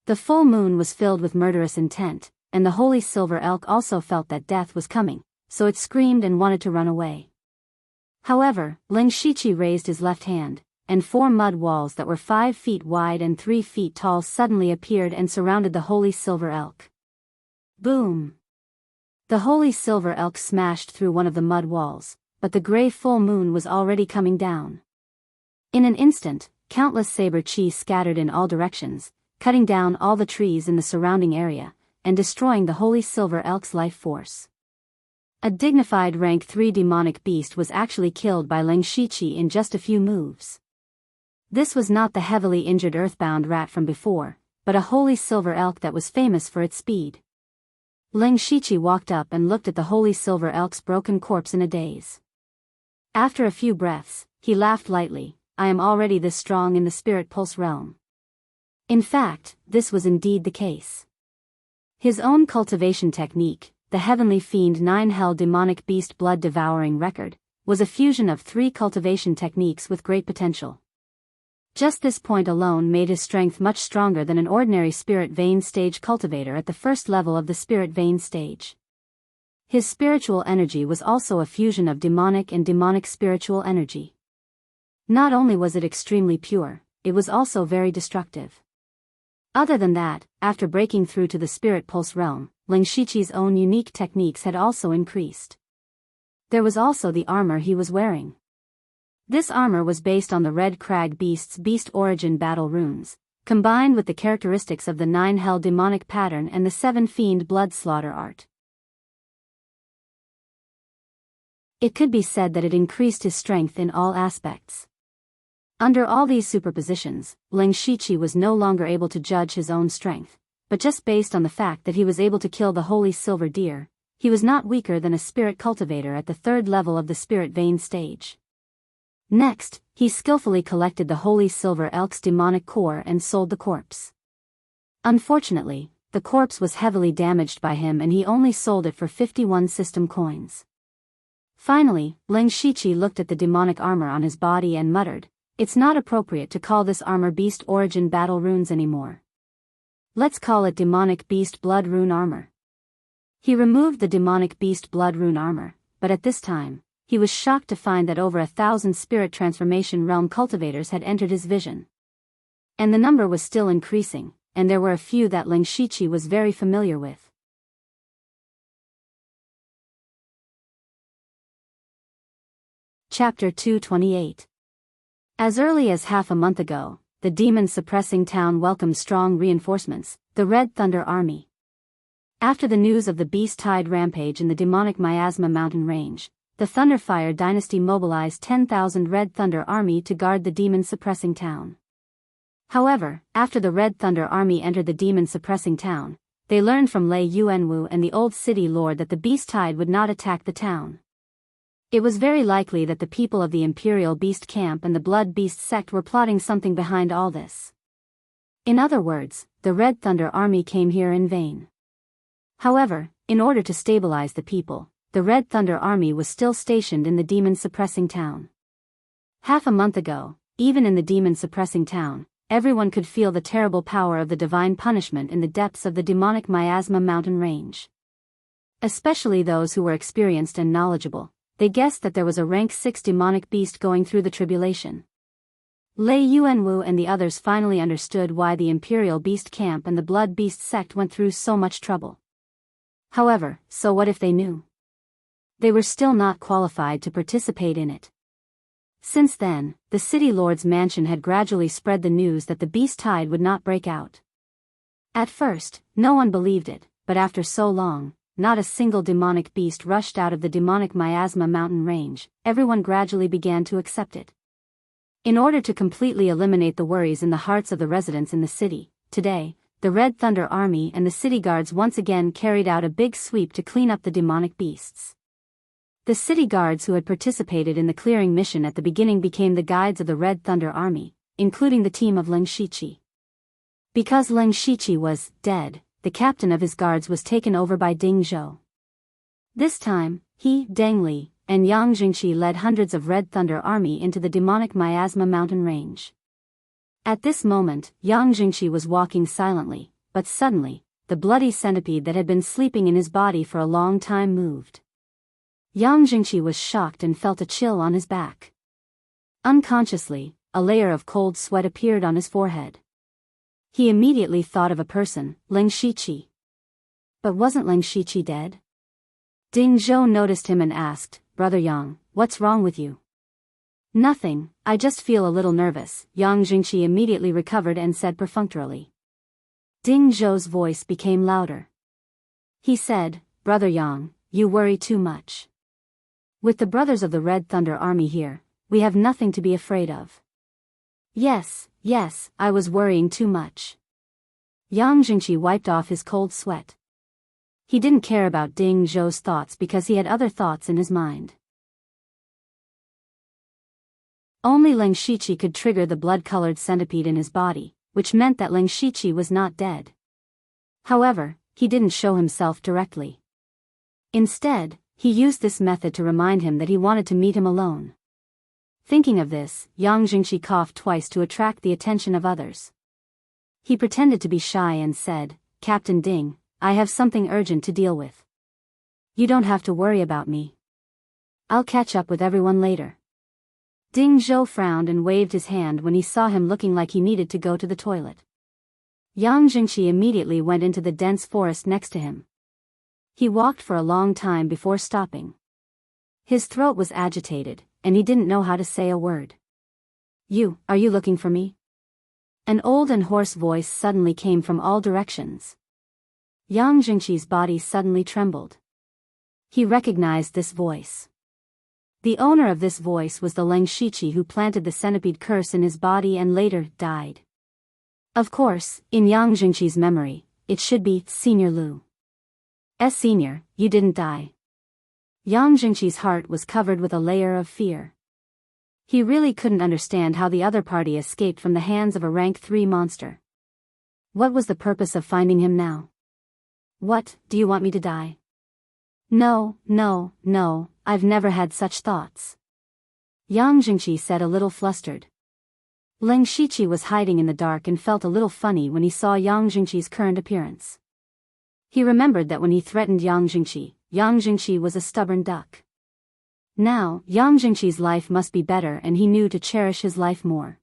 The full moon was filled with murderous intent, and the holy silver elk also felt that death was coming, so it screamed and wanted to run away. However, Ling Shiqi raised his left hand, and 4 mud walls that were 5 feet wide and 3 feet tall suddenly appeared and surrounded the holy silver elk. Boom! The holy silver elk smashed through one of the mud walls, but the gray full moon was already coming down. In an instant, countless saber chi scattered in all directions, cutting down all the trees in the surrounding area, and destroying the holy silver elk's life force. A dignified rank 3 demonic beast was actually killed by Ling Shiqi in just a few moves. This was not the heavily injured earthbound rat from before, but a holy silver elk that was famous for its speed. Ling Shiqi walked up and looked at the holy silver elk's broken corpse in a daze. After a few breaths, he laughed lightly. I am already this strong in the spirit pulse realm. In fact, this was indeed the case. His own cultivation technique, the Heavenly Fiend 9 Hell Demonic Beast Blood Devouring Record, was a fusion of 3 cultivation techniques with great potential. Just this point alone made his strength much stronger than an ordinary spirit vein stage cultivator at the first level of the spirit vein stage. His spiritual energy was also a fusion of demonic and demonic spiritual energy. Not only was it extremely pure, it was also very destructive. Other than that, after breaking through to the spirit pulse realm, Ling Shiqi's own unique techniques had also increased. There was also the armor he was wearing. This armor was based on the Red Crag Beast's Beast Origin battle runes, combined with the characteristics of the 9 Hell demonic pattern and the 7 Fiend blood slaughter art. It could be said that it increased his strength in all aspects. Under all these superpositions, Ling Shiqi was no longer able to judge his own strength, but just based on the fact that he was able to kill the holy silver deer, he was not weaker than a spirit cultivator at the 3rd level of the spirit vein stage. Next, he skillfully collected the holy silver elk's demonic core and sold the corpse. Unfortunately, the corpse was heavily damaged by him and he only sold it for 51 system coins. Finally, Ling Shiqi looked at the demonic armor on his body and muttered, "It's not appropriate to call this armor Beast Origin battle runes anymore. Let's call it Demonic Beast Blood Rune Armor." He removed the Demonic Beast Blood Rune Armor, but at this time, he was shocked to find that over 1,000 spirit transformation realm cultivators had entered his vision. And the number was still increasing, and there were a few that Ling Shiqi was very familiar with. Chapter 228. As early as half a month ago, the demon-suppressing town welcomed strong reinforcements, the Red Thunder Army. After the news of the beast-tide rampage in the demonic Miasma mountain range, the Thunderfire dynasty mobilized 10,000 Red Thunder Army to guard the demon-suppressing town. However, after the Red Thunder Army entered the demon-suppressing town, they learned from Lei Yuanwu and the old city lord that the beast-tide would not attack the town. It was very likely that the people of the Imperial Beast Camp and the Blood Beast sect were plotting something behind all this. In other words, the Red Thunder Army came here in vain. However, in order to stabilize the people, the Red Thunder Army was still stationed in the demon-suppressing town. Half a month ago, even in the demon-suppressing town, everyone could feel the terrible power of the divine punishment in the depths of the demonic Miasma mountain range. Especially those who were experienced and knowledgeable. They guessed that there was a rank 6 demonic beast going through the tribulation. Lei Yuanwu and the others finally understood why the Imperial Beast Camp and the Blood Beast sect went through so much trouble. However, so what if they knew? They were still not qualified to participate in it. Since then, the city lord's mansion had gradually spread the news that the beast tide would not break out. At first, no one believed it, but after so long, not a single demonic beast rushed out of the demonic Miasma mountain range. Everyone gradually began to accept it. In order to completely eliminate the worries in the hearts of the residents in the city, today, the Red Thunder Army and the city guards once again carried out a big sweep to clean up the demonic beasts. The city guards who had participated in the clearing mission at the beginning became the guides of the Red Thunder Army, including the team of Ling Shiqi. Because Ling Shiqi was dead, the captain of his guards was taken over by Ding Zhou. This time, he, Deng Li, and Yang Jingqi led hundreds of Red Thunder Army into the demonic Miasma mountain range. At this moment, Yang Jingqi was walking silently, but suddenly, the bloody centipede that had been sleeping in his body for a long time moved. Yang Jingqi was shocked and felt a chill on his back. Unconsciously, a layer of cold sweat appeared on his forehead. He immediately thought of a person, Ling Shiqi. But wasn't Ling Shiqi dead? Ding Zhou noticed him and asked, "Brother Yang, what's wrong with you?" "Nothing, I just feel a little nervous," Yang Jingqi immediately recovered and said perfunctorily. Ding Zhou's voice became louder. He said, "Brother Yang, you worry too much. With the brothers of the Red Thunder Army here, we have nothing to be afraid of. Yes, I was worrying too much. Yang Jingqi wiped off his cold sweat. He didn't care about Ding Zhou's thoughts because he had other thoughts in his mind. Only Leng Shiqi could trigger the blood-colored centipede in his body, which meant that Leng Shiqi was not dead. However, he didn't show himself directly. Instead, he used this method to remind him that he wanted to meet him alone. Thinking of this, Yang Jingqi coughed twice to attract the attention of others. He pretended to be shy and said, "Captain Ding, I have something urgent to deal with. You don't have to worry about me. I'll catch up with everyone later." Ding Zhou frowned and waved his hand when he saw him looking like he needed to go to the toilet. Yang Jingqi immediately went into the dense forest next to him. He walked for a long time before stopping. His throat was agitated, and he didn't know how to say a word. Are you looking for me?" An old and hoarse voice suddenly came from all directions. Yang Jingqi's body suddenly trembled. He recognized this voice. The owner of this voice was the Leng Shiqi who planted the centipede curse in his body and later died. Of course, in Yang Jingqi's memory, it should be Senior Lu. Senior, you didn't die. Yang Jingqi's heart was covered with a layer of fear. He really couldn't understand how the other party escaped from the hands of a rank 3 monster. What was the purpose of finding him now? "What, do you want me to die?" No, I've never had such thoughts," Yang Jingqi said, a little flustered. Leng Shiqi was hiding in the dark and felt a little funny when he saw Yang Jingqi's current appearance. He remembered that when he threatened Yang Jingqi was a stubborn duck. Now, Yang Jingqi's life must be better and he knew to cherish his life more.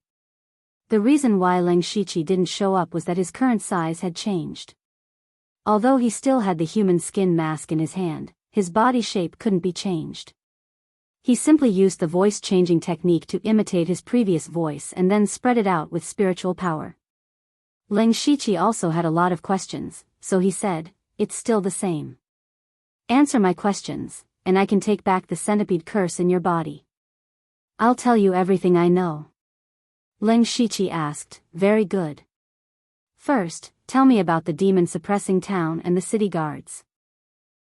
The reason why Leng Shiqi didn't show up was that his current size had changed. Although he still had the human skin mask in his hand, his body shape couldn't be changed. He simply used the voice-changing technique to imitate his previous voice and then spread it out with spiritual power. Leng Shiqi also had a lot of questions, so he said, "It's still the same. Answer my questions, and I can take back the centipede curse in your body." "I'll tell you everything I know." Leng Shiqi asked, "Very good. First, tell me about the demon-suppressing town and the city guards.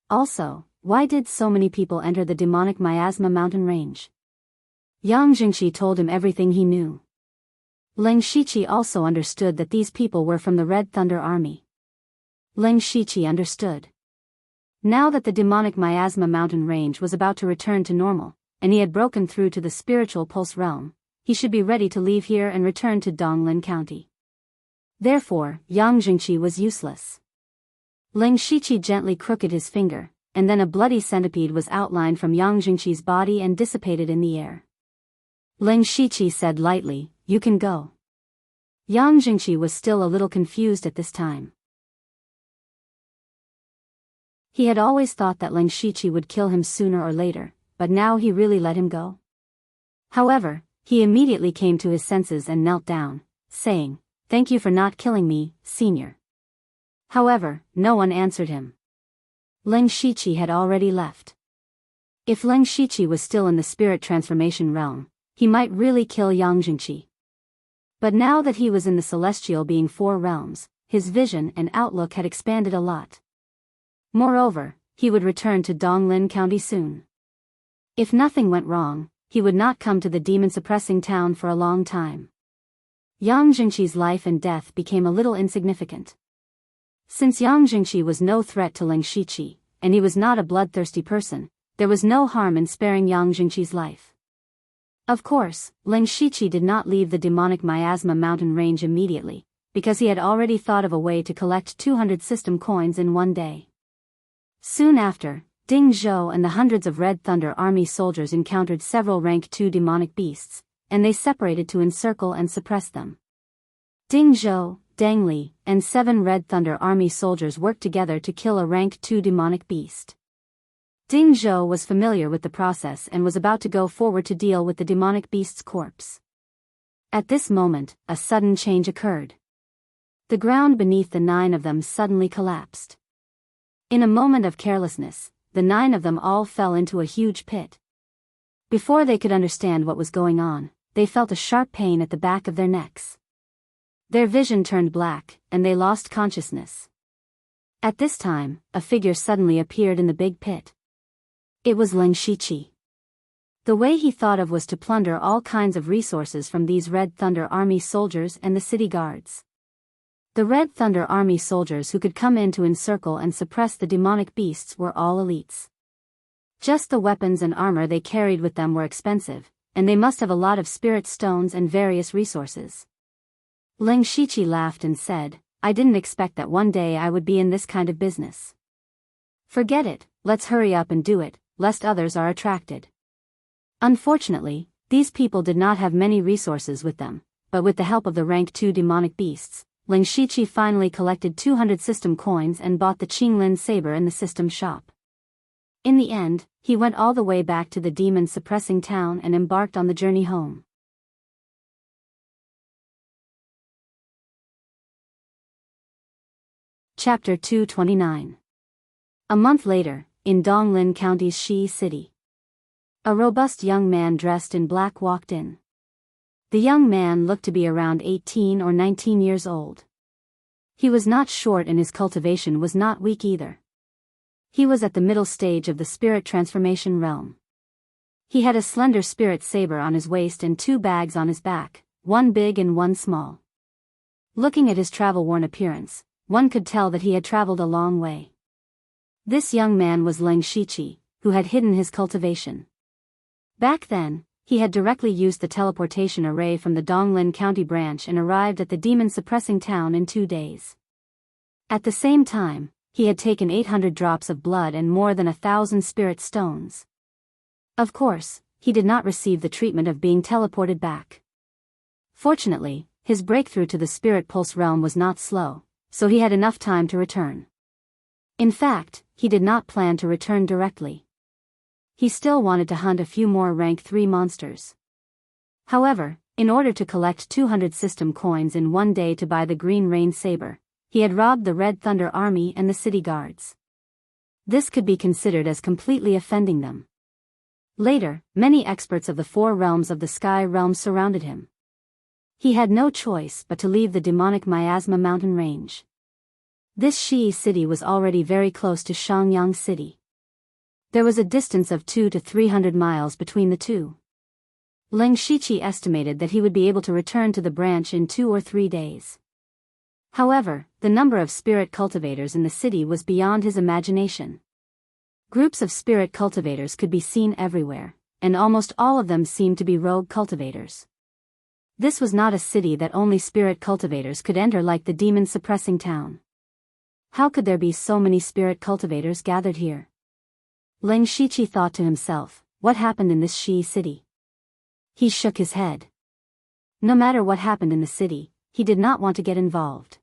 Also, why did so many people enter the demonic miasma mountain range?" Yang Jingqi told him everything he knew. Leng Shiqi also understood that these people were from the Red Thunder Army. Leng Shiqi understood. Now that the demonic miasma mountain range was about to return to normal, and he had broken through to the spiritual pulse realm, he should be ready to leave here and return to Donglin County. Therefore, Yang Jingqi was useless. Leng Shiqi gently crooked his finger, and then a bloody centipede was outlined from Yang Jingqi's body and dissipated in the air. Leng Shiqi said lightly, "You can go." Yang Jingqi was still a little confused at this time. He had always thought that Leng Shiqi would kill him sooner or later, but now he really let him go? However, he immediately came to his senses and knelt down, saying, "Thank you for not killing me, Senior." However, no one answered him. Leng Shiqi had already left. If Leng Shiqi was still in the spirit transformation realm, he might really kill Yang Jingqi. But now that he was in the celestial being 4 realms, his vision and outlook had expanded a lot. Moreover, he would return to Donglin County soon. If nothing went wrong, he would not come to the demon-suppressing town for a long time. Yang Jingqi's life and death became a little insignificant. Since Yang Jingqi was no threat to Leng Shiqi, and he was not a bloodthirsty person, there was no harm in sparing Yang Jingqi's life. Of course, Leng Shiqi did not leave the demonic miasma mountain range immediately, because he had already thought of a way to collect 200 system coins in one day. Soon after, Ding Zhou and the hundreds of Red Thunder Army soldiers encountered several rank 2 demonic beasts, and they separated to encircle and suppress them. Ding Zhou, Deng Li, and 7 Red Thunder Army soldiers worked together to kill a rank 2 demonic beast. Ding Zhou was familiar with the process and was about to go forward to deal with the demonic beast's corpse. At this moment, a sudden change occurred. The ground beneath the 9 of them suddenly collapsed. In a moment of carelessness, the 9 of them all fell into a huge pit. Before they could understand what was going on, they felt a sharp pain at the back of their necks. Their vision turned black, and they lost consciousness. At this time, a figure suddenly appeared in the big pit. It was Ling Shiqi. The way he thought of was to plunder all kinds of resources from these Red Thunder Army soldiers and the city guards. The Red Thunder Army soldiers who could come in to encircle and suppress the demonic beasts were all elites. Just the weapons and armor they carried with them were expensive, and they must have a lot of spirit stones and various resources. Ling Shiqi laughed and said, "I didn't expect that one day I would be in this kind of business. Forget it, let's hurry up and do it, lest others are attracted." Unfortunately, these people did not have many resources with them, but with the help of the rank 2 demonic beasts, Ling Shiqi finally collected 200 system coins and bought the Qinglin saber in the system shop. In the end, he went all the way back to the demon-suppressing town and embarked on the journey home. Chapter 229. A month later, in Donglin County's Shi City. A robust young man dressed in black walked in. The young man looked to be around 18 or 19 years old. He was not short and his cultivation was not weak either. He was at the middle stage of the spirit transformation realm. He had a slender spirit saber on his waist and 2 bags on his back, one big and one small. Looking at his travel-worn appearance, one could tell that he had traveled a long way. This young man was Ling Shiqi, who had hidden his cultivation. Back then, he had directly used the teleportation array from the Donglin County branch and arrived at the demon-suppressing town in 2 days. At the same time, he had taken 800 drops of blood and more than 1,000 spirit stones. Of course, he did not receive the treatment of being teleported back. Fortunately, his breakthrough to the spirit pulse realm was not slow, so he had enough time to return. In fact, he did not plan to return directly. He still wanted to hunt a few more rank 3 monsters. However, in order to collect 200 system coins in 1 day to buy the Green Rain Saber, he had robbed the Red Thunder Army and the city guards. This could be considered as completely offending them. Later, many experts of the 4 realms of the Sky Realm surrounded him. He had no choice but to leave the demonic Miasma mountain range. This Shi city was already very close to Shangyang City. There was a distance of 200 to 300 miles between the two. Ling Shiqi estimated that he would be able to return to the branch in 2 or 3 days. However, the number of spirit cultivators in the city was beyond his imagination. Groups of spirit cultivators could be seen everywhere, and almost all of them seemed to be rogue cultivators. This was not a city that only spirit cultivators could enter like the demon-suppressing town. How could there be so many spirit cultivators gathered here? Ling Shiqi thought to himself, what happened in this Shi city? He shook his head. No matter what happened in the city, he did not want to get involved.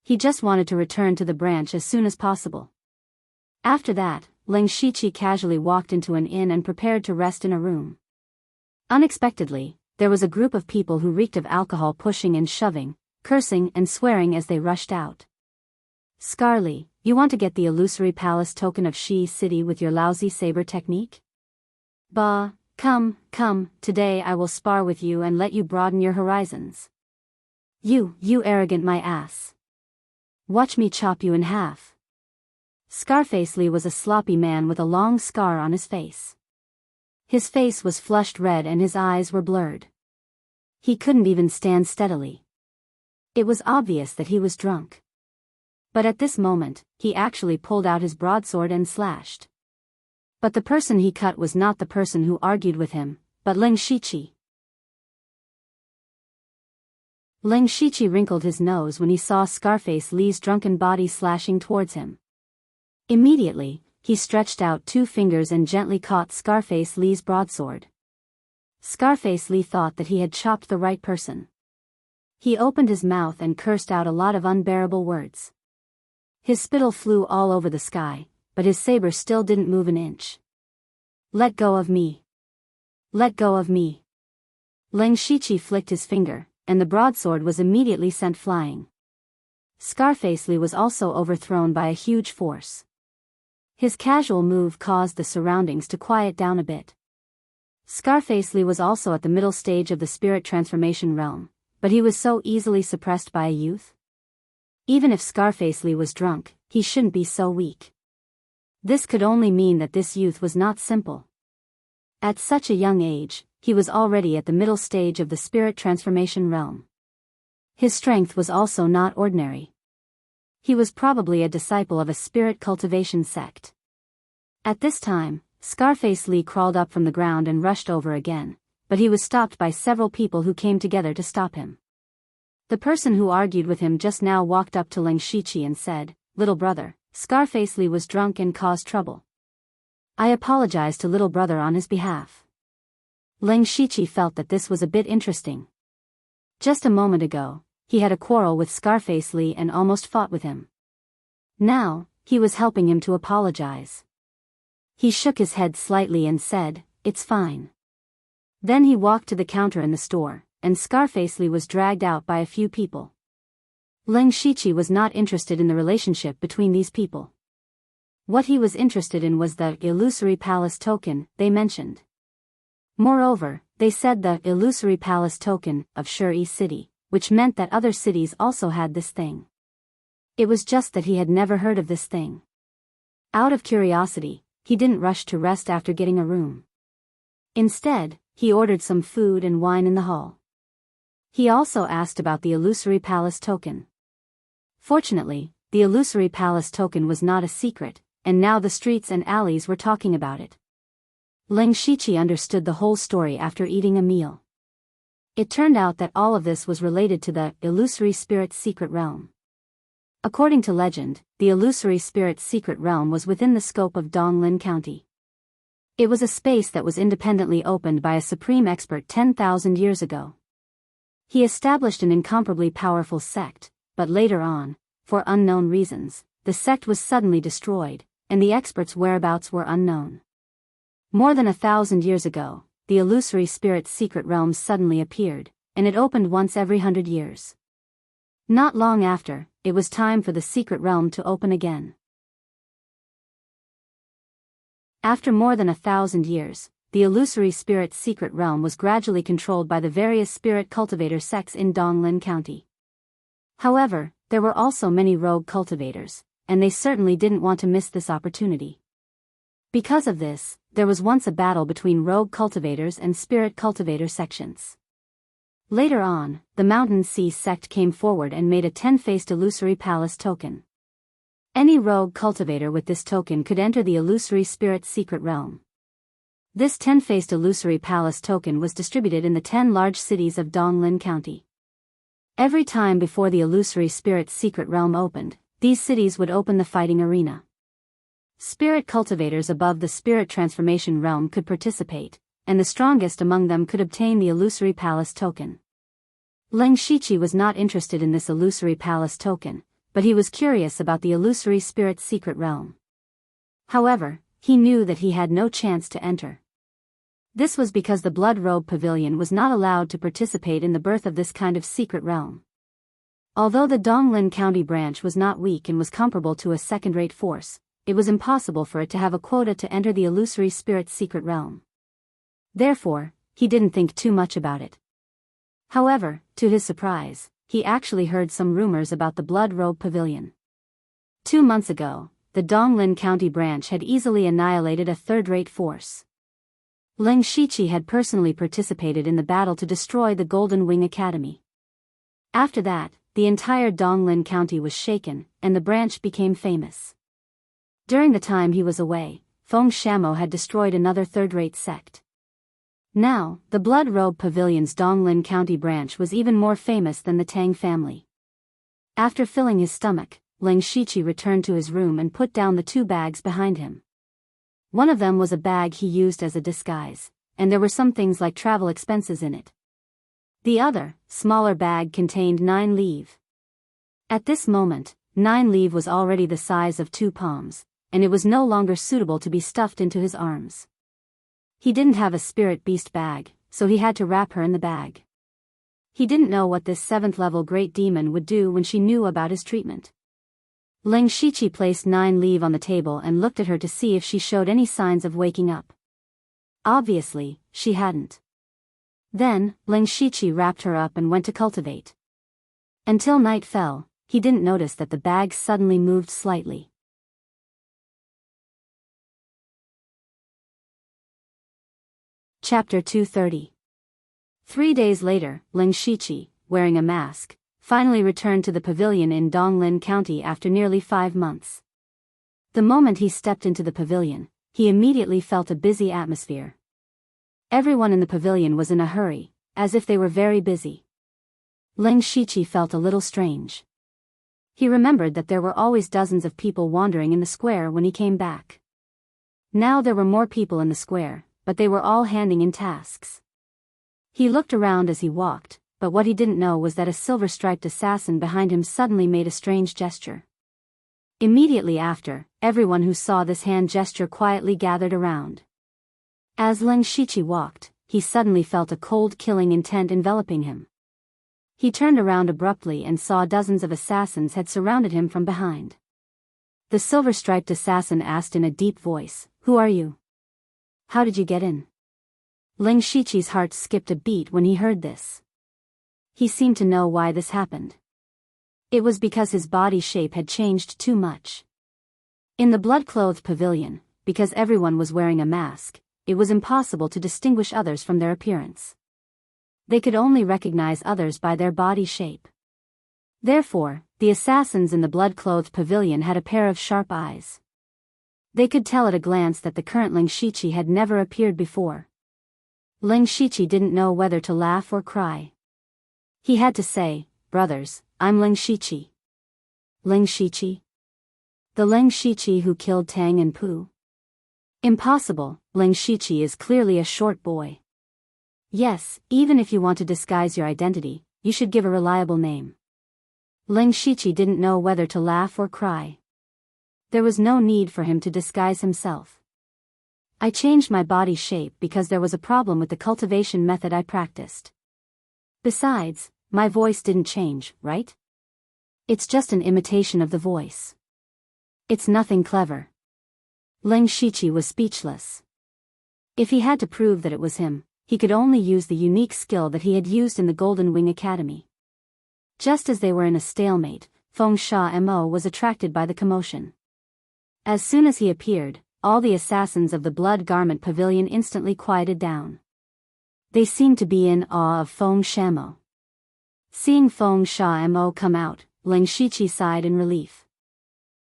He just wanted to return to the branch as soon as possible. After that, Ling Shiqi casually walked into an inn and prepared to rest in a room. Unexpectedly, there was a group of people who reeked of alcohol pushing and shoving, cursing and swearing as they rushed out. Scarly, you want to get the illusory palace token of Shi City with your lousy saber technique? Bah, come, today I will spar with you and let you broaden your horizons. You arrogant my ass. Watch me chop you in half. Scarface Lee was a sloppy man with a long scar on his face. His face was flushed red and his eyes were blurred. He couldn't even stand steadily. It was obvious that he was drunk. But at this moment, he actually pulled out his broadsword and slashed. But the person he cut was not the person who argued with him, but Ling Shiqi. Ling Shiqi wrinkled his nose when he saw Scarface Lee's drunken body slashing towards him. Immediately, he stretched out 2 fingers and gently caught Scarface Lee's broadsword. Scarface Lee thought that he had chopped the right person. He opened his mouth and cursed out a lot of unbearable words. His spittle flew all over the sky, but his saber still didn't move an inch. Let go of me. Let go of me. Ling Shiqi flicked his finger, and the broadsword was immediately sent flying. Scarface Lee was also overthrown by a huge force. His casual move caused the surroundings to quiet down a bit. Scarfacely was also at the middle stage of the spirit transformation realm, but he was so easily suppressed by a youth. Even if Scarfacely was drunk, he shouldn't be so weak. This could only mean that this youth was not simple. At such a young age, he was already at the middle stage of the spirit transformation realm. His strength was also not ordinary. He was probably a disciple of a spirit cultivation sect. At this time, Scarfacely crawled up from the ground and rushed over again, but he was stopped by several people who came together to stop him. The person who argued with him just now walked up to Ling Shiqi and said, "Little brother, Scarfacely was drunk and caused trouble. I apologize to little brother on his behalf." Ling Shiqi felt that this was a bit interesting. Just a moment ago, he had a quarrel with Scarfacely and almost fought with him. Now, he was helping him to apologize. He shook his head slightly and said, "It's fine." Then he walked to the counter in the store, and Scarfacely was dragged out by a few people. Ling Shiqi was not interested in the relationship between these people. What he was interested in was the illusory palace token they mentioned. Moreover, they said the illusory palace token of Shuri City, which meant that other cities also had this thing. It was just that he had never heard of this thing. Out of curiosity, he didn't rush to rest after getting a room. Instead, he ordered some food and wine in the hall. He also asked about the illusory palace token. Fortunately, the illusory palace token was not a secret, and now the streets and alleys were talking about it. Ling Shiqi understood the whole story after eating a meal. It turned out that all of this was related to the illusory spirit's secret realm. According to legend, the illusory spirit's secret realm was within the scope of Donglin County. It was a space that was independently opened by a supreme expert 10,000 years ago. He established an incomparably powerful sect, but later on, for unknown reasons, the sect was suddenly destroyed, and the expert's whereabouts were unknown. More than 1,000 years ago, the illusory spirit's secret realm suddenly appeared, and it opened once every 100 years. Not long after, it was time for the secret realm to open again. After more than 1,000 years, the illusory spirit's secret realm was gradually controlled by the various spirit cultivator sects in Donglin County. However, there were also many rogue cultivators, and they certainly didn't want to miss this opportunity. Because of this, there was once a battle between rogue cultivators and spirit cultivator sections. Later on, the Mountain Sea sect came forward and made a 10-faced illusory palace token. Any rogue cultivator with this token could enter the illusory spirit's secret realm. This 10-faced illusory palace token was distributed in the 10 large cities of Donglin County. Every time before the illusory spirit's secret realm opened, these cities would open the fighting arena. Spirit cultivators above the spirit transformation realm could participate, and the strongest among them could obtain the illusory palace token. Ling Shiqi was not interested in this illusory palace token, but he was curious about the illusory spirit's secret realm. However, he knew that he had no chance to enter. This was because the Blood Robe Pavilion was not allowed to participate in the birth of this kind of secret realm. Although the Donglin County branch was not weak and was comparable to a second-rate force, it was impossible for it to have a quota to enter the illusory spirit's secret realm. Therefore, he didn't think too much about it. However, to his surprise, he actually heard some rumors about the Blood Robe Pavilion. 2 months ago, the Donglin County branch had easily annihilated a third-rate force. Ling Shiqi had personally participated in the battle to destroy the Golden Wing Academy. After that, the entire Donglin County was shaken, and the branch became famous. During the time he was away, Feng Shamo had destroyed another third-rate sect. Now, the Blood Robe Pavilion's Donglin County branch was even more famous than the Tang family. After filling his stomach, Ling Shiqi returned to his room and put down the 2 bags behind him. One of them was a bag he used as a disguise, and there were some things like travel expenses in it. The other, smaller bag contained 9 leave. At this moment, 9 leave was already the size of 2 palms, and it was no longer suitable to be stuffed into his arms. He didn't have a spirit beast bag, so he had to wrap her in the bag. He didn't know what this 7th-level great demon would do when she knew about his treatment. Ling Shiqi placed 9 leave on the table and looked at her to see if she showed any signs of waking up. Obviously, she hadn't. Then, Ling Shiqi wrapped her up and went to cultivate. Until night fell, he didn't notice that the bag suddenly moved slightly. Chapter 230. 3 days later, Ling Shiqi, wearing a mask, finally returned to the pavilion in Donglin County after nearly 5 months. The moment he stepped into the pavilion, he immediately felt a busy atmosphere. Everyone in the pavilion was in a hurry, as if they were very busy. Ling Shiqi felt a little strange. He remembered that there were always dozens of people wandering in the square when he came back. Now there were more people in the square, but they were all handing in tasks. He looked around as he walked, but what he didn't know was that a silver-striped assassin behind him suddenly made a strange gesture. Immediately after, everyone who saw this hand gesture quietly gathered around. As Ling Shiqi walked, he suddenly felt a cold killing intent enveloping him. He turned around abruptly and saw dozens of assassins had surrounded him from behind. The silver-striped assassin asked in a deep voice, "Who are you? How did you get in?" Ling Shiqi's heart skipped a beat when he heard this. He seemed to know why this happened. It was because his body shape had changed too much. In the blood-clothed pavilion, because everyone was wearing a mask, it was impossible to distinguish others from their appearance. They could only recognize others by their body shape. Therefore, the assassins in the blood-clothed pavilion had a pair of sharp eyes. They could tell at a glance that the current Ling Shiqi had never appeared before. Ling Shiqi didn't know whether to laugh or cry. He had to say, "Brothers, I'm Ling Shiqi." Ling Shiqi? The Ling Shiqi who killed Tang and Pu? Impossible, Ling Shiqi is clearly a short boy. Yes, even if you want to disguise your identity, you should give a reliable name. Ling Shiqi didn't know whether to laugh or cry. There was no need for him to disguise himself. I changed my body shape because there was a problem with the cultivation method I practiced. Besides, my voice didn't change, right? It's just an imitation of the voice. It's nothing clever. Ling Shiqi was speechless. If he had to prove that it was him, he could only use the unique skill that he had used in the Golden Wing Academy. Just as they were in a stalemate, Feng Sha Mo was attracted by the commotion. As soon as he appeared, all the assassins of the Blood Garment Pavilion instantly quieted down. They seemed to be in awe of Feng Shamo. Seeing Feng Sha Mo come out, Ling Shiqi sighed in relief.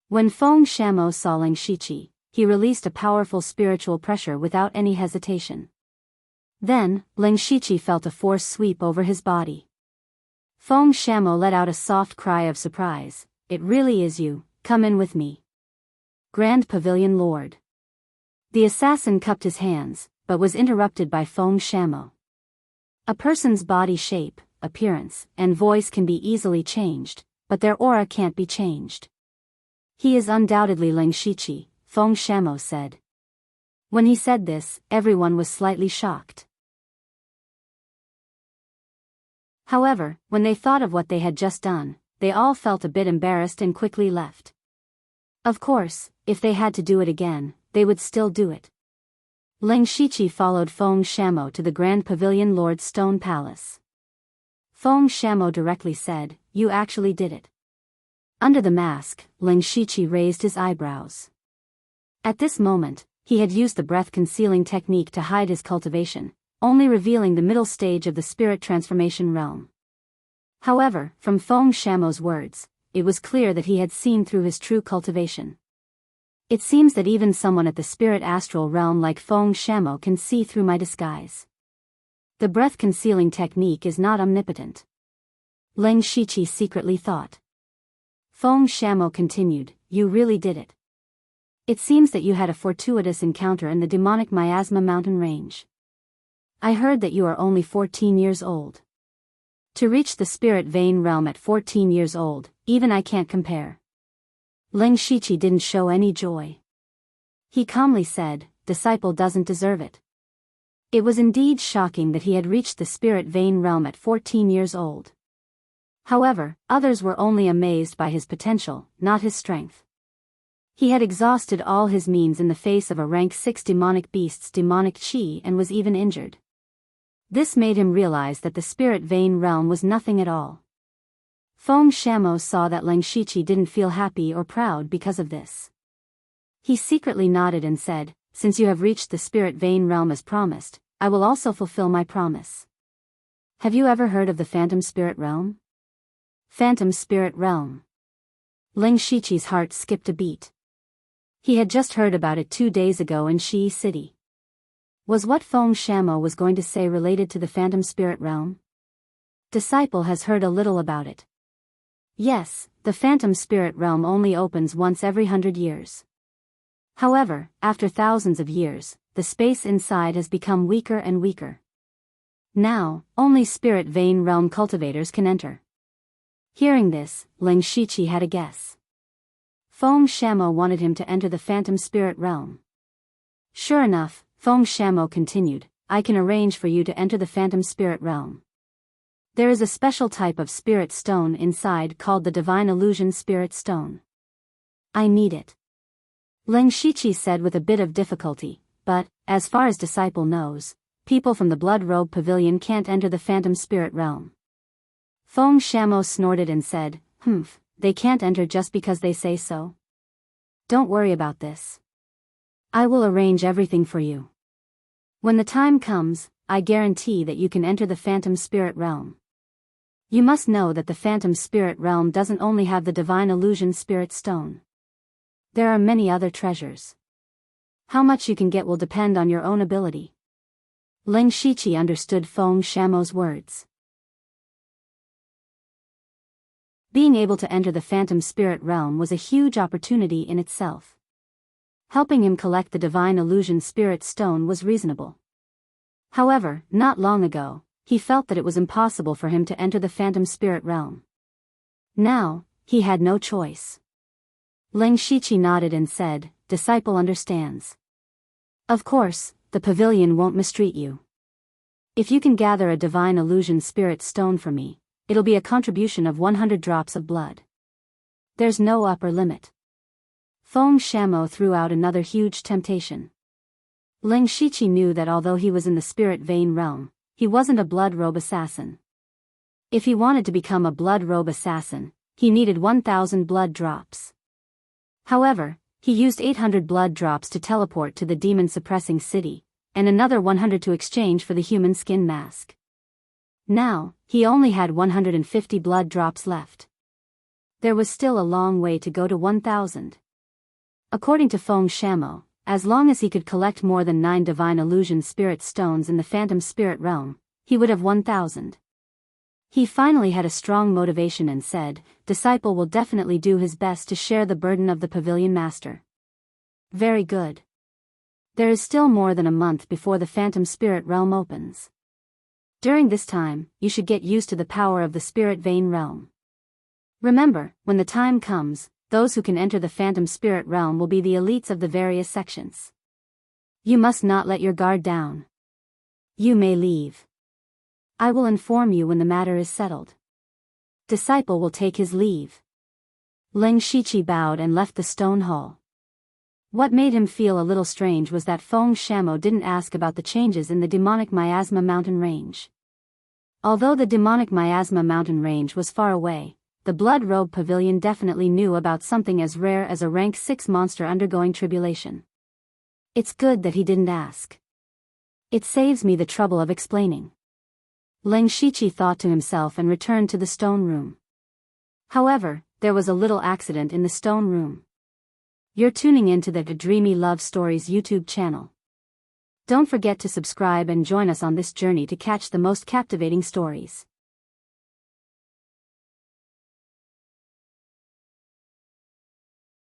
When Feng Shamo saw Ling Shiqi, he released a powerful spiritual pressure without any hesitation. Then, Ling Shiqi felt a force sweep over his body. Feng Shamo let out a soft cry of surprise. "It really is you, come in with me." Grand Pavilion Lord. The assassin cupped his hands, but was interrupted by Feng Shamo. A person's body shape, appearance, and voice can be easily changed, but their aura can't be changed. "He is undoubtedly Ling Shiqi," Feng Shamo said. When he said this, everyone was slightly shocked. However, when they thought of what they had just done, they all felt a bit embarrassed and quickly left. Of course, if they had to do it again, they would still do it. Ling Shiqi followed Feng Shamo to the Grand Pavilion Lord's Stone Palace. Feng Shamo directly said, "You actually did it." Under the mask, Ling Shiqi raised his eyebrows. At this moment, he had used the breath-concealing technique to hide his cultivation, only revealing the middle stage of the spirit transformation realm. However, from Feng Shamo's words, it was clear that he had seen through his true cultivation. It seems that even someone at the spirit astral realm like Feng Shamo can see through my disguise. The breath-concealing technique is not omnipotent. Ling Shiqi secretly thought. Feng Shamo continued, "You really did it. It seems that you had a fortuitous encounter in the demonic miasma mountain range. I heard that you are only 14 years old. To reach the spirit vein realm at 14 years old, even I can't compare." Ling Shiqi didn't show any joy. He calmly said, "Disciple doesn't deserve it." It was indeed shocking that he had reached the spirit vein realm at 14 years old. However, others were only amazed by his potential, not his strength. He had exhausted all his means in the face of a rank 6 demonic beast's demonic chi and was even injured. This made him realize that the spirit vein realm was nothing at all. Feng Shamo saw that Leng Shiqi didn't feel happy or proud because of this. He secretly nodded and said, "Since you have reached the spirit vein realm as promised, I will also fulfill my promise." Have you ever heard of the Phantom Spirit Realm? Phantom Spirit Realm. Leng Shiqi's heart skipped a beat. He had just heard about it 2 days ago in Shi City. Was what Feng Shamo was going to say related to the Phantom Spirit Realm? Disciple has heard a little about it. Yes, the Phantom Spirit Realm only opens once every 100 years. However, after thousands of years, the space inside has become weaker and weaker. Now, only Spirit Vein Realm cultivators can enter. Hearing this, Leng Shiqi had a guess. Feng Shamo wanted him to enter the Phantom Spirit Realm. Sure enough, Feng Shamo continued, "I can arrange for you to enter the Phantom Spirit Realm. There is a special type of spirit stone inside called the Divine Illusion Spirit Stone. I need it." Leng Shiqi said with a bit of difficulty, "But, as far as Disciple knows, people from the Blood Robe Pavilion can't enter the Phantom Spirit Realm." Feng Shamo snorted and said, They can't enter just because they say so? Don't worry about this. I will arrange everything for you. When the time comes, I guarantee that you can enter the Phantom Spirit Realm. You must know that the Phantom Spirit Realm doesn't only have the Divine Illusion Spirit Stone. There are many other treasures. How much you can get will depend on your own ability. Leng Shiqi understood Feng Shamo's words. Being able to enter the Phantom Spirit Realm was a huge opportunity in itself. Helping him collect the Divine Illusion Spirit Stone was reasonable. However, not long ago, he felt that it was impossible for him to enter the Phantom Spirit Realm. Now, he had no choice. Leng Shiqi nodded and said, "Disciple understands. Of course, the pavilion won't mistreat you. If you can gather a Divine Illusion Spirit Stone for me, it'll be a contribution of 100 drops of blood. There's no upper limit." Feng Shamo threw out another huge temptation. Leng Shiqi knew that although he was in the Spirit Vein Realm, he wasn't a Blood Robe Assassin. If he wanted to become a Blood Robe Assassin, he needed 1,000 blood drops. However, he used 800 blood drops to teleport to the demon-suppressing city, and another 100 to exchange for the human skin mask. Now, he only had 150 blood drops left. There was still a long way to go to 1,000. According to Feng Shamo, as long as he could collect more than 9 Divine Illusion Spirit Stones in the Phantom Spirit Realm, he would have 1,000. He finally had a strong motivation and said, "Disciple will definitely do his best to share the burden of the Pavilion Master." Very good. There is still more than a month before the Phantom Spirit Realm opens. During this time, you should get used to the power of the Spirit Vein Realm. Remember, when the time comes, those who can enter the Phantom Spirit Realm will be the elites of the various sections. You must not let your guard down. You may leave. I will inform you when the matter is settled. Disciple will take his leave. Leng Shiqi bowed and left the stone hall. What made him feel a little strange was that Feng Shamo didn't ask about the changes in the demonic miasma mountain range. Although the demonic miasma mountain range was far away, the Blood Robe Pavilion definitely knew about something as rare as a rank 6 monster undergoing tribulation. It's good that he didn't ask. It saves me the trouble of explaining. Leng Shiqi thought to himself and returned to the stone room. However, there was a little accident in the stone room. You're tuning into the Dreamy Love Stories YouTube channel. Don't forget to subscribe and join us on this journey to catch the most captivating stories.